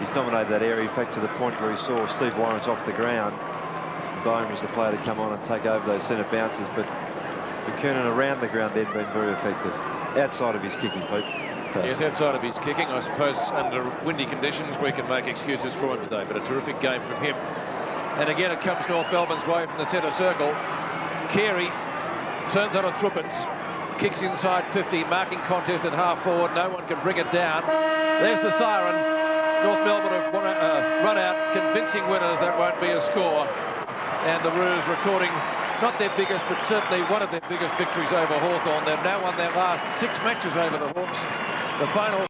He's dominated that area, in fact, to the point where he saw Steve Lawrence off the ground. Bone was the player to come on and take over those centre bounces, but McKernan around the ground then been very effective. Outside of his kicking, Pete. Yes, outside of his kicking. I suppose under windy conditions we can make excuses for him today, but a terrific game from him. And again, it comes North Melbourne's way from the centre circle. Carey turns on a threepence, kicks inside 50, marking contest at half forward. No one can bring it down. There's the siren. North Melbourne have run out convincing winners. That won't be a score. And the Roos recording not their biggest, but certainly one of their biggest victories over Hawthorn. They've now won their last 6 matches over the Hawks. The final